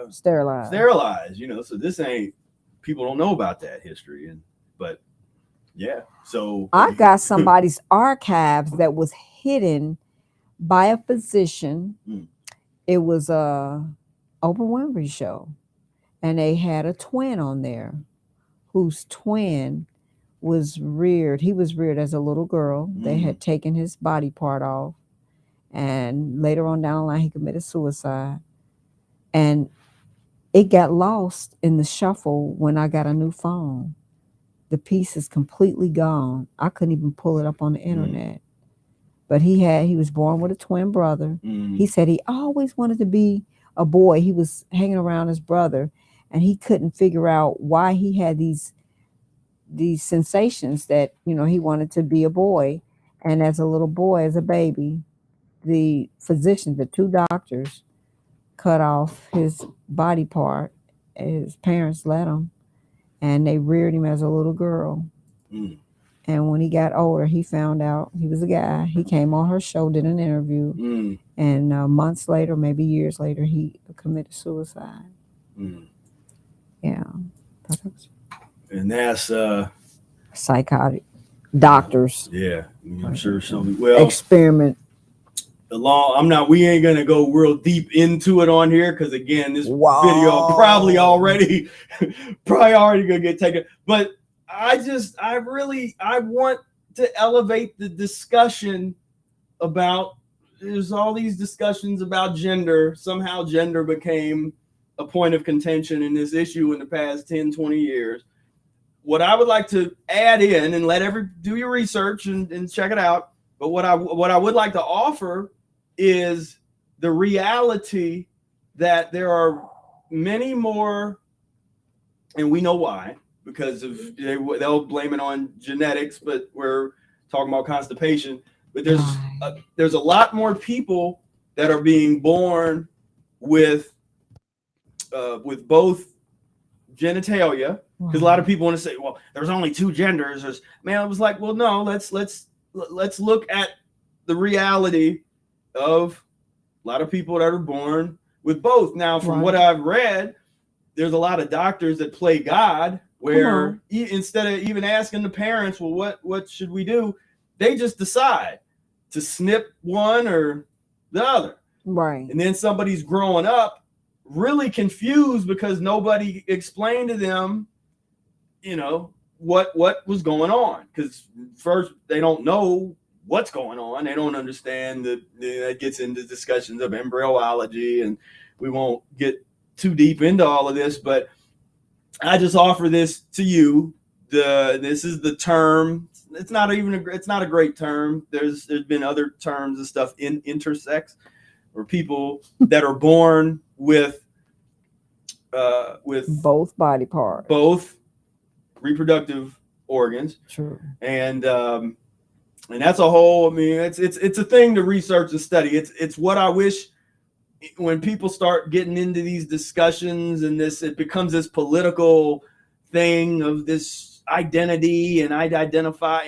sterilized. You know, so this ain't, people don't know about that history, but yeah. So I got somebody's archives that was hidden by a physician. It was a Oprah Winfrey show, and they had a twin on there whose twin was reared. He was reared as a little girl. They had taken his body part off, and later on down the line, he committed suicide. And it got lost in the shuffle when I got a new phone. The piece is completely gone. I couldn't even pull it up on the internet. But he was born with a twin brother. He said he always wanted to be a boy. He was hanging around his brother, and he couldn't figure out why he had these sensations that, you know, he wanted to be a boy. And as a little boy, as a baby, the physicians, the two doctors, cut off his body part. His parents let him, and they reared him as a little girl. And when he got older, he found out he was a guy. He came on her show, did an interview, and months later, maybe years later, he committed suicide. Yeah. And that's psychotic doctors. Yeah, I'm sure some experiment. We ain't gonna go real deep into it on here, because again, this video probably already gonna get taken. But I want to elevate the discussion about, there's all these discussions about gender. Somehow gender became a point of contention in this issue in the past 10, 20 years. What I would like to add in, and do your research and check it out. But what I would like to offer is the reality that there are many more, and we know why, because they'll blame it on genetics, but we're talking about constipation. But there's a lot more people that are being born with both genitalia, because a lot of people want to say, well, there's only two genders. I was like, well, no, let's look at the reality of a lot of people that are born with both. Now, from what I've read, there's a lot of doctors that play God, where instead of even asking the parents, well, what should we do, they just decide to snip one or the other. Right. And then somebody's growing up really confused because nobody explained to them, what was going on, because first they don't know what's going on. They don't understand that gets into discussions of embryology, and we won't get too deep into all of this, but I just offer this to you. This is the term. It's not a great term. There's been other terms and stuff in intersex, or people that are born with both body parts, both reproductive organs. True. And that's a whole, I mean, it's a thing to research and study. It's what I wish, when people start getting into these discussions and it becomes this political thing of this identity, and I identify,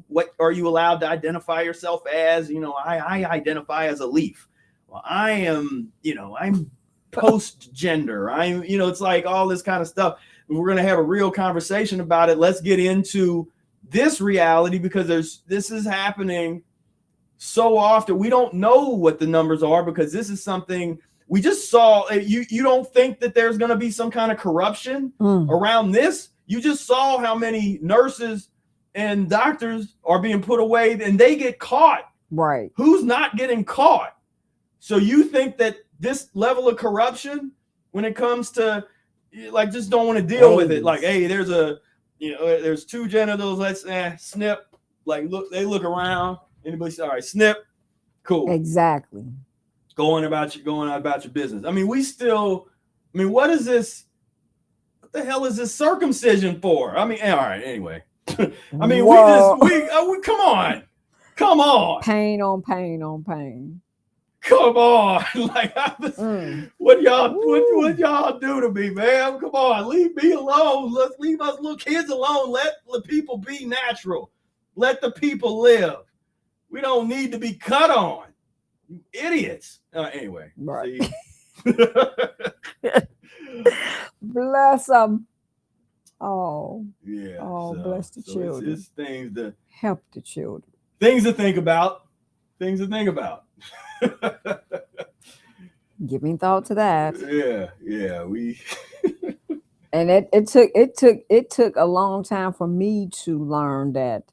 what are you allowed to identify yourself as? I identify as a leaf. Well, I am, I'm post-gender. it's like all this kind of stuff. We're going to have a real conversation about it. Let's get into this reality, because this is happening so often. We don't know what the numbers are, because this is something we just saw. You don't think that there's going to be some kind of corruption around this? You just saw how many nurses and doctors are being put away, and they get caught. Right. Who's not getting caught? So you think that this level of corruption, when it comes to, like, just don't want to deal with it. Like, hey, there's two genitals. Let's snip. Like, they look around. Anybody say, all right, snip. Cool. Exactly. Going about your business. I mean, what is this? What the hell is this circumcision for? I mean, all right, anyway. I mean, we come on. Pain on pain on pain. Come on. Like, what y'all do to me, man? Come on, leave me alone. Let's leave us little kids alone. Let the people be natural. Let the people live. We don't need to be cut on. You idiots. Anyway. Right. Bless them. Oh. Yeah. Oh, bless the children. It's things to help the children. Things to think about. Giving thought to that. Yeah. And it took a long time for me to learn that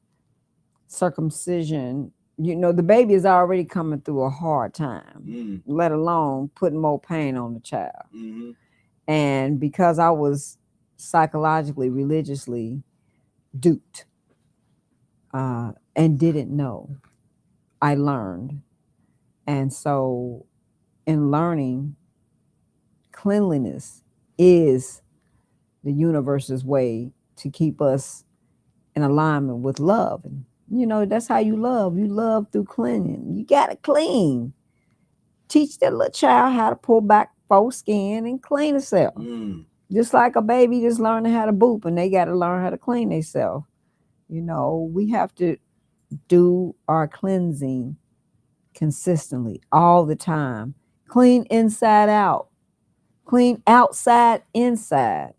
circumcision, the baby is already coming through a hard time, let alone putting more pain on the child. Mm-hmm. And because I was psychologically, religiously duped and didn't know, I learned. And so in learning, cleanliness is the universe's way to keep us in alignment with love. And that's how you love. You love through cleaning. You got to clean. Teach that little child how to pull back foreskin and clean itself. Just like a baby just learning how to boop, and they got to learn how to clean themselves. We have to do our cleansing consistently, all the time. Clean inside out. Clean outside inside.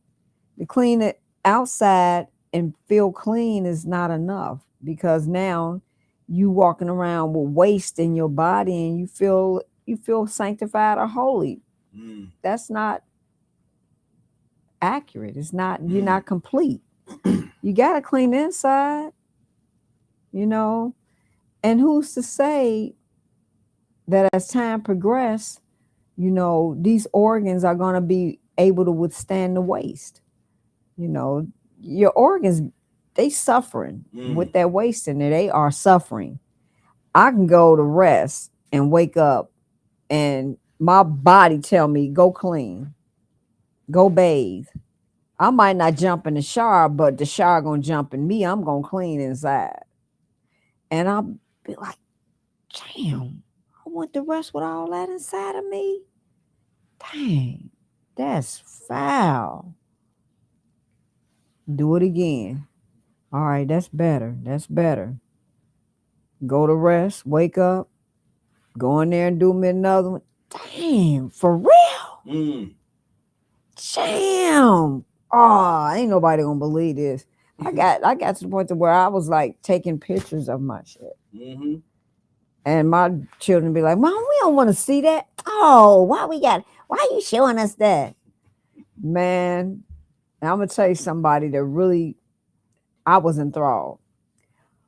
To clean it outside and feel clean is not enough, because now you walking around with waste in your body and you feel sanctified or holy. That's not accurate. It's not, you're not complete. You got to clean the inside, and who's to say that as time progresses, these organs are going to be able to withstand the waste. Your organs, they suffering with that waste in there. They are suffering. I can go to rest and wake up and my body tell me, go clean, go bathe. I might not jump in the shower, but the shower going to jump in me. I'm going to clean inside. And I'll be like, damn, I want to rest with all that inside of me. Dang, that's foul. Do it again. All right, that's better. That's better. Go to rest, wake up, go in there and do me another one. Damn, for real? Damn. Oh, ain't nobody gonna believe this. I got to the point to where I was like taking pictures of my shit. And my children be like, Mom, we don't want to see that. Oh, why are you showing us that? Man, I'm gonna tell you somebody that really I was enthralled.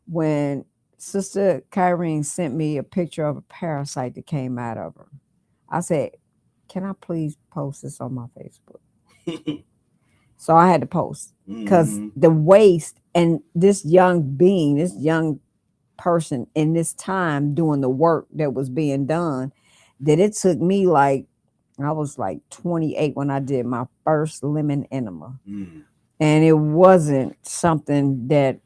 When Sister Kyrene sent me a picture of a parasite that came out of her, I said, can I please post this on my Facebook? So I had to post because the waste, and this young being, this young person in this time doing the work that was being done, that it took me like, I was like 28 when I did my first lemon enema. And it wasn't something that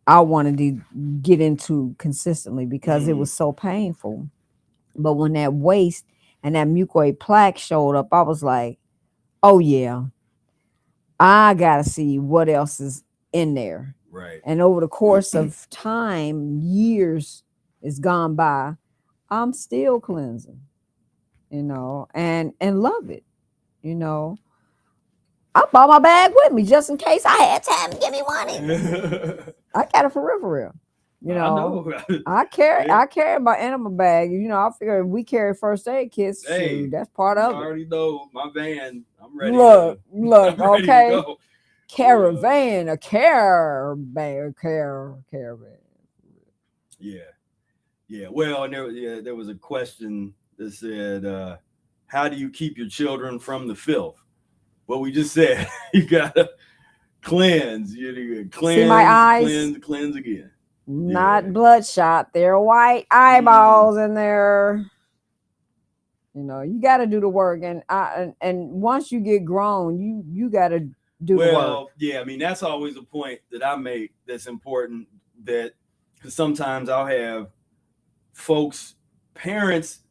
I wanted to get into consistently because it was so painful. But when that waste and that mucoid plaque showed up, I was like, oh yeah, I gotta see what else is in there. Right. And over the course of time, years is gone by, I'm still cleansing, you know, and love it, you know. I bought my bag with me just in case I had time to give me one. I got it for real. You know, I carry my animal bag. You know, I figure if we carry first aid kits, shoot, that's part of it. I already know my van. I'm ready. Look, I'm ready okay. to go. Caravan, a caravan. Yeah. Well, and there was a question that said, how do you keep your children from the filth? Well, we just said you gotta cleanse. You gotta cleanse. See my eyes? Cleanse again. Not bloodshot. They're white eyeballs in there. You know, you got to do the work, and once you get grown, you got to do the work. Well, yeah, I mean that's always a point that I make that's important. That because sometimes I'll have parents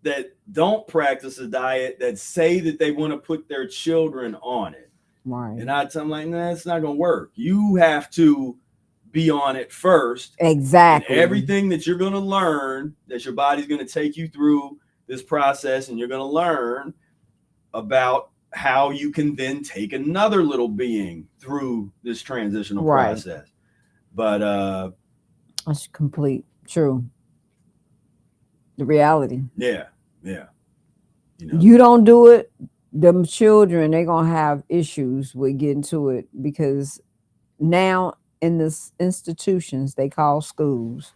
that don't practice a diet that say that they want to put their children on it. Right. And I'm like, nah, it's not gonna work. You have to be on it first. Exactly. And everything that you're gonna learn, that your body's gonna take you through this process, and you're gonna learn about how you can then take another little being through this transitional process. But that's complete true. The reality. Yeah. You know? You don't do it, them children, they're gonna have issues with getting to it, because now in this institutions they call schools,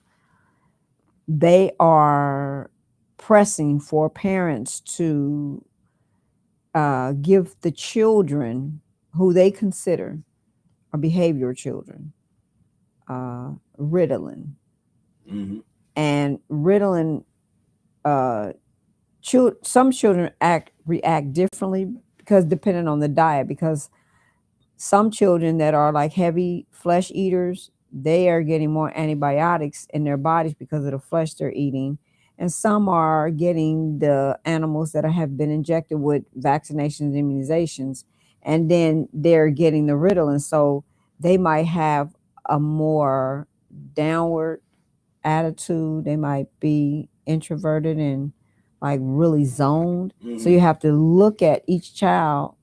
they are pressing for parents to give the children who they consider are behavioral children Ritalin. And Ritalin, some children react differently because depending on the diet, because some children that are like heavy flesh eaters, they are getting more antibiotics in their bodies because of the flesh they're eating. And some are getting the animals that have been injected with vaccinations and immunizations, and then they're getting the Ritalin. So they might have a more downward attitude. They might be introverted and like really zoned. So you have to look at each child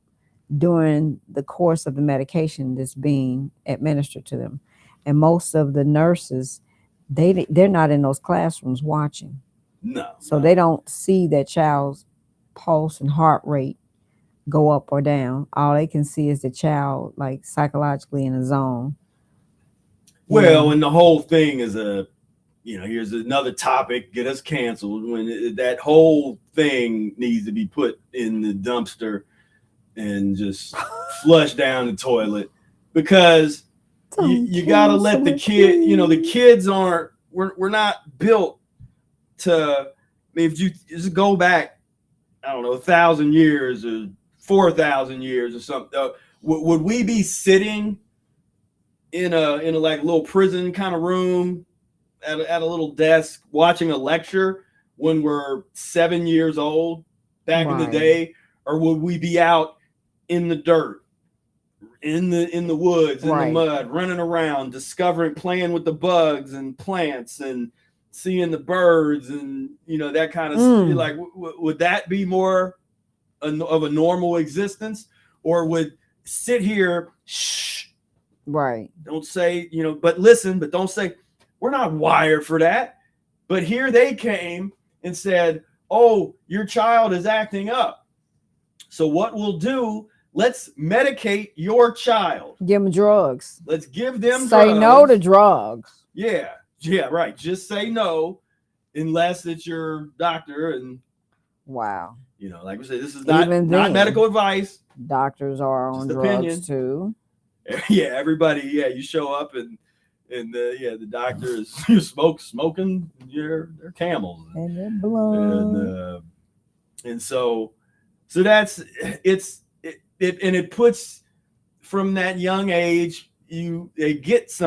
during the course of the medication that's being administered to them. And most of the nurses, they're not in those classrooms watching. No. So they don't see that child's pulse and heart rate go up or down. All they can see is the child like psychologically in a zone. Well, and the whole thing is here's another topic, get us canceled, when that whole thing needs to be put in the dumpster and just flush down the toilet, because you got to let the kid, the kids we're not built to, I mean, if you just go back, I don't know, 1,000 years or 4,000 years or something, would we be sitting in a like little prison kind of room at a little desk watching a lecture when we're 7 years old back in the day? Or would we be out in the dirt, in the woods, in the mud, running around, discovering, playing with the bugs and plants and seeing the birds and that kind of stuff? Like, would that be more of a normal existence, or would sit here, don't say, but listen, but don't say, we're not wired for that. But here they came and said, oh, your child is acting up. So what we'll do, let's medicate your child. Give them drugs. Let's give them Say drugs. no to drugs. Yeah, right. Just say no, unless it's your doctor. And wow, like we said, this is not then, medical advice. Doctors are on drugs too. Yeah, everybody. Yeah, you show up and the doctor is you're smoking their camels and their blood. And so that's it puts from that young age. It gets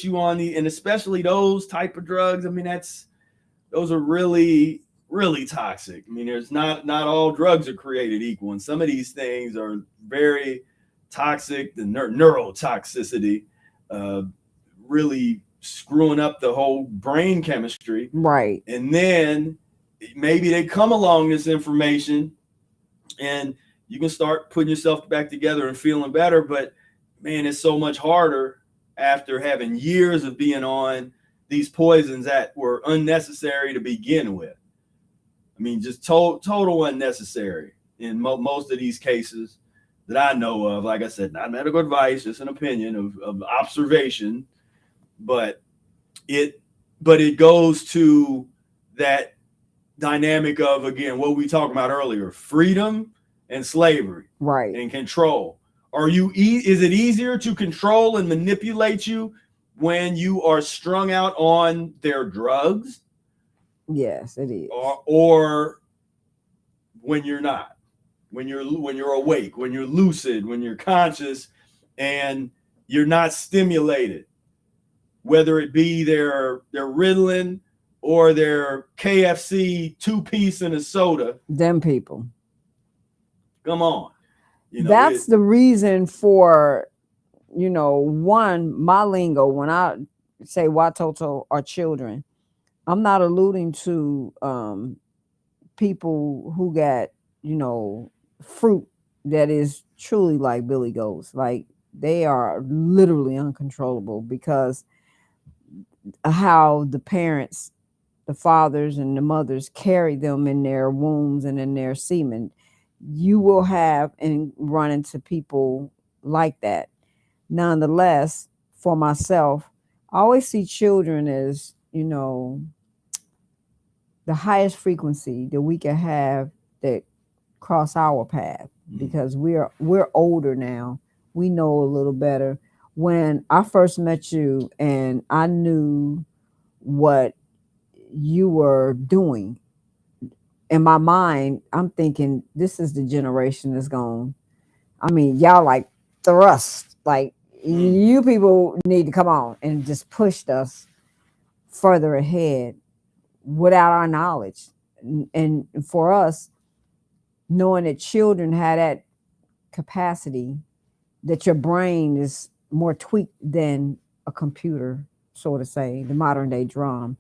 you on and especially those type of drugs. I mean, those are really, really toxic. I mean, there's not all drugs are created equal, and some of these things are very toxic. The neurotoxicity, really screwing up the whole brain chemistry. Right. And then maybe they come along this information, and you can start putting yourself back together and feeling better, but man, it's so much harder after having years of being on these poisons that were unnecessary to begin with. I mean, just total unnecessary in most of these cases that I know of. Like I said, not medical advice, just an opinion of observation, but it goes to that dynamic of, again, what we talked about earlier, freedom and slavery, right, and control. Is it easier to control and manipulate you when you are strung out on their drugs? Yes, it is. Or when you're not, when you're awake, when you're lucid, when you're conscious, and you're not stimulated, whether it be their Ritalin or their KFC 2-piece and a soda. Them people. Come on. That's the reason for, one, my lingo, when I say watoto are children, I'm not alluding to people who got, fruit that is truly like Billy Goats. Like, they are literally uncontrollable because how the parents, the fathers and the mothers carry them in their wombs and in their semen. You will have and run into people like that. Nonetheless, for myself, I always see children as, the highest frequency that we can have that cross our path, because we're older now. We know a little better. When I first met you and I knew what you were doing, in my mind, I'm thinking, this is the generation that's gone. I mean, y'all like thrust, like you people need to come on, and just pushed us further ahead without our knowledge. And for us, knowing that children had that capacity, that your brain is more tweaked than a computer, so to say, the modern day drum.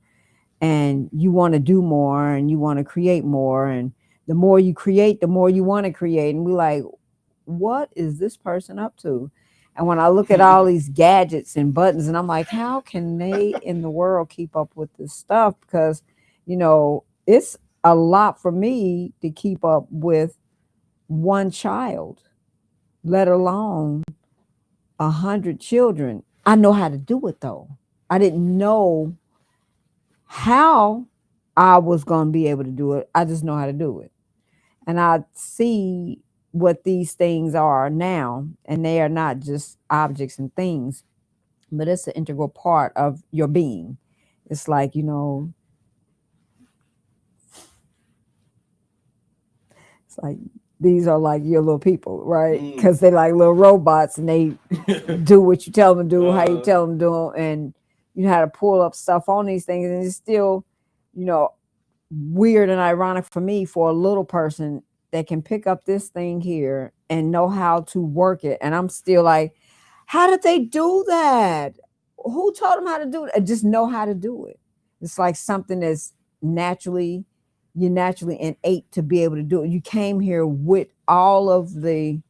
And you want to do more and you want to create more. And the more you create, the more you want to create. And we're like, what is this person up to? And when I look at all these gadgets and buttons, and I'm like, how can they in the world keep up with this stuff? Because, it's a lot for me to keep up with one child, let alone 100 children. I know how to do it, though. I didn't know how I was going to be able to do it. I just know how to do it. And I see what these things are now, and they are not just objects and things, but it's an integral part of your being. It's like, it's like these are like your little people, right? Because they're like little robots, and they do what you tell them to do, how you tell them to do, and you know how to pull up stuff on these things. And it's still, weird and ironic for me, for a little person that can pick up this thing here and know how to work it. And I'm still like, how did they do that? Who taught them how to do it? I just know how to do it. It's like something that's naturally innate to be able to do it. You came here with all of the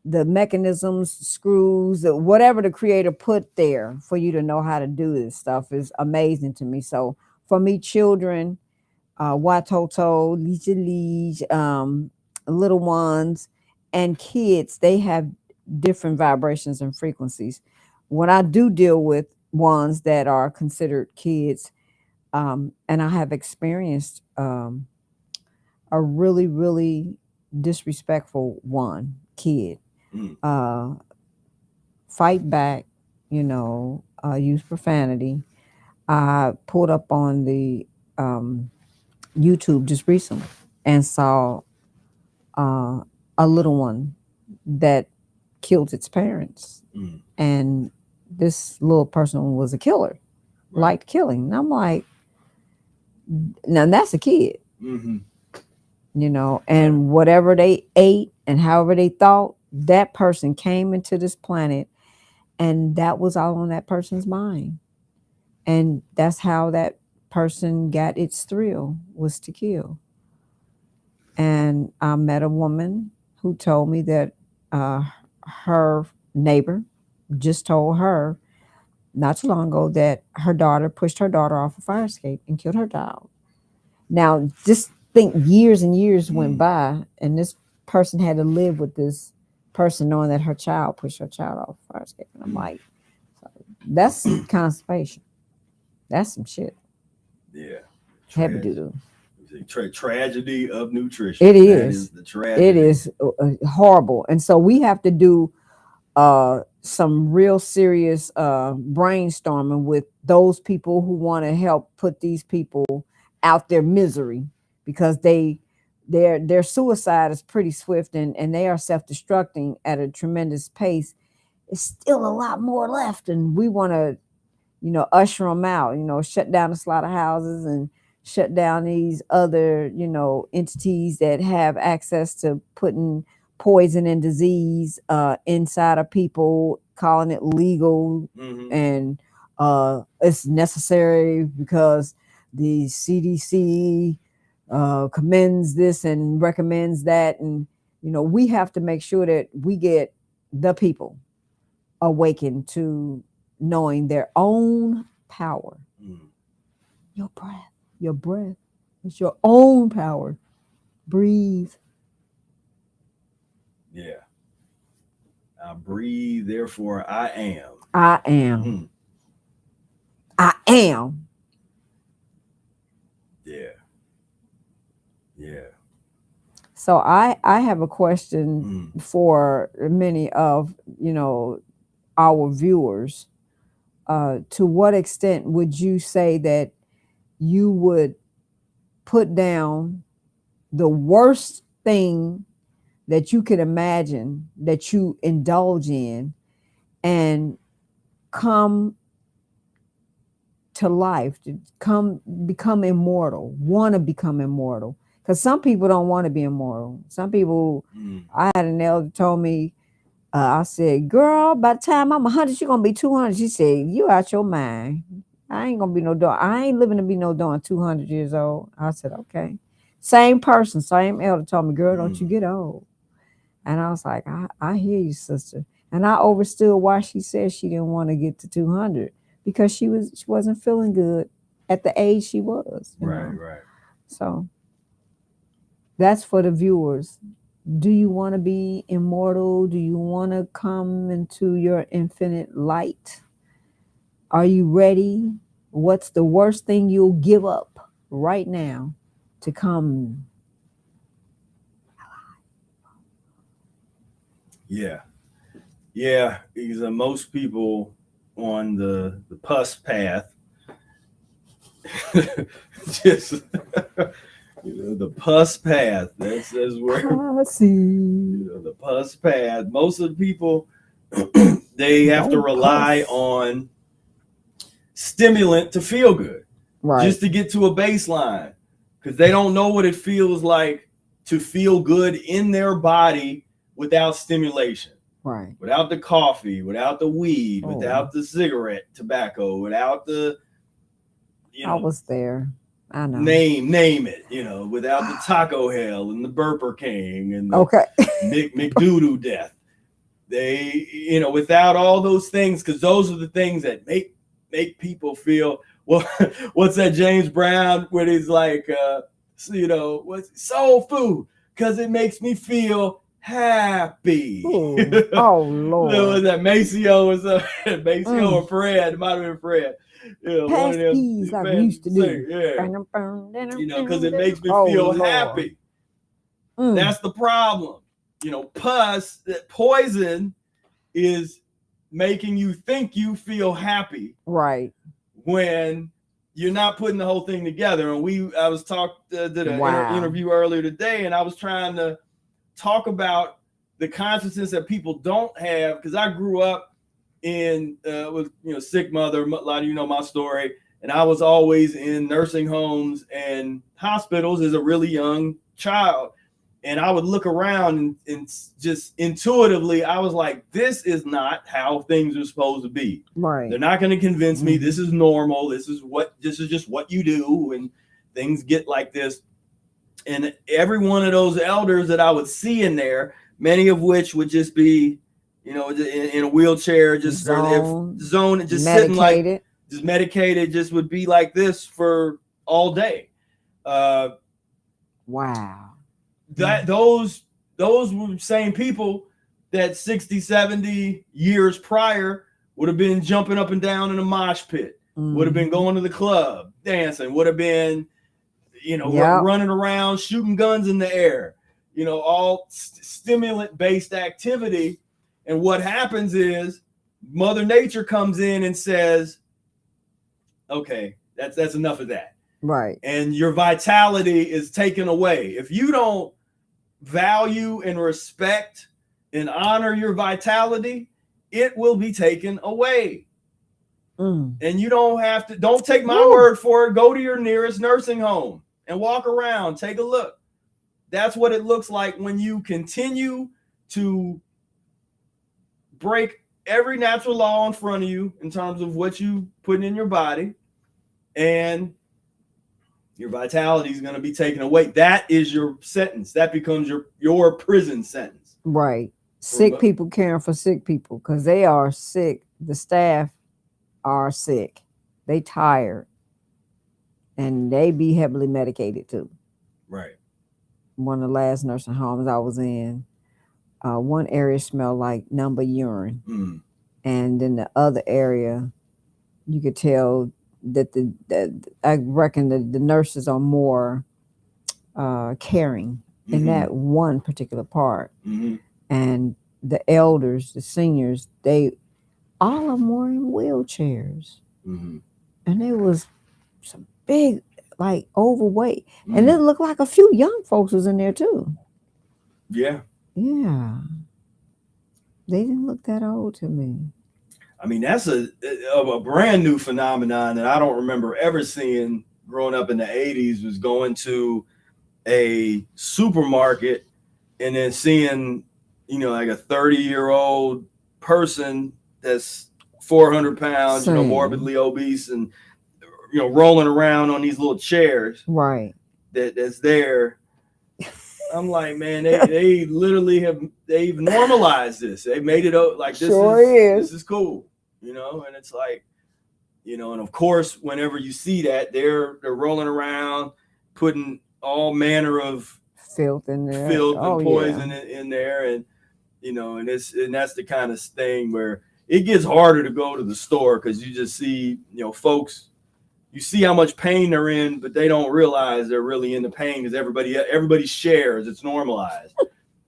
mechanisms, screws, whatever the creator put there for you to know how to do this stuff is amazing to me. So for me, children, watoto, little ones, and kids, they have different vibrations and frequencies. When I do deal with ones that are considered kids, and I have experienced a really, really disrespectful kid, fight back, use profanity. I pulled up on the YouTube just recently and saw a little one that killed its parents. And this little person was a killer, liked killing. And I'm like, now that's a kid, and whatever they ate and however they thought, that person came into this planet and that was all on that person's mind. And that's how that person got its thrill, was to kill. And I met a woman who told me that her neighbor just told her not too long ago that her daughter pushed her daughter off a fire escape and killed her child. Now, just think, years and years went by, and this person had to live with this person knowing that her child pushed her child off a fire escape. And I'm like, that's constipation. That's some shit. Yeah. Heavy doo-doo. Tragedy of nutrition. It is. That is the tragedy. It is horrible. And so we have to do some real serious brainstorming with those people who want to help put these people out their misery, because their suicide is pretty swift, and they are self-destructing at a tremendous pace. It's still a lot more left, and we want to usher them out, shut down the slaughterhouses and shut down these other entities that have access to putting poison and disease inside of people, calling it legal, and it's necessary because the CDC commends this and recommends that. And we have to make sure that we get the people awakened to knowing their own power. Your breath, it's your own power. Breathe. Yeah. I breathe, therefore I am. I am. I am. Yeah. Yeah. So I have a question for many of our viewers. To what extent would you say that you would put down the worst thing that you could imagine that you indulge in and come to life, to become immortal, want to become immortal? Because some people don't want to be immortal. Some people, I had an elder told me, I said, girl, by the time I'm 100, you're going to be 200. She said, you out your mind. I ain't going to be no dog. I ain't living to be no dog 200 years old. I said, okay. Same person, same elder told me, girl, don't you get old. And I was like, I hear you, sister. And I understood why she said she didn't want to get to 200, because she wasn't feeling good at the age she was. Right. So that's for the viewers. Do you want to be immortal? Do you want to come into your infinite light? Are you ready? What's the worst thing you'll give up right now to come? Yeah. Because most people on the pus path, just the pus path. That's where the pus path. Most of the people, they have to rely on stimulant to feel good, just to get to a baseline, because they don't know what it feels like to feel good in their body without stimulation, without the coffee, without the weed, without the cigarette tobacco, without the I was there. I know. Name it, without the Taco Hell and the Burger King and the McDoodoo death. They, without all those things, because those are the things that make people feel, well, what's that James Brown where he's like, what's soul food, because it makes me feel happy. Ooh. Oh Was Lord. that Maceo or something? Maceo or Fred? It might have been Fred. Yeah, Pass one of them. peas like we used to do. Yeah. You know, because it makes me Oh, feel Lord. happy. That's the problem. You know, pus, that poison is making you think you feel happy. Right. When you're not putting the whole thing together. And I was did an interview earlier today, and I was trying to talk about the consciousness that people don't have, because I grew up in with sick mother. A lot of you know my story, and I was always in nursing homes and hospitals as a really young child. And I would look around and just intuitively, I was like, this is not how things are supposed to be. Right. They're not going to convince me this is normal. This is just what you do. And things get like this. And every one of those elders that I would see in there, many of which would just be, in a wheelchair, just zone, just medicated. sitting like, just medicated, just would be like this for all day. Wow. That those were same people that 60, 70 years prior would have been jumping up and down in a mosh pit, would have been going to the club, dancing, would have been, running around, shooting guns in the air, all stimulant-based activity. And what happens is Mother Nature comes in and says, okay, that's enough of that. Right. And your vitality is taken away. If you don't value and respect and honor your vitality, it will be taken away. And you don't take my word for it. Go to your nearest nursing home and walk around, take a look. That's what it looks like when you continue to break every natural law in front of you in terms of what you put in your body, and your vitality is going to be taken away. That is your sentence. That becomes your prison sentence. Right. Sick people caring for sick people because they are sick. The staff are sick. They tired. And they be heavily medicated too. Right. One of the last nursing homes I was in, one area smelled like number urine. And then the other area, you could tell that I reckon the nurses are more caring in that one particular part. And the elders, the seniors, all of them were in wheelchairs. And there was some big, like overweight. And it looked like a few young folks was in there too. Yeah. Yeah. They didn't look that old to me. I mean, that's a brand new phenomenon that I don't remember ever seeing growing up in the 80s, was going to a supermarket and then seeing, like a 30-year-old person that's 400 pounds, morbidly obese and, rolling around on these little chairs. Right. That's there. I'm like, man, they literally they've normalized this. They made it like this. This is cool, and it's like, and of course, whenever you see that, they're rolling around, putting all manner of filth in there, and poison in there, and and that's the kind of thing where it gets harder to go to the store, because you just see, folks. You see how much pain they're in, but they don't realize they're really in the pain, because everybody shares. It's normalized.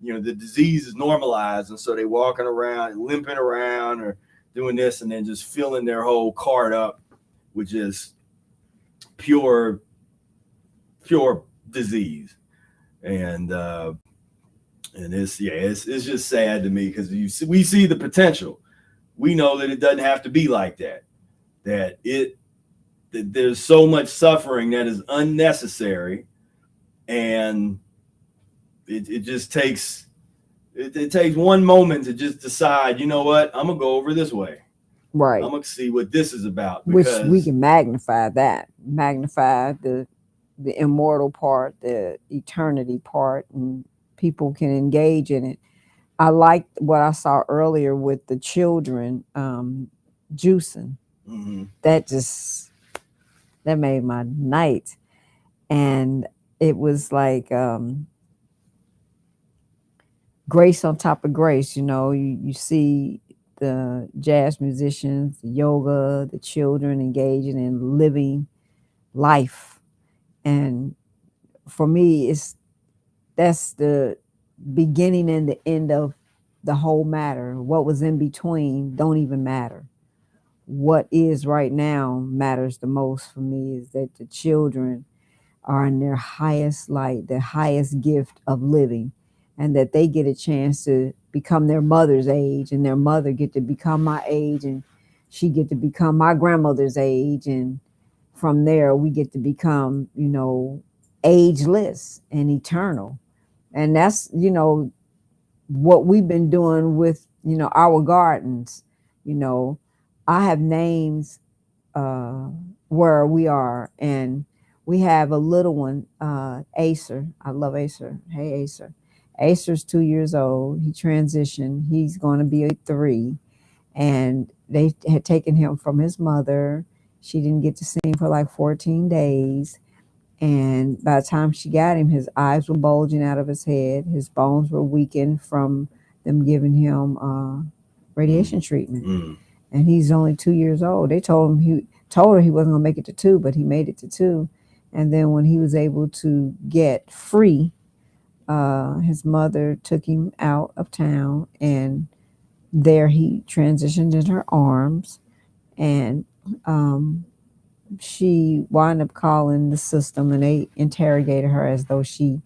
The disease is normalized. And so they walking around, limping around, or doing this, and then just filling their whole cart up with just pure disease. And it's just sad to me, because we see the potential. We know that it doesn't have to be like that. That there's so much suffering that is unnecessary, and it just takes one moment to just decide, you know what, I'm gonna go over this way. Right. I'm gonna see what this is about. Which we can magnify the immortal part, the eternity part, and people can engage in it. I liked what I saw earlier with the children juicing. That made my night. And it was like grace on top of grace. You see the jazz musicians, the yoga, the children engaging in living life. And for me, that's the beginning and the end of the whole matter. What was in between don't even matter. What is right now matters the most for me, is that the children are in their highest light, their highest gift of living, and that they get a chance to become their mother's age, and their mother get to become my age, and she get to become my grandmother's age, and from there we get to become, ageless and eternal. And that's, what we've been doing with, our gardens. I have names where we are, and we have a little one, Acer. I love Acer. Hey, Acer. Acer's 2 years old. He transitioned. He's going to be 3. And they had taken him from his mother. She didn't get to see him for like 14 days. And by the time she got him, his eyes were bulging out of his head. His bones were weakened from them giving him radiation treatment. Mm. And he's only 2 years old. They told her he wasn't going to make it to 2, but he made it to 2. And then when he was able to get free, his mother took him out of town, and there he transitioned in her arms. And she wound up calling the system, and they interrogated her as though she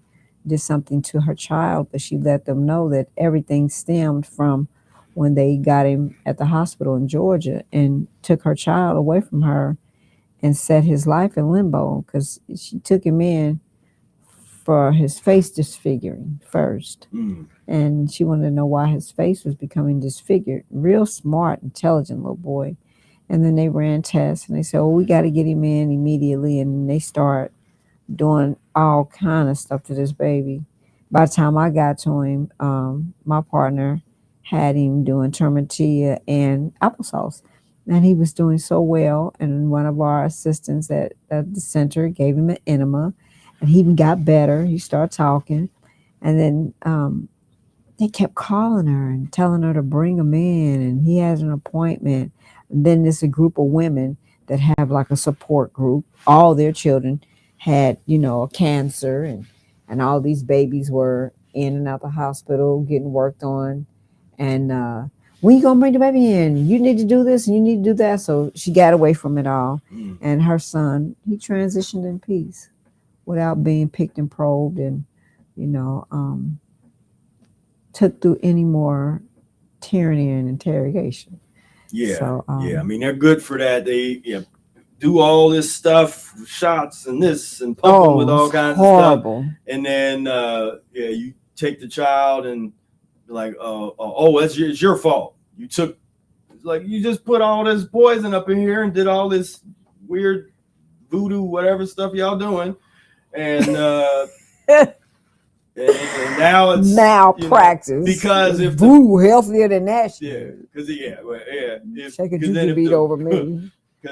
did something to her child, but she let them know that everything stemmed from when they got him at the hospital in Georgia and took her child away from her and set his life in limbo, because she took him in for his face disfiguring first. Mm. And she wanted to know why his face was becoming disfigured. Real smart, intelligent little boy. And then they ran tests, and they said, we got to get him in immediately. And they start doing all kind of stuff to this baby. By the time I got to him, my partner had him doing tortilla and applesauce. And he was doing so well. And one of our assistants at the center gave him an enema, and he even got better. He started talking. And then they kept calling her and telling her to bring him in, and he has an appointment. And then there's a group of women that have like a support group. All their children had, a cancer, and all these babies were in and out the hospital getting worked on. And when you gonna bring the baby in? You need to do this and you need to do that. So she got away from it all. Mm. And her son, he transitioned in peace without being picked and probed, and, took through any more tyranny and interrogation. Yeah. So, yeah. I mean, they're good for that. They do all this stuff, shots and this, and pump them with all kinds of stuff. And then, you take the child and like, it's your fault. You just put all this poison up in here and did all this weird voodoo, whatever stuff y'all doing. And, and now it's malpractice, because if healthier than that shit. Shake a juju bead over me.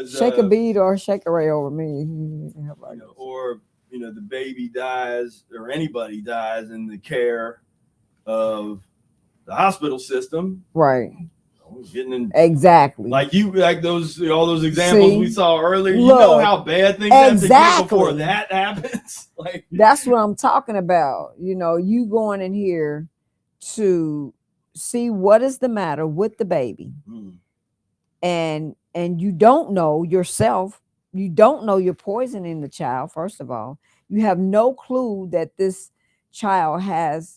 Shake a bead or shake a ray over me. Or the baby dies, or anybody dies in the care of the hospital system. Right. Getting in, exactly like those all those examples we saw earlier. Look, you know how bad things have to get before that happens. Like, that's what I'm talking about. You going in here to see what is the matter with the baby. And you don't know yourself. You don't know you're poisoning the child. First of all, you have no clue that this child has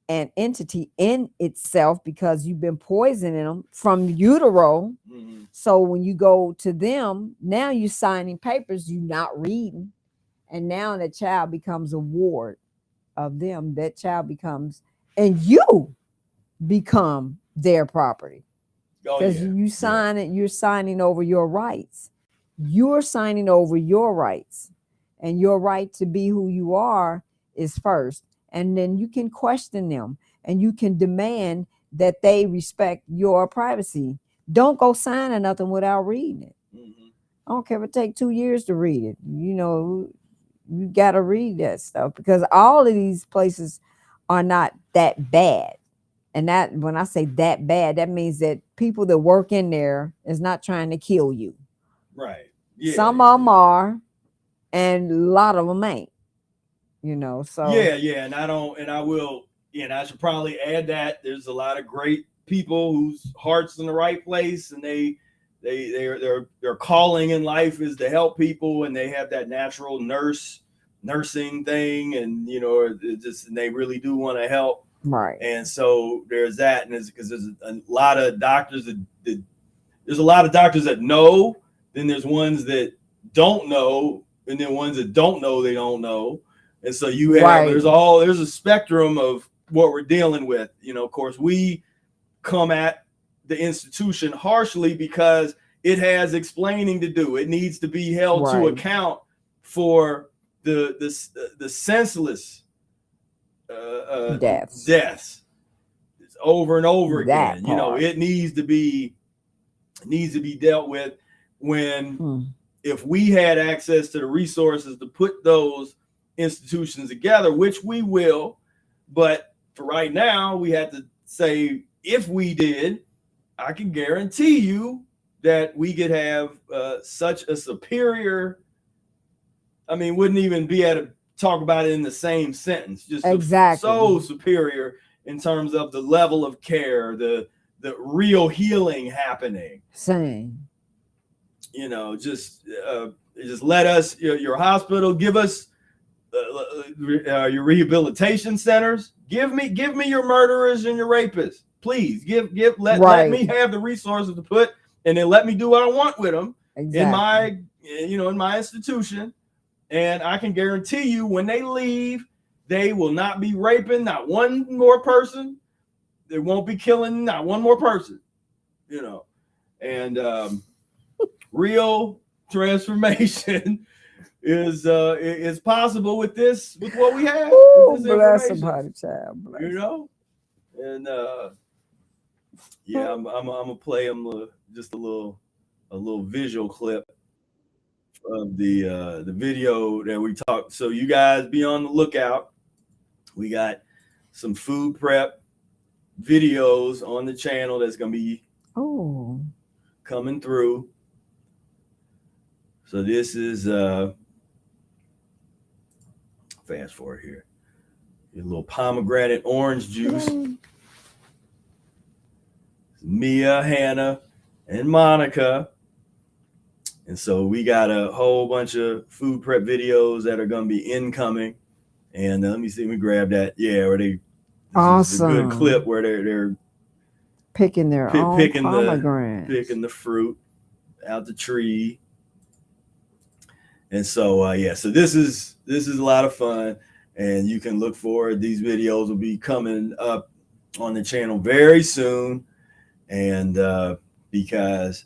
an entity in itself, because you've been poisoning them from utero. So when you go to them, now you're signing papers you're not reading, and now the child becomes a ward of them. That child becomes, and you become their property, because you sign it. You're signing over your rights. You're signing over your rights, and your right to be who you are is first. And then you can question them, and you can demand that they respect your privacy. Don't go signing nothing without reading it. I don't care if it takes 2 years to read it. You got to read that stuff, because all of these places are not that bad. And that, when I say that bad, that means that people that work in there is not trying to kill you. Right. Yeah. Some of them are, and a lot of them ain't. So Yeah, and I should probably add that there's a lot of great people whose heart's in the right place, and their calling in life is to help people, and they have that natural nursing thing, and they really do want to help. Right. And so there's that, and it's because there's a lot of doctors there's a lot of doctors that know, then there's ones that don't know, and then ones that don't know they don't know. And so you have there's a spectrum of what we're dealing with. Of course, we come at the institution harshly because it has explaining to do. It needs to be held to account for the senseless deaths over and over again. It needs to be dealt with. When if we had access to the resources to put those institutions together, which we will, but for right now we had to say, if we did, I can guarantee you that we could have such a superior, wouldn't even be able to talk about it in the same sentence, just so superior in terms of the level of care, the real healing happening. Same. Just let us, your hospital, give us your rehabilitation centers. Give me your murderers and your rapists, please. Let me have the resources to put, and then let me do what I want with them in my institution. And I can guarantee you, when they leave, they will not be raping not one more person. They won't be killing not one more person. And real transformation is possible with what we have. Ooh, with this bless somebody, child. Bless. And I'm gonna play them just a little visual clip of the video that we talked. So you guys be on the lookout. We got some food prep videos on the channel that's gonna be coming through. So this is fast forward here. A little pomegranate orange juice. Mia, Hannah, and Monica. And so we got a whole bunch of food prep videos that are going to be incoming. And let me see, let me grab that. Yeah, where they awesome. A good clip where they're picking their own pomegranates, picking the fruit out the tree. And so so this is a lot of fun, and you can look forward. These videos will be coming up on the channel very soon. And because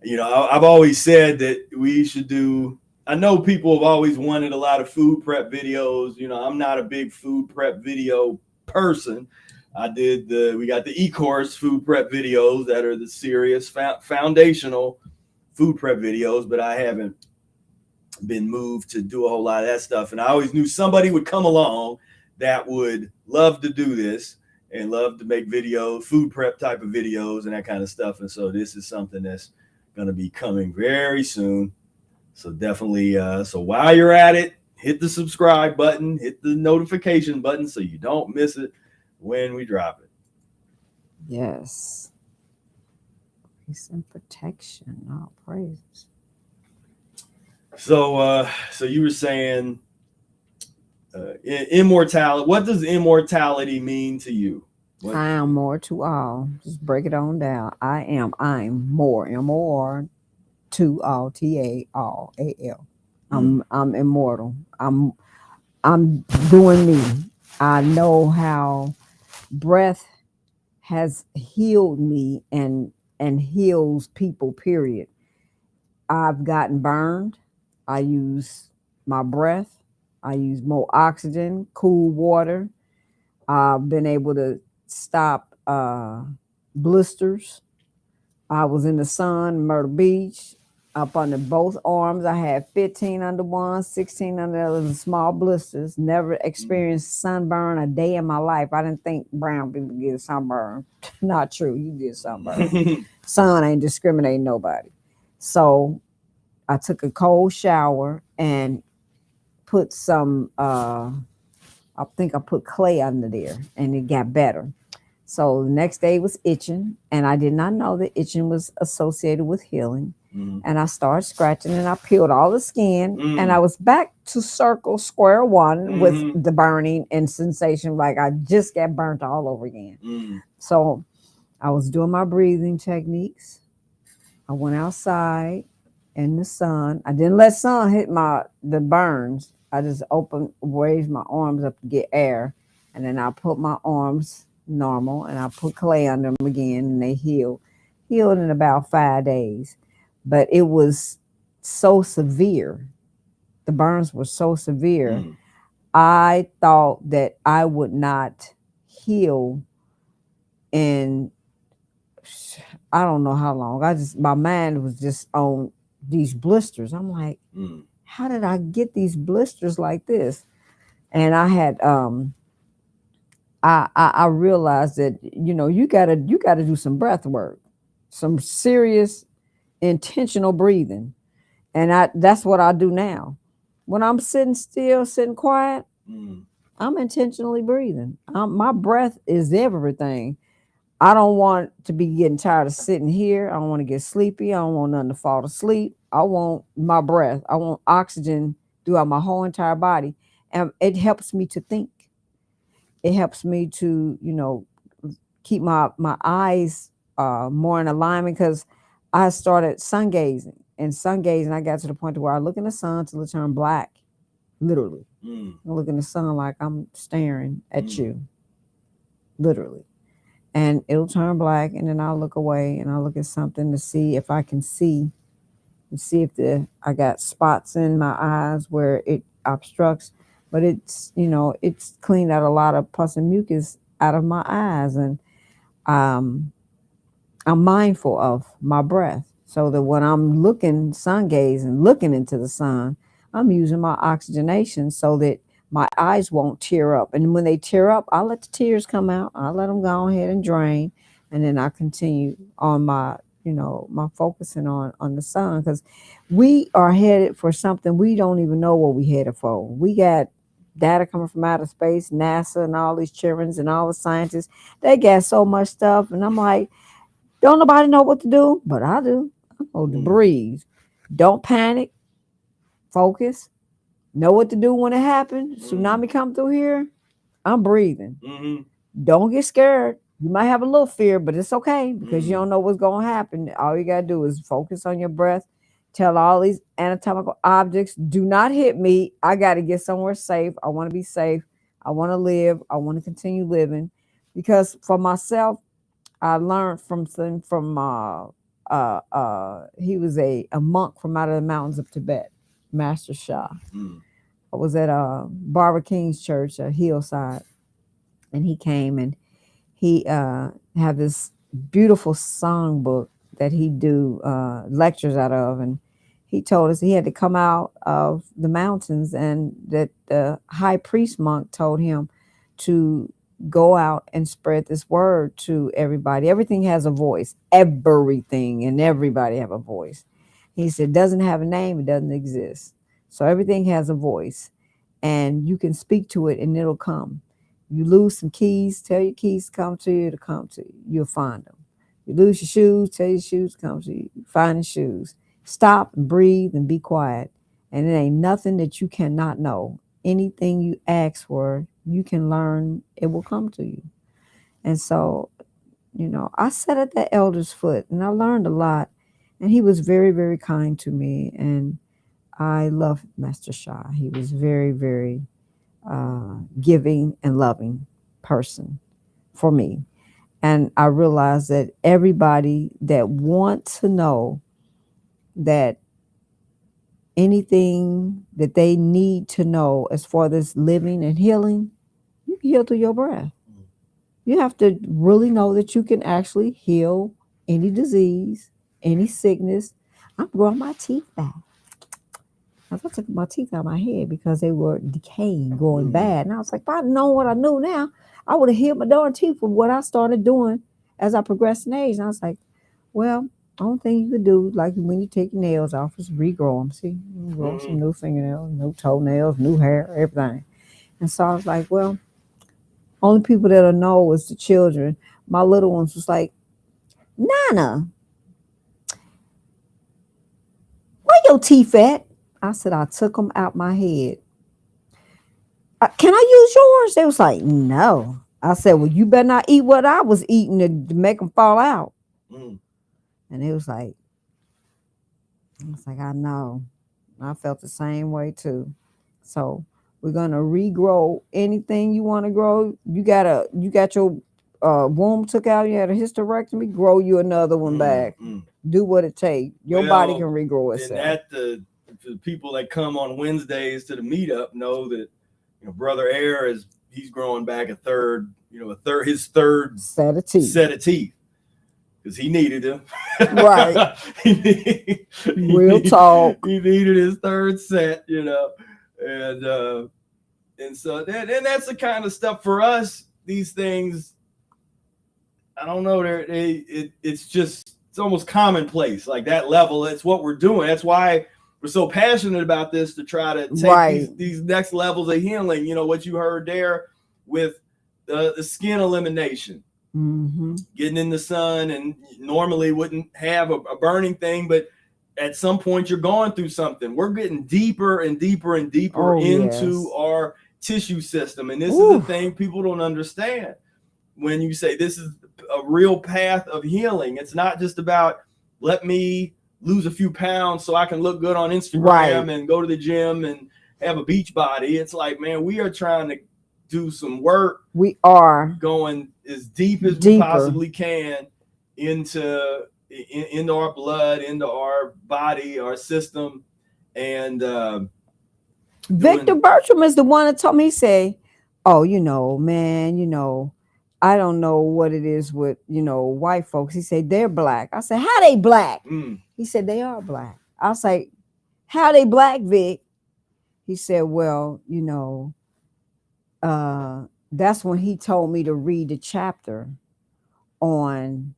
I've always said that we should do, I know people have always wanted a lot of food prep videos. I'm not a big food prep video person. We got the e-course food prep videos that are the serious foundational food prep videos, but I haven't been moved to do a whole lot of that stuff. And I always knew somebody would come along that would love to do this and love to make videos, food prep type of videos and that kind of stuff. And so this is something that's going to be coming very soon. So definitely, so while you're at it, hit the subscribe button, hit the notification button so you don't miss it when we drop it. Yes. Peace and protection. All praise. So you were saying immortality. What does immortality mean to you? I am more to all. Just break it on down. I'm more. M-O-R to all. T-A-all. A-L. I'm immortal. I'm doing me. I know how breath has healed me and heals people, period. I've gotten burned. I use my breath. I use more oxygen, cool water. I've been able to stop blisters. I was in the sun, Myrtle Beach. up under both arms. I had 15 under one, 16 under the other, small blisters. Never experienced sunburn a day in my life. I didn't think brown people get sunburn. Not true. You get sunburn. Sun ain't discriminating nobody. So I took a cold shower and put some, I think I put clay under there, and it got better. So the next day was itching, and I did not know that itching was associated with healing. And I started scratching, and I peeled all the skin, and I was back to square one with the burning and sensation like I just got burnt all over again. So I was doing my breathing techniques. I went outside in the sun. I didn't let sun hit the burns. I just raised my arms up to get air, and then I put my arms normal, and I put clay under them again, and they healed in about 5 days. But it was so severe. The burns were so severe. I thought that I would not heal in, I don't know how long. My mind was just on these blisters. I'm like, how did I get these blisters like this? And I had, I realized that, you gotta do some breath work, some serious intentional breathing. And that's what I do now. When I'm sitting still, sitting quiet, I'm intentionally breathing. My breath is everything. I don't want to be getting tired of sitting here. I don't want to get sleepy. I don't want nothing to fall asleep. I want my breath. I want oxygen throughout my whole entire body. And it helps me to think. It helps me to, keep my eyes more in alignment, because I started sun gazing. And sun gazing, I got to the point where I look in the sun till it turned black, literally. I look in the sun like I'm staring at you, literally. And it'll turn black, and then I'll look away and I'll look at something to see if I can see, and see if I got spots in my eyes where it obstructs. But it's cleaned out a lot of pus and mucus out of my eyes. And I'm mindful of my breath, so that when I'm looking, sun gazing, looking into the sun, I'm using my oxygenation so that my eyes won't tear up. And when they tear up, I let the tears come out. I let them go ahead and drain. And then I continue on my focusing on the sun, because we are headed for something we don't even know what we headed for. We got data coming from outer space, NASA and all these children and all the scientists. They got so much stuff. And I'm like, don't nobody know what to do, but I do. I know to breathe. Don't panic. Focus. Know what to do when it happens. Tsunami come through here. I'm breathing. Don't get scared. You might have a little fear, but it's okay, because you don't know what's going to happen. All you got to do is focus on your breath. Tell all these anatomical objects, do not hit me. I got to get somewhere safe. I want to be safe. I want to live. I want to continue living. Because for myself, I learned from he was a monk from out of the mountains of Tibet, Master Shah. I was at Barbara King's church, Hillside, and he came, and he had this beautiful song book that he do lectures out of, and he told us he had to come out of the mountains, and that the high priest monk told him to go out and spread this word to everybody. Everything has a voice. Everything and everybody have a voice. He said, it doesn't have a name, it doesn't exist. So everything has a voice, and you can speak to it and it'll come. You lose some keys, tell your keys to come to you, to come to you. You'll find them. You lose your shoes, tell your shoes to come to you. Find the shoes. Stop and breathe and be quiet. And it ain't nothing that you cannot know. Anything you ask for, you can learn, it will come to you. And so, I sat at that elder's foot and I learned a lot. And he was very, very kind to me. And I love Master Shah. He was very, very giving and loving person for me. And I realized that everybody that wants to know that anything that they need to know as far as living and healing, you can heal through your breath. You have to really know that you can actually heal any disease, any sickness. I'm growing my teeth back. I took my teeth out of my head because they were decaying, going bad. And I was like, if I'd known what I knew now, I would have healed my darn teeth with what I started doing as I progressed in age. And I was like, well, only thing you could do, like when you take your nails off, is regrow them. See, you grow some new fingernails, new toenails, new hair, everything. And so I was like, well, only people that'll know is the children. My little ones was like, Nana, where your teeth at? I said, I took them out my head. Can I use yours? They was like, no. I said, well, you better not eat what I was eating to make them fall out. And it was like, I know. I felt the same way too. So we're gonna regrow anything you want to grow. You got your womb took out. You had a hysterectomy. Grow you another one back. Do what it takes. Your body can regrow itself. And that the people that come on Wednesdays to the meetup know that Brother Ehret he's growing back his third set of teeth. Because he needed them. Right. Real talk. He needed his third set, and so that's the kind of stuff for us. These things, I don't know, it's almost commonplace, like that level. It's what we're doing. That's why we're so passionate about this, to try to take these next levels of healing. What you heard there with the skin elimination. Getting in the sun, and normally wouldn't have a burning thing, but at some point you're going through something. We're getting deeper and deeper and deeper into our tissue system, and this is the thing people don't understand. When you say this is a real path of healing, it's not just about let me lose a few pounds so I can look good on Instagram and go to the gym and have a beach body. It's like, man, we are trying to do some work. We are going as deep as we possibly can into our blood, into our body, our system. And Victor Bertram is the one that told me, he said, oh, man, I don't know what it is with, white folks. He said, they're black. I said, how they black? He said, they are black. I was like, how they black, Vic? He said, well, that's when he told me to read the chapter on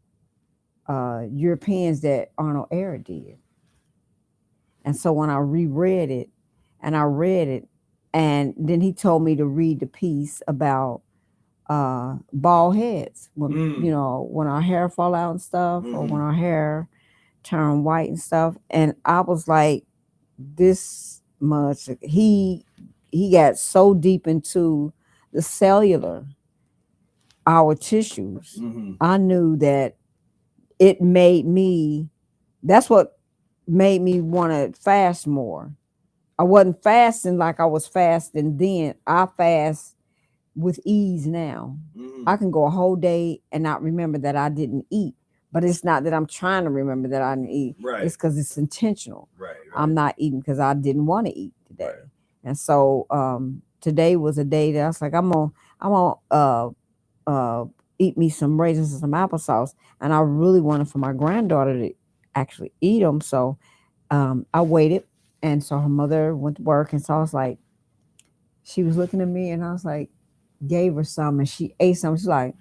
Europeans that Arnold Ehret did. And so when I reread it, and I read it, and then he told me to read the piece about bald heads, when when our hair fall out and stuff, or when our hair turn white and stuff. And I was like, this much. He got so deep into the cellular, our tissues. I knew that it made me, that's what made me want to fast more. I wasn't fasting like I was fasting then. I fast with ease now. I can go a whole day and not remember that I didn't eat. But it's not that I'm trying to remember that I didn't eat. It's because it's intentional. I'm not eating because I didn't want to eat today. And so today was a day that I was like, I'm gonna eat me some raisins and some applesauce. And I really wanted for my granddaughter to actually eat them. So I waited. And so her mother went to work. And so I was like, she was looking at me, and I was like, gave her some, and she ate some. She's like,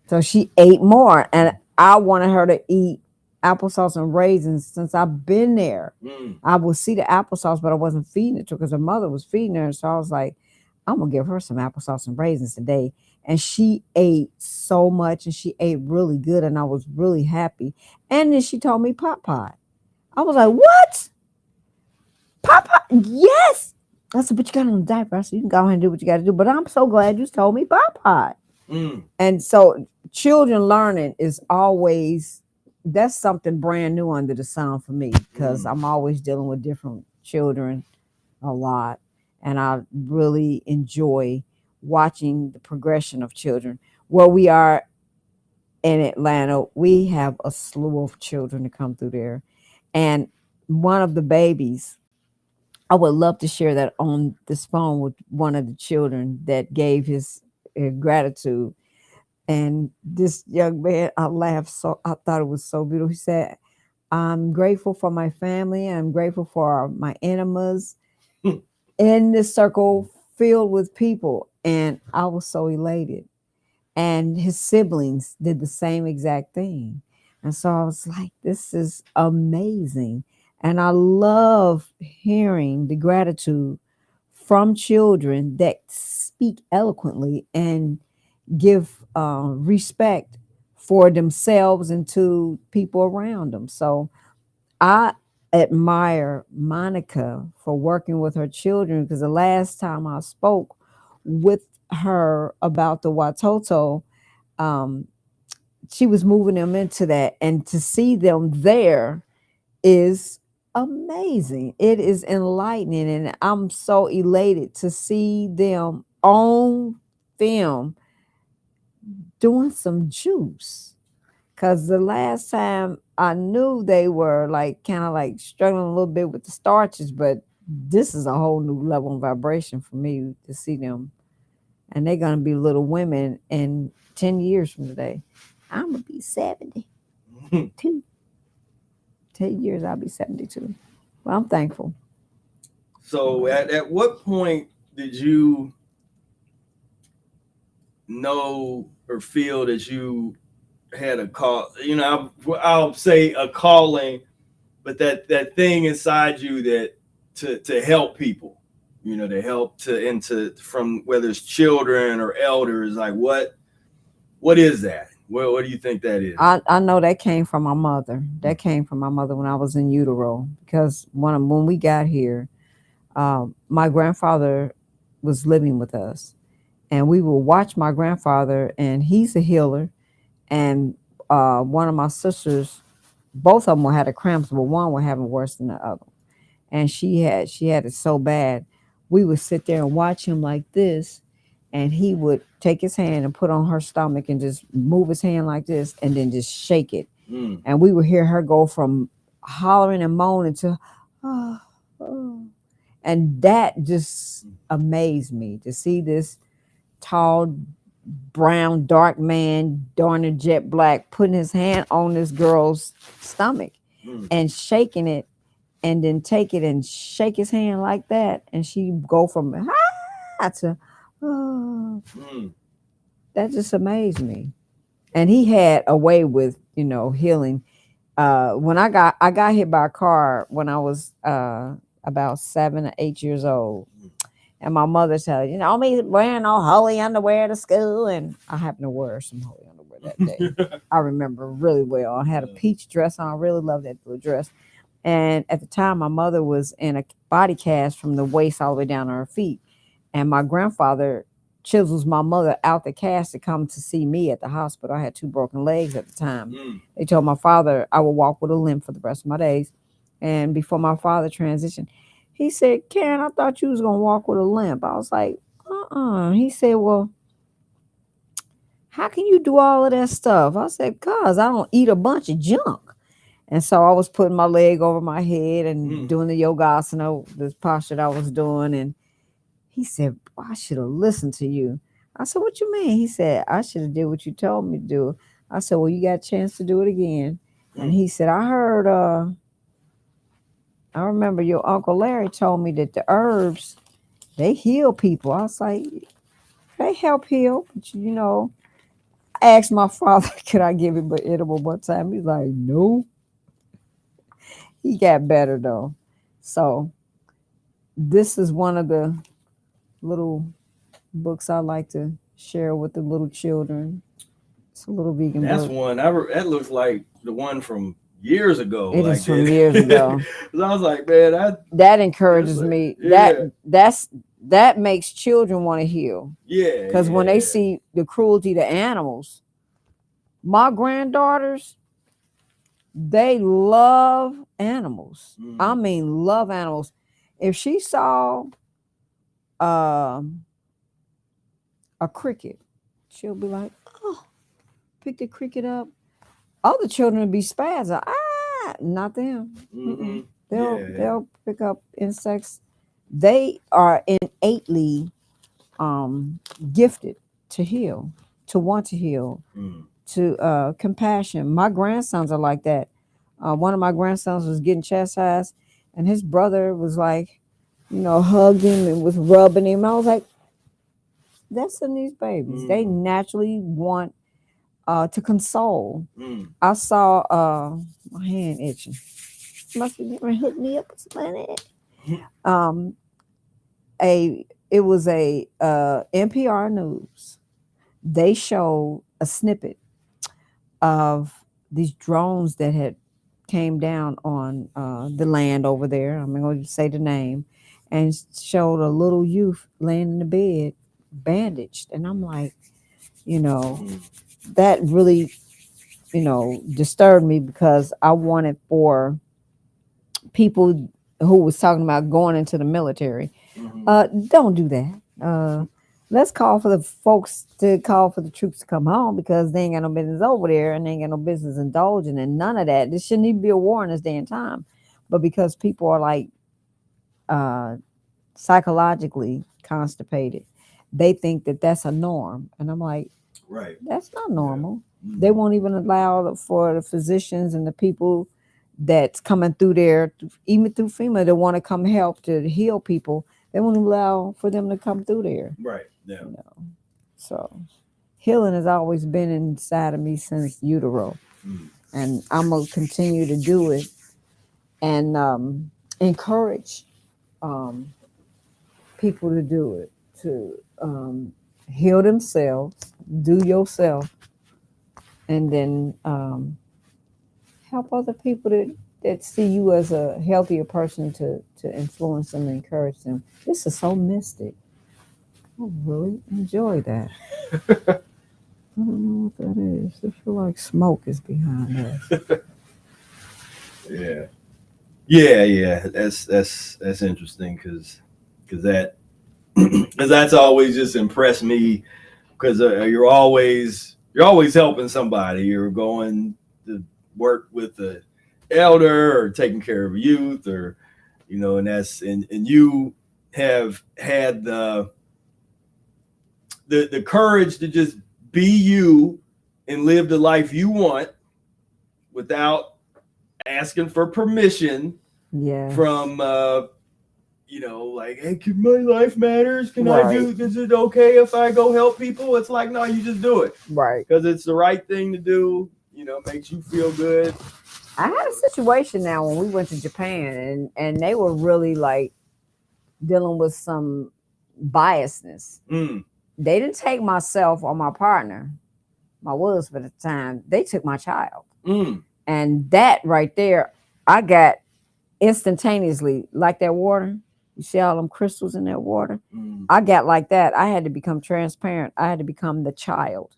so she ate more. And I wanted her to eat applesauce and raisins since I've been there. I would see the applesauce, but I wasn't feeding it to her because her mother was feeding her. So I was like, I'm going to give her some applesauce and raisins today. And she ate so much, and she ate really good. And I was really happy. And then she told me pot. I was like, what? Pot? Yes. I said, but you got on a diaper. I said, you can go ahead and do what you got to do. But I'm so glad you told me pot. And so children learning is always, that's something brand new under the sun for me, because I'm always dealing with different children a lot. And I really enjoy watching the progression of children. Where we are in Atlanta, we have a slew of children to come through there. And one of the babies, I would love to share that on this phone with one of the children that gave his gratitude. And this young man, I laughed so, I thought it was so beautiful. He said, I'm grateful for my family. I'm grateful for my enemas in this circle filled with people. And I was so elated. And his siblings did the same exact thing. And so I was like, this is amazing. And I love hearing the gratitude from children that speak eloquently and give respect for themselves and to people around them. So I admire Monica for working with her children, because the last time I spoke with her about the Watoto, um, she was moving them into that, and to see them there is amazing. It is enlightening, and I'm so elated to see them on film doing some juice. Because the last time I knew, they were like kind of like struggling a little bit with the starches, but this is a whole new level of vibration for me to see them. And they're going to be little women in 10 years from today. I'm going to be 72. 10 years, I'll be 72. Well, I'm thankful. So at what point did you know or feel that you had a call? You know, I'll say a calling, but that thing inside you that to help people, you know, to help to from whether it's children or elders, like what is that? What do you think that is? I know that came from my mother. That came from my mother when I was in utero, because when we got here, my grandfather was living with us, and we would watch my grandfather, and he's a healer. And one of my sisters, both of them had a cramps, but one was having worse than the other. And she had it so bad. We would sit there and watch him like this, and he would take his hand and put on her stomach and just move his hand like this and then just shake it. And we would hear her go from hollering and moaning to, oh, oh. And that just amazed me to see this tall, brown, dark man, darn near jet black, putting his hand on this girl's stomach and shaking it, and then take it and shake his hand like that. And she go from to, oh. That just amazed me. And he had a way with, healing. When I got hit by a car when I was about 7 or 8 years old. And my mother said, me wearing all holy underwear to school. And I happened to wear some holy underwear that day. I remember really well. I had a peach dress on. I really loved that blue dress. And at the time, my mother was in a body cast from the waist all the way down to her feet. And my grandfather chisels my mother out the cast to come to see me at the hospital. I had 2 broken legs at the time. They told my father I would walk with a limp for the rest of my days. And before my father transitioned, he said, Karen, I thought you was going to walk with a limp. I was like, He said, well, how can you do all of that stuff? I said, because I don't eat a bunch of junk. And so I was putting my leg over my head and doing the yogasana, this posture that I was doing. And he said, I should have listened to you. I said, what you mean? He said, I should have did what you told me to do. I said, well, you got a chance to do it again. And he said, I remember your Uncle Larry told me that the herbs, they heal people. I was like, they help heal. But, I asked my father, could I give him an edible one time? He's like, no. He got better, though. So this is one of the little books I like to share with the little children. It's a little vegan book. That's one. That looks like the one from years ago. It is from years ago. I was like, man, that encourages me. Yeah. That makes children want to heal. Yeah. Because when they see the cruelty to animals, my granddaughters, they love animals. I mean, love animals. If she saw a cricket, she'll be like, oh, pick the cricket up. Other children will be spazzing. Not them. They'll pick up insects. They are innately gifted to heal, to want to heal, to compassion. My grandsons are like that. One of my grandsons was getting chastised, and his brother was like, hugged him and was rubbing him. I was like, that's in these babies. They naturally want to console. I saw my hand itching. Must be getting hook me up with something. It was a NPR news. They showed a snippet of these drones that had came down on the land over there. I'm going to say the name, and showed a little youth laying in the bed, bandaged. And I'm like, that really, disturbed me, because I wanted for people who was talking about going into the military, don't do that. Let's call for the folks to call for the troops to come home, because they ain't got no business over there, and they ain't got no business indulging in none of that. This shouldn't even be a war in this day and time. But because people are like psychologically constipated, they think that that's a norm. And I'm like, right, that's not normal. They won't even allow for the physicians and the people that's coming through there, even through FEMA, that want to come help to heal people. They won't allow for them to come through there. Right. Yeah. So healing has always been inside of me since utero. And I'm going to continue to do it and encourage people to do it, to heal themselves, do yourself, and then help other people that see you as a healthier person to influence them and encourage them. This is so mystic. I really enjoy that. I don't know what that is. I feel like smoke is behind us. Yeah. That's interesting, because that's always just impressed me, because you're always helping somebody. You're going to work with the elder or taking care of youth, or and you have had the courage to just be you and live the life you want without asking for permission from like, hey, my life matters. Can I do? Is it okay if I go help people? It's like, no, you just do it, because it's the right thing to do. Makes you feel good. I had a situation now when we went to Japan, and they were really like dealing with some biasness. They didn't take myself or my partner, my husband at the time. They took my child. And that right there, I got instantaneously, like that water. You see all them crystals in that water? I got like that. I had to become transparent. I had to become the child.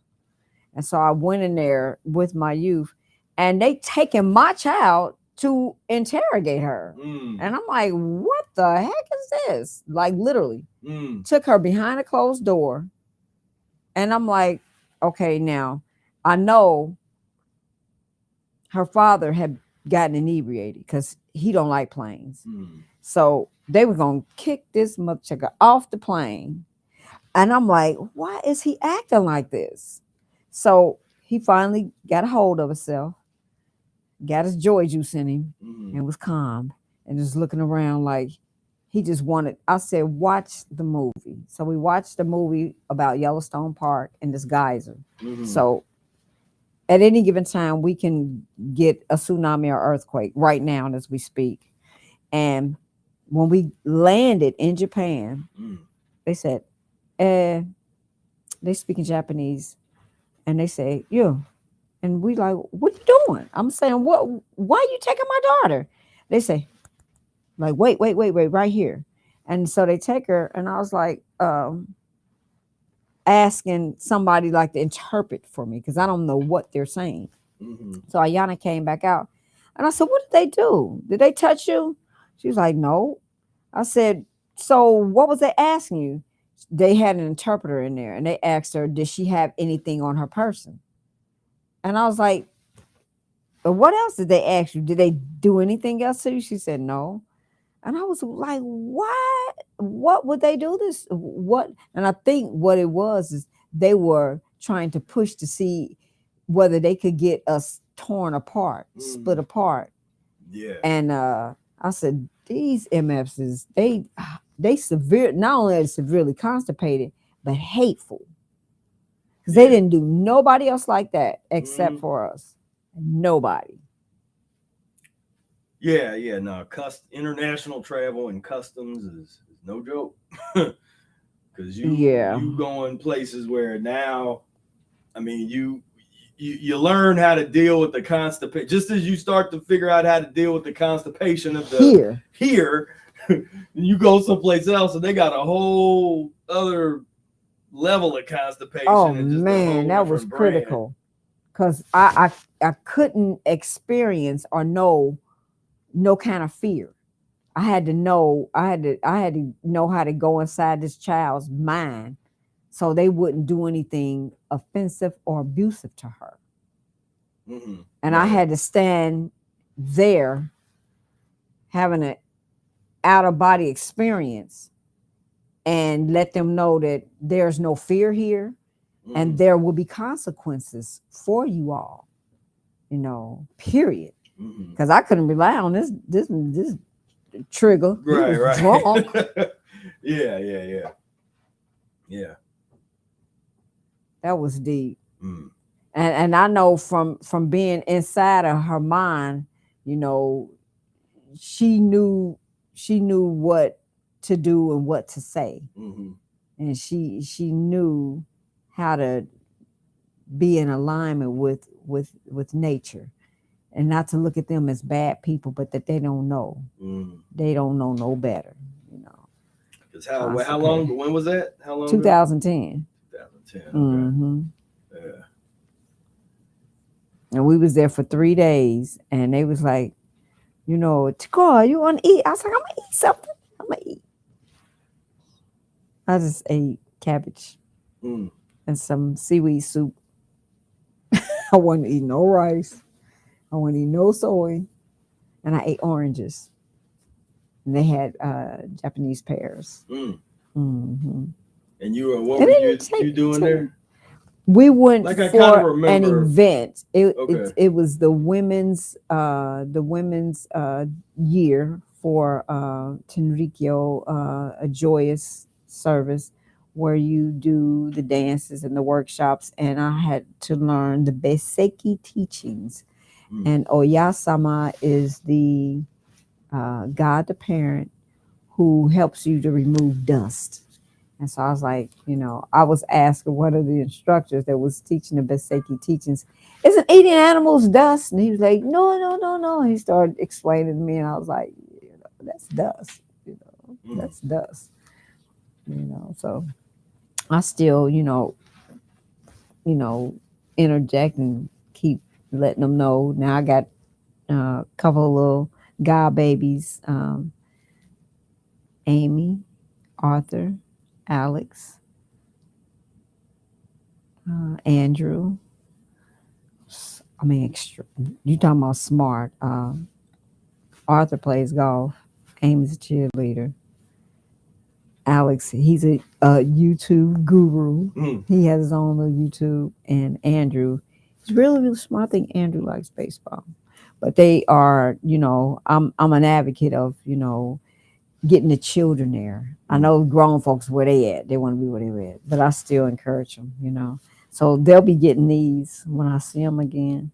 And so I went in there with my youth, and they taken my child to interrogate her. And I'm like, what the heck is this? Like, literally took her behind a closed door. And I'm like, okay, now I know her father had gotten inebriated, because he don't like planes. So they were going to kick this motherfucker off the plane. And I'm like, why is he acting like this? So he finally got a hold of himself, got his joy juice in him, and was calm and just looking around like he just wanted. I said, watch the movie. So we watched the movie about Yellowstone Park and this geyser. So at any given time, we can get a tsunami or earthquake right now as we speak. And when we landed in Japan, they said, they speak in Japanese. And they say, yo. And we like, what are you doing? I'm saying, what? Why are you taking my daughter? They say, like, wait, right here. And so they take her, and I was like, asking somebody like to interpret for me, because I don't know what they're saying. So Ayana came back out, and I said, what did they do? Did they touch you? She was like, no. I said, so what was they asking you? They had an interpreter in there, and they asked her, did she have anything on her person? And I was like, but what else did they ask you? Did they do anything else to you? She said, no. And I was like, what would they do this? What? And I think what it was is they were trying to push to see whether they could get us torn apart, split apart. Yeah. And I said, these MFs, they severe, not only are they severely constipated, but hateful. Because they didn't do nobody else like that except for us. Nobody. Yeah, no, international travel and customs is no joke. Because you going places where now, I mean, you learn how to deal with the constipation. Just as you start to figure out how to deal with the constipation of the here, you go someplace else and they got a whole other level of constipation. Oh man, that was critical. Because I couldn't experience or know no kind of fear. I had to know how to go inside this child's mind so they wouldn't do anything offensive or abusive to her. Mm-hmm. And I had to stand there having an out-of-body experience and let them know that there's no fear here and there will be consequences for you all, period. Because I couldn't rely on this trigger. Right. Drunk. Yeah. That was deep. And I know from being inside of her mind, she knew what to do and what to say. And she knew how to be in alignment with nature. And not to look at them as bad people, but that they don't know. They don't know no better, Because how long? When was that? How long? 2010. 2010. Okay. Yeah. And we was there for 3 days, and they was like, Tekoa, you want to eat? I was like, I'm gonna eat something. I'm gonna eat. I just ate cabbage and some seaweed soup. I wasn't eating no rice. I wouldn't eat no soy, and I ate oranges. And they had Japanese pears. And what were you doing there? We went for an event. It was the women's year for Tenrikyo, a joyous service where you do the dances and the workshops, and I had to learn the Beseki teachings. And Oyasama is the God the parent who helps you to remove dust. And so I was like, I was asking one of the instructors that was teaching the Beseki teachings, isn't eating animals dust? And he was like, no. He started explaining to me, and I was like, that's dust. That's dust. So I still, interject and keep letting them know. Now I got a couple of little god babies, Amy, Arthur, Alex, Andrew. I mean, you talking about smart. Arthur plays golf. Amy's a cheerleader. Alex, he's a YouTube guru. He has his own little YouTube. And Andrew, he's really, really smart. I think Andrew likes baseball. But they are, I'm an advocate of, getting the children there. I know grown folks where they at. They want to be where they're at. But I still encourage them, So they'll be getting these when I see them again.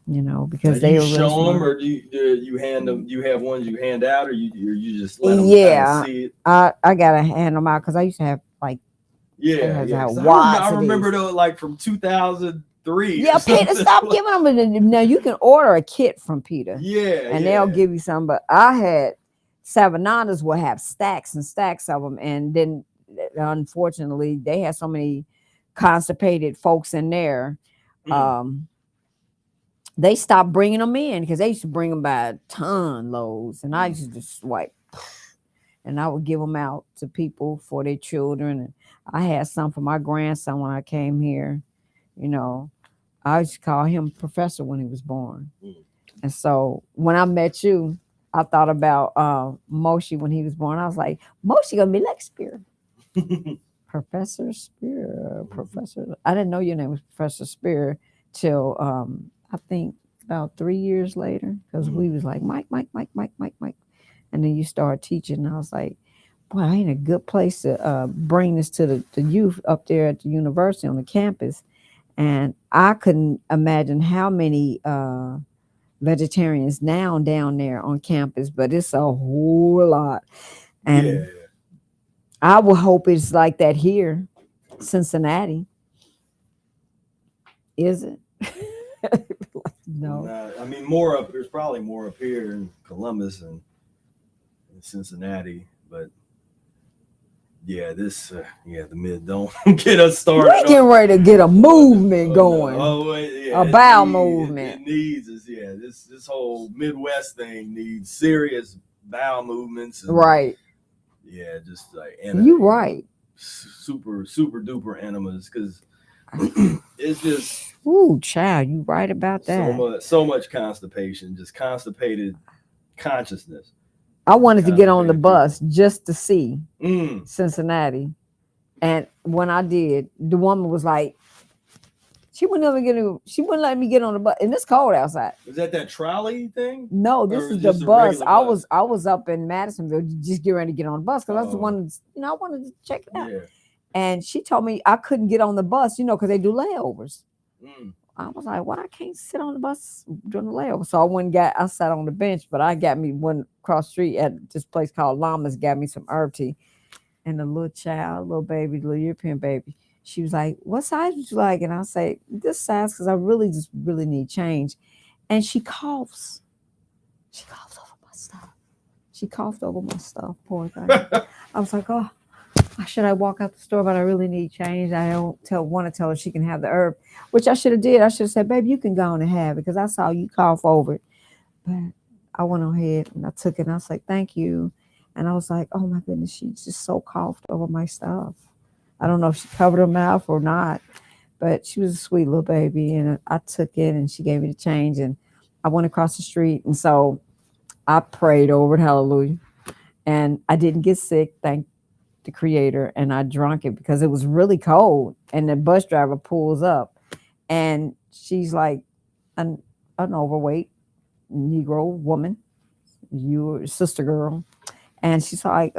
Because they show them, or do you hand them? You have ones you hand out, or you just let them kind of see it? I gotta hand them out because I used to have like I remember though, like from 2003. Yeah, Peter, stop giving them. Now you can order a kit from Peter. And they'll give you some. But I had Savananas will have stacks and stacks of them, and then unfortunately they had so many constipated folks in there. They stopped bringing them in because they used to bring them by a ton loads, and I used to just swipe, and I would give them out to people for their children. And I had some for my grandson when I came here. I used to call him Professor when he was born. And so when I met you, I thought about Moshe when he was born. I was like, Moshe gonna be like Spira. Professor Spira, Professor. I didn't know your name was Professor Spira till I think about 3 years later, because we was like, Mike. And then you start teaching. And I was like, boy, I ain't a good place to bring this to the youth up there at the university on the campus. And I couldn't imagine how many vegetarians now down there on campus, but it's a whole lot. And I would hope it's like that here, Cincinnati. Is it? No. I mean, more up. There's probably more up here in Columbus and in Cincinnati, but yeah, the mid don't get us started. We're getting ready to get a movement going. A bowel movement. It needs this whole Midwest thing needs serious bowel movements. And, right. Yeah, just like you're right. Super duper enemas, because it's just. Ooh, child, you right about that. So much constipation, just constipated consciousness. I wanted to get on the bus just to see Cincinnati. And when I did, the woman was like, she wouldn't let me get on the bus. And it's cold outside. Is that trolley thing? No, this is the bus. I was up in Madisonville just getting ready to get on the bus because I was wanted to check it out. Yeah. And she told me I couldn't get on the bus, because they do layovers. I was like, well, I can't sit on the bus during the layover. So I sat on the bench, but I got me one across the street at this place called Llamas, got me some herb tea. And the little baby, little European baby, she was like, what size would you like? And I say, this size, because I really need change. And she coughs. She coughs over my stuff. She coughed over my stuff, poor thing. I was like, oh. Should I walk out the store, but I really need change. I don't want to tell her she can have the herb, which I should have did. I should have said, babe, you can go on and have it because I saw you cough over it. But I went ahead and I took it and I was like, thank you. And I was like, oh my goodness, she just so coughed over my stuff. I don't know if she covered her mouth or not, but she was a sweet little baby. And I took it and she gave me the change and I went across the street. And so I prayed over it, hallelujah. And I didn't get sick, thank the Creator, and I drank it because it was really cold. And the bus driver pulls up, and she's like an overweight Negro woman, your sister girl, and she's like,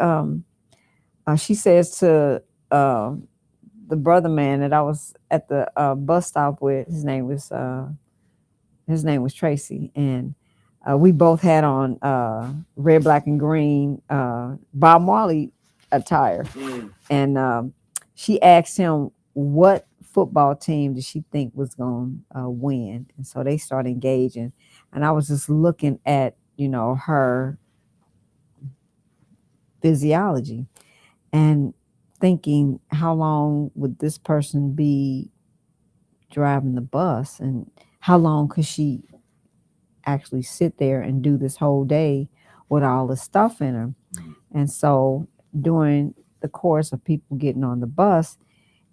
she says to the brother man that I was at the bus stop with, his name was Tracy, and we both had on red, black, and green Bob Marley attire. And she asked him what football team did she think was going to win. And so they started engaging. And I was just looking at, her physiology and thinking, how long would this person be driving the bus? And how long could she actually sit there and do this whole day with all the stuff in her? And so during the course of people getting on the bus,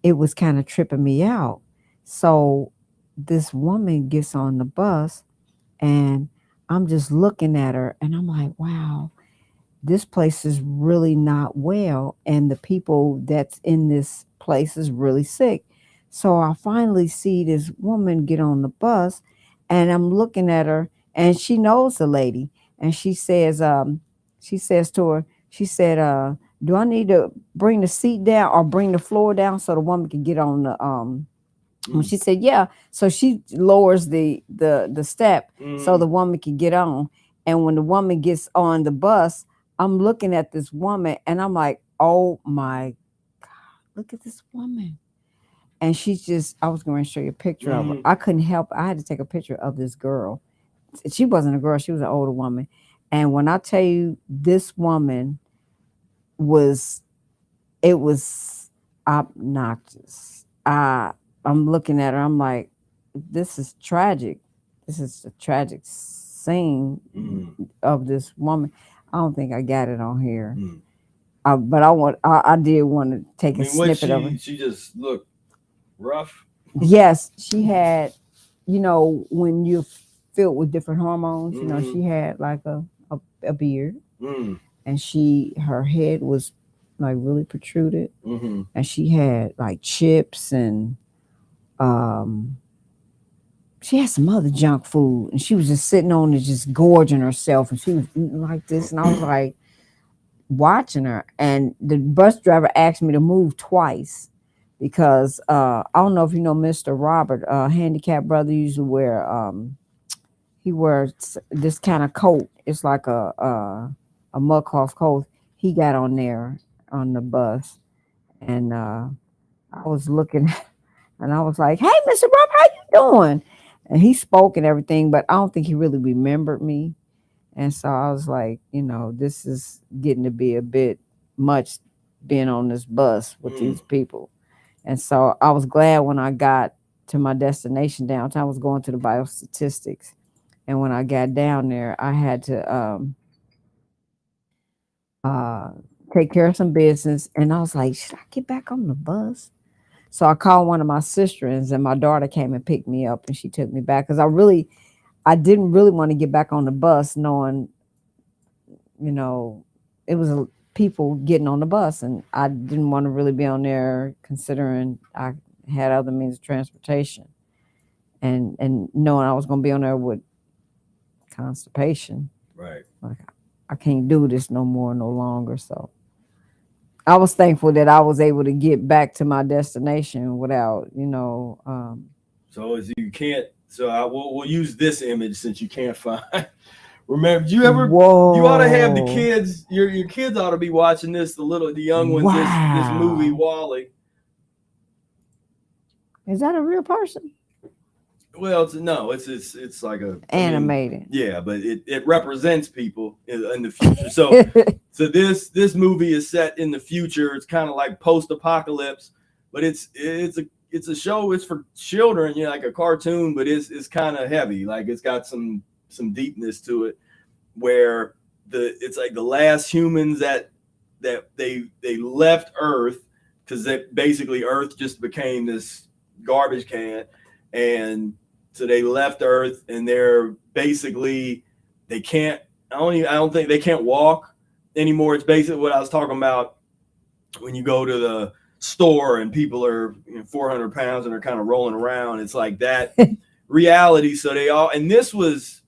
it was kind of tripping me out. So this woman gets on the bus and I'm just looking at her and I'm like, wow, this place is really not well. And the people that's in this place is really sick. So I finally see this woman get on the bus and I'm looking at her and she knows the lady. And she says to her, do I need to bring the seat down or bring the floor down so the woman can get on the She said, yeah. So she lowers the step so the woman can get on. And when the woman gets on the bus, I'm looking at this woman and I'm like, oh my God, look at this woman. And she's just, I was going to show you a picture of her. I couldn't help. I had to take a picture of this girl. She wasn't a girl. She was an older woman. And when I tell you this woman was obnoxious. I'm looking at her. I'm like, this is tragic. This is a tragic scene of this woman. I don't think I got it on here. But I did want to take a snippet of it. She just looked rough. Yes, she had, when you're filled with different hormones, she had like a beard. And her head was like really protruded. And she had like chips and she had some other junk food, and she was just sitting on it, just gorging herself, and she was eating like this, and I was like watching her. And the bus driver asked me to move twice because I don't know if you know Mr. Robert, handicapped brother, usually he wears this kind of coat. It's like a mud cloth coat. He got on there on the bus, and I was looking, and I was like, "Hey, Mr. Rob, how you doing?" And he spoke and everything, but I don't think he really remembered me. And so I was like, this is getting to be a bit much being on this bus with these people. And so I was glad when I got to my destination downtown. I was going to the biostatistics. And when I got down there, I had to take care of some business. And I was like, should I get back on the bus? So I called one of my sisters, and my daughter came and picked me up, and she took me back because I didn't really want to get back on the bus knowing, it was people getting on the bus, and I didn't want to really be on there considering I had other means of transportation, and knowing I was going to be on there with constipation. Right. Like, I can't do this no longer. So I was thankful that I was able to get back to my destination without, So as you can't, we'll use this image since you can't find. Remember, you ought to have the kids. Your kids ought to be watching this. The young ones. Wow. This movie Wally. Is that a real person? Well, it's like a animated. But it represents people in the future. So this movie is set in the future. It's kind of like post-apocalypse, but it's a show. It's for children, like a cartoon, but it's kind of heavy. Like it's got some deepness to it, where it's like the last humans that they left Earth, because basically Earth just became this garbage can, and so they left Earth, and they're basically they can't. I don't think they can't walk anymore. It's basically what I was talking about when you go to the store and people are 400 pounds and they're kind of rolling around. It's like that reality. So and this was,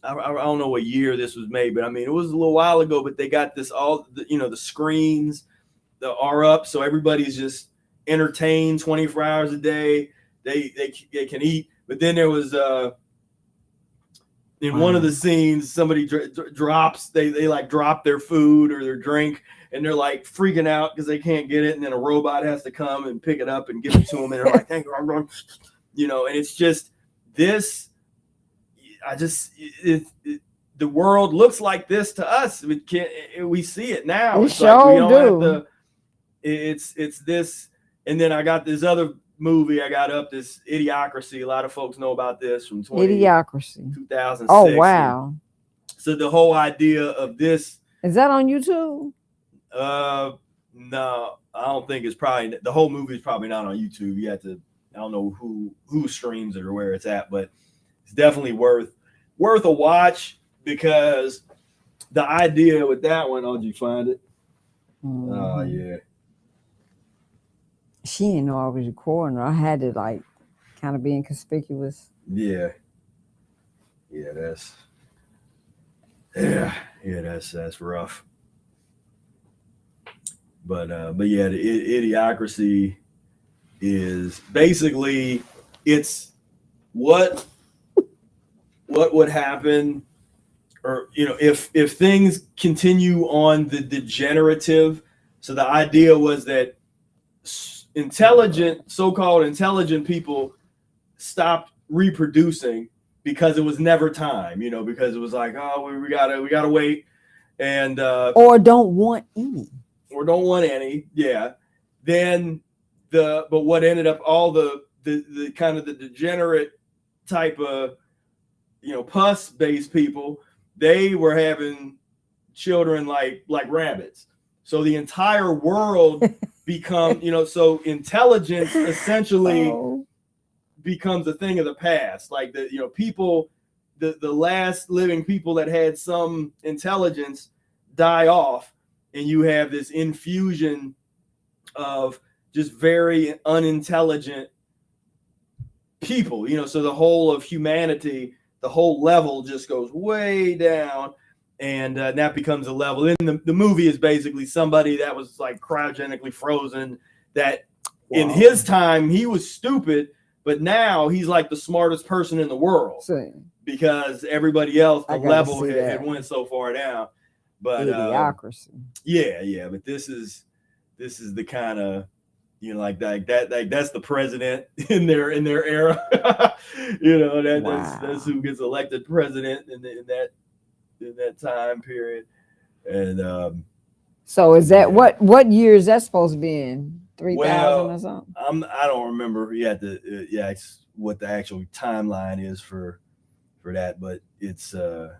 I don't know what year this was made, but I mean, it was a little while ago, but they got this the screens that are up. So everybody's just entertained 24 hours a day. They can eat. But then there was in one of the scenes, somebody drops, they like drop their food or their drink, and they're like freaking out because they can't get it. And then a robot has to come and pick it up and give it to them. And they're like, thank you, and it's just this. The world looks like this to us. We see it now. It's like we don't have to. It's this, and then I got this other movie I got up, this Idiocracy. A lot of folks know about this from 2006. Oh wow! So the whole idea of this, is that on YouTube? No, I don't think it's probably, the whole movie is probably not on YouTube. You have to, I don't know who streams it or where it's at, but it's definitely worth a watch, because the idea with that one, did you find it? Mm-hmm. Oh yeah. She didn't know I was recording her. I had to like kind of be inconspicuous. Yeah. That's rough. But yeah, the Idiocracy is basically, it's what would happen, or if things continue on the degenerative. So the idea was that so-called intelligent people stopped reproducing because it was never time, because it was like, oh, we gotta wait, and or don't want any. Yeah. Then but what ended up, all the kind of the degenerate type of pus-based people, they were having children like rabbits. So the entire world so intelligence essentially becomes a thing of the past. Like people, the last living people that had some intelligence die off, and you have this infusion of just very unintelligent people, so the whole of humanity, the whole level just goes way down, and that becomes a level. And the movie is basically somebody that was like cryogenically frozen, that in his time he was stupid, but now he's like the smartest person in the world because everybody else, the level had went so far down. But idiocracy. But this is the kind of, like that's the president in their era. That's who gets elected president in that time period. And so is that what year is that supposed to be in? 3000 or something? I don't remember what the actual timeline is for that, but it's this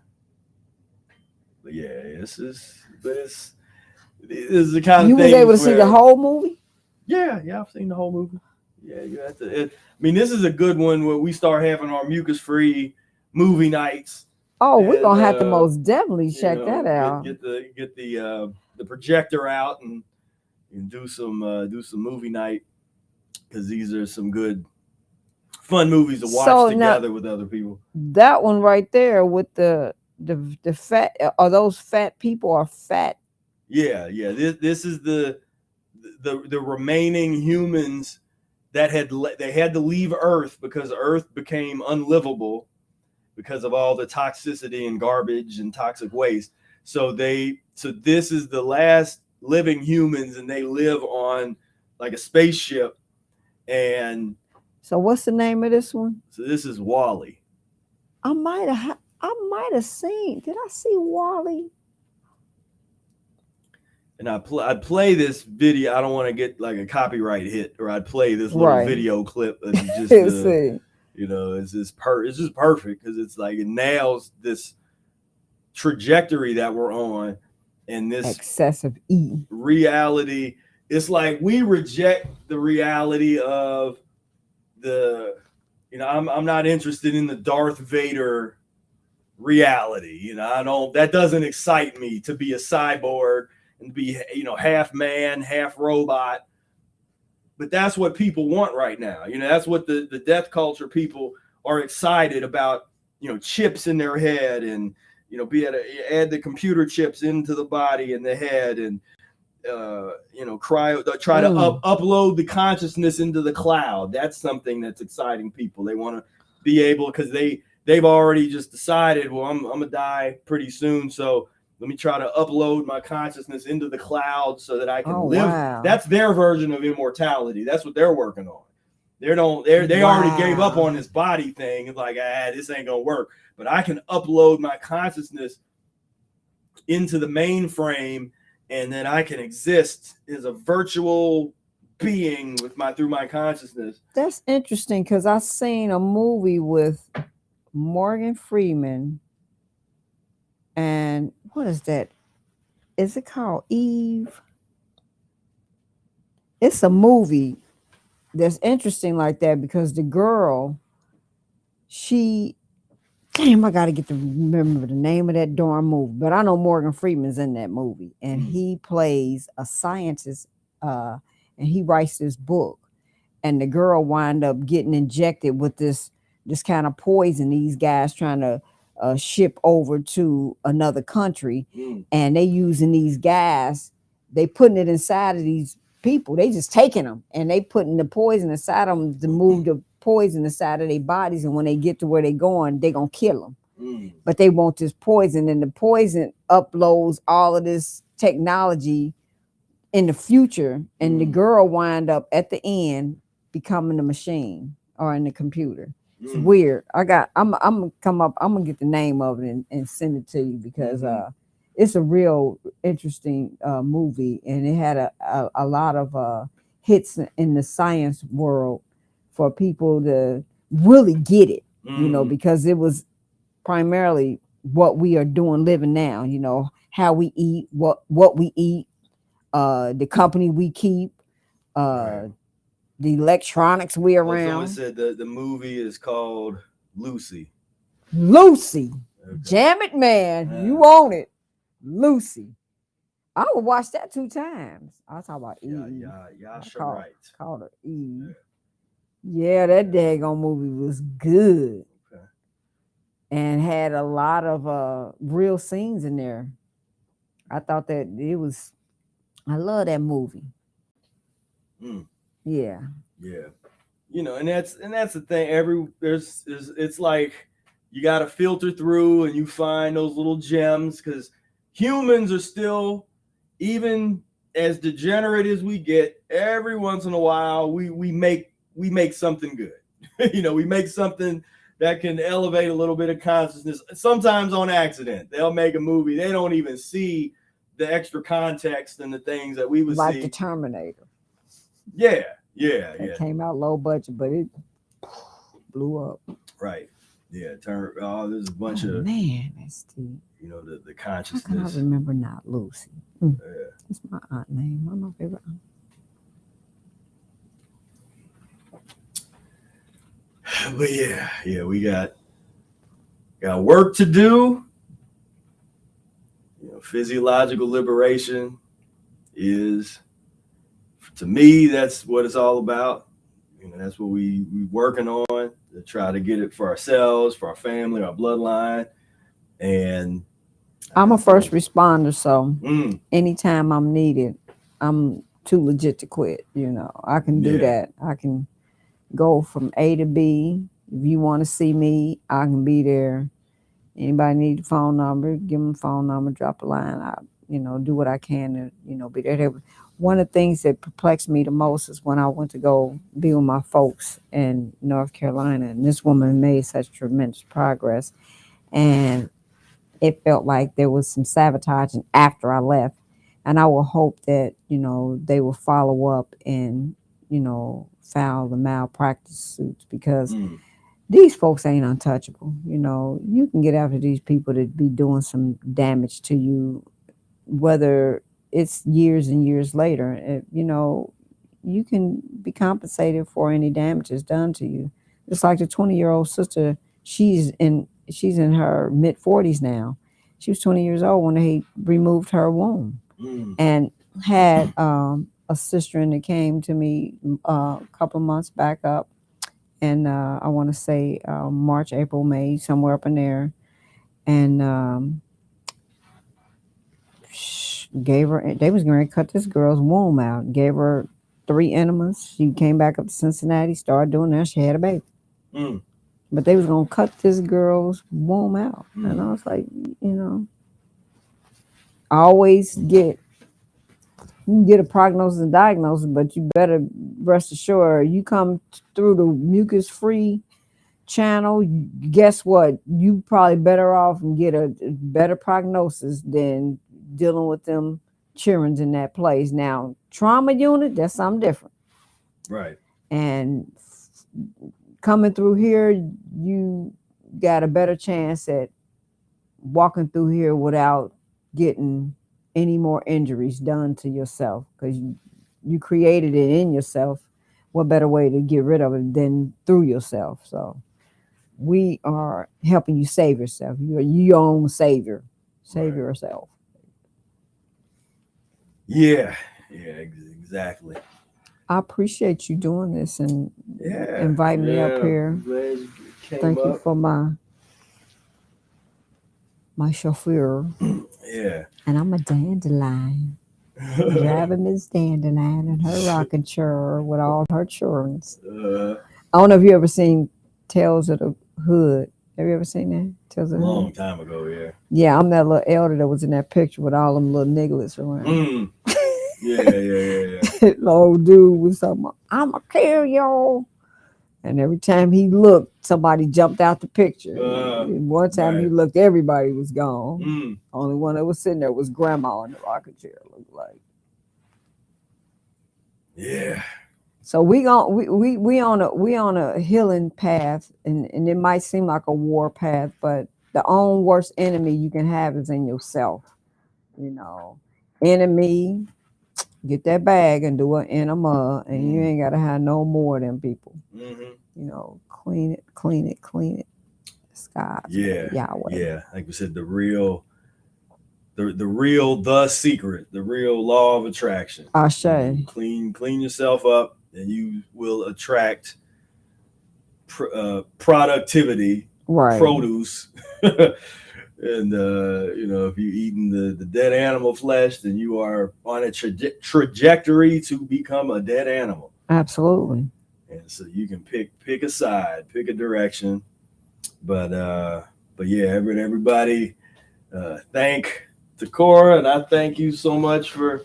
is the kind of thing. You was able to see the whole movie? Yeah, I've seen the whole movie. Yeah, you have to. This is a good one where we start having our mucus-free movie nights. Oh, we're gonna have to most definitely check that out. Get the projector out and do some movie night, because these are some good, fun movies to watch together with other people. That one right there with the fat, are those fat people or fat? Yeah. This is the remaining humans that had to leave Earth because Earth became unlivable because of all the toxicity and garbage and toxic waste. So this is the last living humans, and they live on like a spaceship. And so what's the name of this one? So this is WALL-E. I might have seen. Did I see WALL-E? And I'd play this video. I don't want to get like a copyright hit, or I'd play this little video clip of just it's just perfect, because it's like it nails this trajectory that we're on, and this excessive reality. It's like we reject the reality of the, I'm not interested in the Darth Vader reality. That doesn't excite me, to be a cyborg and be, half man, half robot. But that's what people want right now. That's what the death culture people are excited about, chips in their head, and, be able to add the computer chips into the body and the head, and, try to upload the consciousness into the cloud. That's something that's exciting people. They want to be able, because they've already just decided, well, I'm going to die pretty soon. So let me try to upload my consciousness into the cloud so that I can live. Wow. That's their version of immortality. That's what they're working on. They already gave up on this body thing. It's like, this ain't gonna work. But I can upload my consciousness into the mainframe, and then I can exist as a virtual being through my consciousness. That's interesting, because I seen a movie with Morgan Freeman, and what is that? Is it called Eve? It's a movie that's interesting like that, because the girl, I got to remember the name of that darn movie, but I know Morgan Freeman's in that movie, and he plays a scientist, and he writes this book, and the girl wind up getting injected with this kind of poison these guys trying to ship over to another country, and they using these gas, they putting it inside of these people, they just taking them, and they putting the poison inside of them to move the poison inside of their bodies, and when they get to where they going, they gonna kill them. But they want this poison, and the poison uploads all of this technology in the future, and the girl wind up at the end becoming the machine or in the computer. It's weird. I'm gonna get the name of it and send it to you, because it's a real interesting movie, and it had a lot of hits in the science world for people to really get it, because it was primarily what we are doing living now, how we eat, what we eat, the company we keep, the electronics we around. Said the movie is called Lucy. Okay. Jam it, man. You own it. Lucy. I would watch that 2 times. I was talking about Eve. Yeah, sure, right. Called her Eve. Yeah, that daggone movie was good. Okay. And had a lot of real scenes in there. I thought that it was. I love that movie. Mm. Yeah. Yeah. And that's the thing. It's like you got to filter through and you find those little gems, because humans are still, even as degenerate as we get, every once in a while we make something good. We make something that can elevate a little bit of consciousness, sometimes on accident. They'll make a movie, they don't even see the extra context and the things that we would like see. the Terminator. Yeah. It came out low budget, but it blew up. Right. Yeah. There's a bunch of, man, that's deep. The How consciousness. can I remember not Lucy? Yeah. That's my aunt name. One of my favorite aunt. But yeah, we got work to do. Physiological liberation is, to me, that's what it's all about. That's what we working on, to try to get it for ourselves, for our family, our bloodline. And I'm a first responder, so anytime I'm needed, I'm too legit to quit. I can do that. I can go from A to B. If you want to see me, I can be there. Anybody need a phone number, give them a phone number, drop a line. I, do what I can to, be there. One of the things that perplexed me the most is when I went to go be with my folks in North Carolina, and this woman made such tremendous progress, and it felt like there was some sabotaging after I left. And I will hope that, they will follow up and, file the malpractice suits, because these folks ain't untouchable. You can get after these people that be doing some damage to you, whether it's years and years later. You can be compensated for any damages done to you. It's like the 20-year-old sister. She's in her mid-40s now. She was 20 years old when they removed her womb, and had a sister that came to me a couple of months back up, and I want to say March, April, May, somewhere up in there, and they was going to cut this girl's womb out, gave her 3 enemas. She came back up to Cincinnati, started doing that. She had a baby. But they was going to cut this girl's womb out. And I was like, always you can get a prognosis and diagnosis, but you better rest assured, you come through the mucus-free channel, guess what? You probably better off and get a better prognosis than dealing with them children in that place. Now, trauma unit, that's something different. Right. And coming through here, you got a better chance at walking through here without getting any more injuries done to yourself, because you created it in yourself. What better way to get rid of it than through yourself? So we are helping you save yourself. You're your own savior. Save yourself. Yeah, exactly. I appreciate you doing this and inviting me up here. Thank you for my chauffeur. Yeah. And I'm a dandelion. Driving Miss Dandelion in her rocking chair with all her children. I don't know if you ever seen Tales of the Hood. Have you ever sing that? Tells a long time ago, yeah. Yeah, I'm that little elder that was in that picture with all them little nigglets around. Yeah. The old dude was talking about, I'ma kill y'all. And every time he looked, somebody jumped out the picture. One time he looked, everybody was gone. Only one that was sitting there was grandma in the rocking chair, looked like. Yeah. So we on a healing path, and it might seem like a war path, but the own worst enemy you can have is in yourself. Enemy, get that bag and do an enema, and you ain't gotta have no more of them people. Clean it. Scott. Yeah. Yahweh. Yeah. Like we said, the secret, the real law of attraction. Ashe. Clean yourself up, and you will attract productivity, Right. produce. And, if you're eating the dead animal flesh, then you are on a trajectory to become a dead animal. Absolutely. And so you can pick a side, pick a direction. But yeah, everybody, thank Tekoa, and I thank you so much for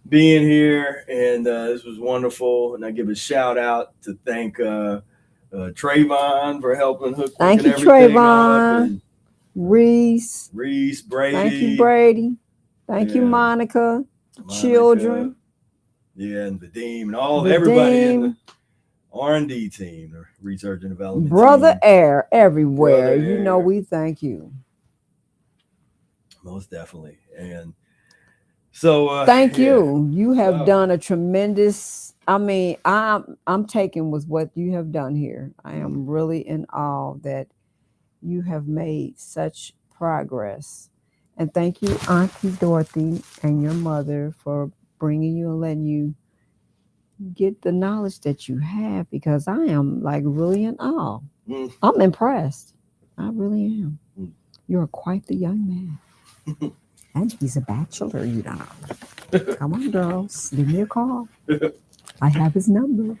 being here. And this was wonderful. And I give a shout out to thank Trayvon for helping hooking everything Trayvon. up. And Reese, Brady. Thank you, Brady. Thank you, Monica. Children. Yeah, and Vadim and everybody in the R&D team, the research and development Brother team. Air everywhere. Brother Air. We thank you. Most definitely. And so thank you. You have done a tremendous, I'm taken with what you have done here. I am really in awe that you have made such progress. And thank you, Auntie Dorothy and your mother, for bringing you and letting you get the knowledge that you have, because I am like really in awe. I'm impressed. I really am. You're quite the young man. And he's a bachelor, you know. Come on, girls. Give me a call. I have his number.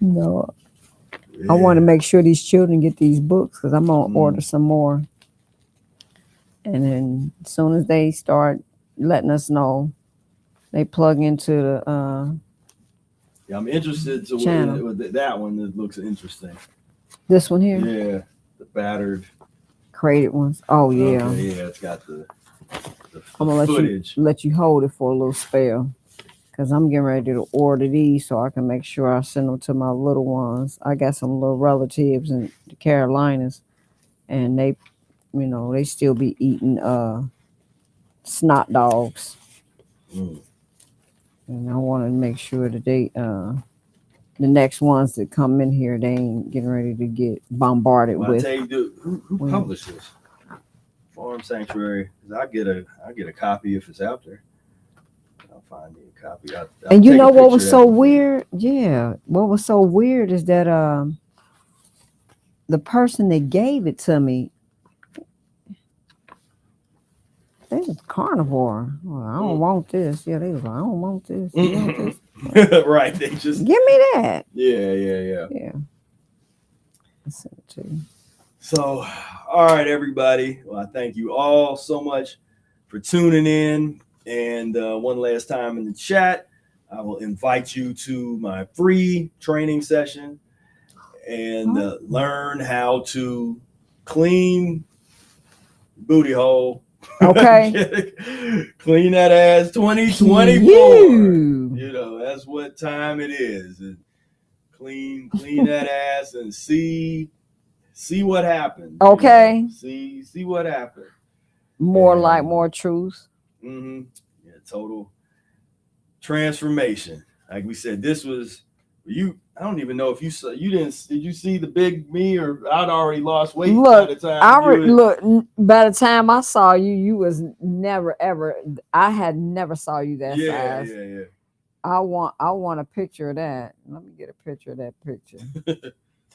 No. I want to make sure these children get these books, because I'm going to order some more. And then as soon as they start letting us know, they plug into the I'm interested with that one. That looks interesting. This one here? Yeah, the battered. Crated ones. Oh, yeah. Okay, yeah, it's got the I'm going footage. to let you hold it for a little spell, because I'm getting ready to order these so I can make sure I send them to my little ones. I got some little relatives in the Carolinas, and they, they still be eating snot dogs. And I want to make sure that they, the next ones that come in here, they ain't getting ready to get bombarded with. I tell you, who published this? Farm Sanctuary. I get a copy if it's out there. I'll find me a copy. I'll and you know what was so weird? Yeah, what was so weird is that the person that gave it to me, they was carnivore. Well, I don't want this. Yeah, they was like, I don't want this. You want this? Right. They just give me that. Yeah. I'll send it to you. So, all right, everybody. Well, I thank you all so much for tuning in. And one last time in the chat, I will invite you to my free training session and learn how to clean booty hole. Okay. Clean that ass 2024. That's what time it is. And clean that ass and see what happens. Okay. See what happens. More truth. Yeah, total transformation. Like we said, this was you. I don't even know if you saw. Did you see the big me, or I'd already lost weight by the time? By the time I saw you, you was never ever. I had never saw you that size. Yeah. I want a picture of that. Let me get a picture of that picture.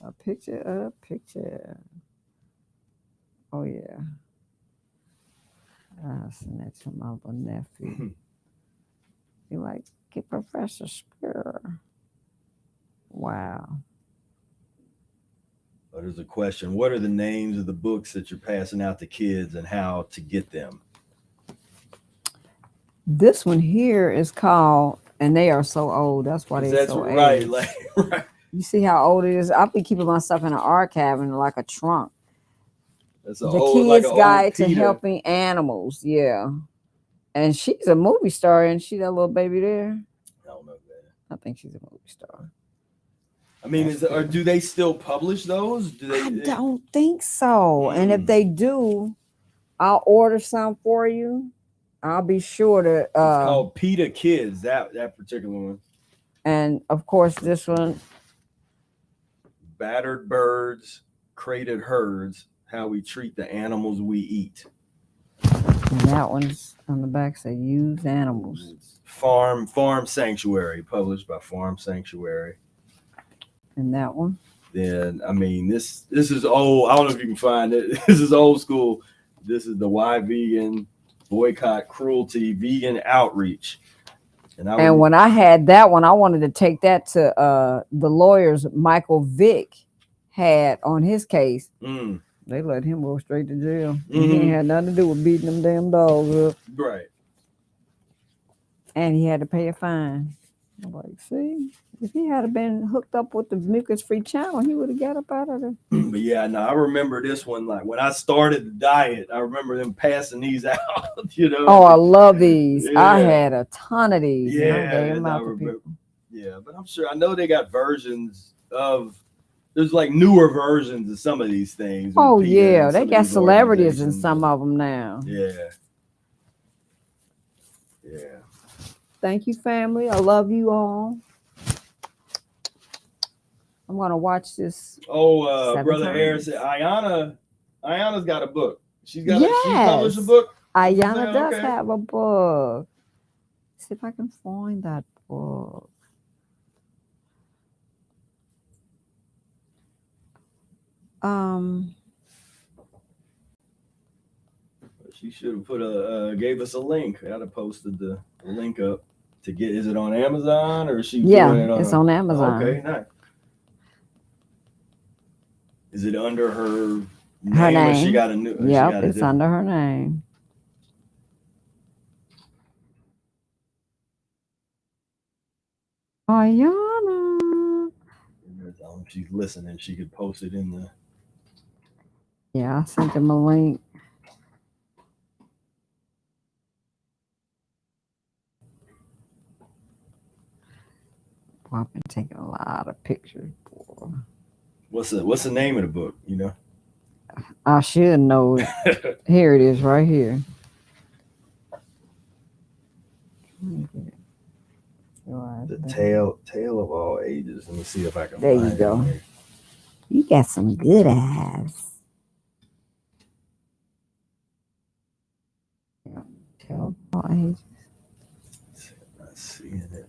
a picture. Oh yeah. I'll send that to my little nephew. You like, get Professor Spira. Wow. There's a question. What are the names of the books that you're passing out to kids and how to get them? This one here is called, and they are so old. That's why they're so old. Right. You see how old it is? I'll be keeping my stuff in an archive in like a trunk. That's the Kid's Guide to Helping Animals. Yeah. And she's a movie star, and she that little baby there. I don't know that. I think she's a movie star. I mean, do they still publish those? I don't think so. And if they do, I'll order some for you. I'll be sure to. It's called PETA Kids, that particular one. And of course, this one. Battered Birds, Crated Herds, How We Treat the Animals We Eat. And that one's on the back say use animals. Farm Sanctuary, published by Farm Sanctuary. And that one. Then I mean this is old. I don't know if you can find it. This is old school. This is the Why Vegan Boycott Cruelty Vegan Outreach. And when I had that one, I wanted to take that to the lawyers Michael Vick had on his case. They let him go straight to jail. He ain't had nothing to do with beating them damn dogs up. Right. And he had to pay a fine. I'm like, see, if he had been hooked up with the Mucus-free channel, he would have got up out of there. But yeah, no, I remember this one. Like when I started the diet, I remember them passing these out. You know. Oh, I love these. Yeah. I had a ton of these. Yeah, I gave them out to people. Yeah, but I'm sure I know they got versions of. There's like newer versions of some of these things. Oh yeah, they got celebrities in some of them now. Yeah. Yeah. Thank you, family. I love you all. I'm gonna watch this. Oh, Brother Ehret said Ayana's got a book. She published a book. Ayana does have a book. Let's see if I can find that book. She should have put gave us a link. I'd have posted the link up to get. Is it on Amazon or is she? It's on Amazon. Okay, nice. Is it under her name? Her name. Or she got a new. Yep, it's under her name. Ayana. If she's listening, she could post it in the. Yeah, I sent him a link. Well, I've been taking a lot of pictures. What's the name of the book? You know, I should know it. Here it is, right here. The tale of all ages. Let me see if I can. There you go. You got some good eyes. Tale of all ages. I'm not seeing it.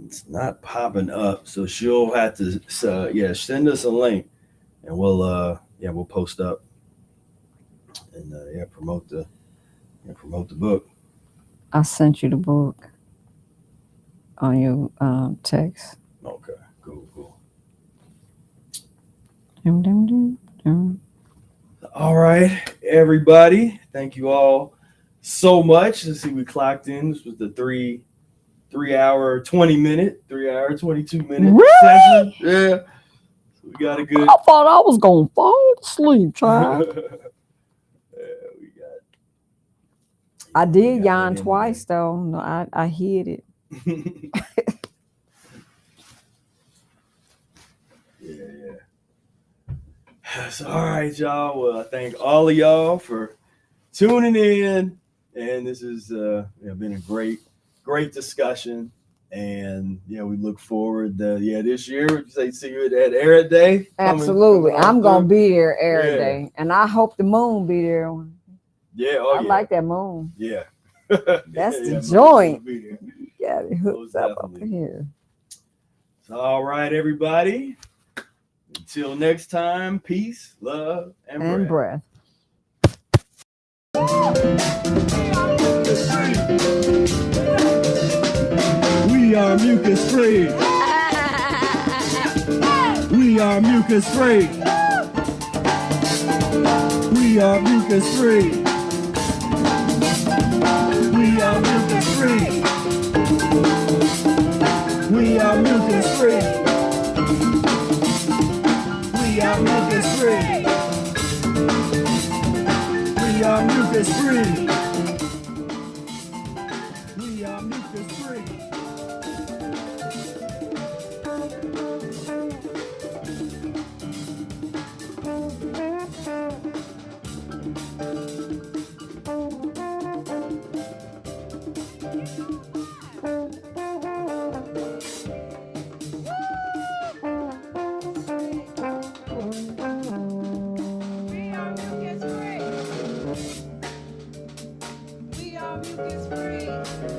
It's not popping up, so she'll have to send us a link, and we'll post up and promote the book. I sent you the book on your text. Okay, cool. All right, everybody, thank you all so much. Let's see, we clocked in. This was the 3 hour 22-minute really? session. Yeah. So we got a good. I thought I was gonna fall asleep, child. I did yawn twice though. No, I hid it. Yeah. So, all right, y'all. Well, I thank all of y'all for tuning in, and this has been a great discussion, and we look forward this year. See you at Ehret Day. Absolutely. I'm gonna be there Ehret Day, and I hope the moon be there. I like that moon. Yeah. That's the joint. You got it hooked up here. So, all right, everybody. Until next time, peace, love, and breath. We are mucus-free. We are mucus-free. We are mucus-free. We are mucus-free. We are mucus-free. We are mucus-free. We are mucus-free. We are mucus-free. mucus-free.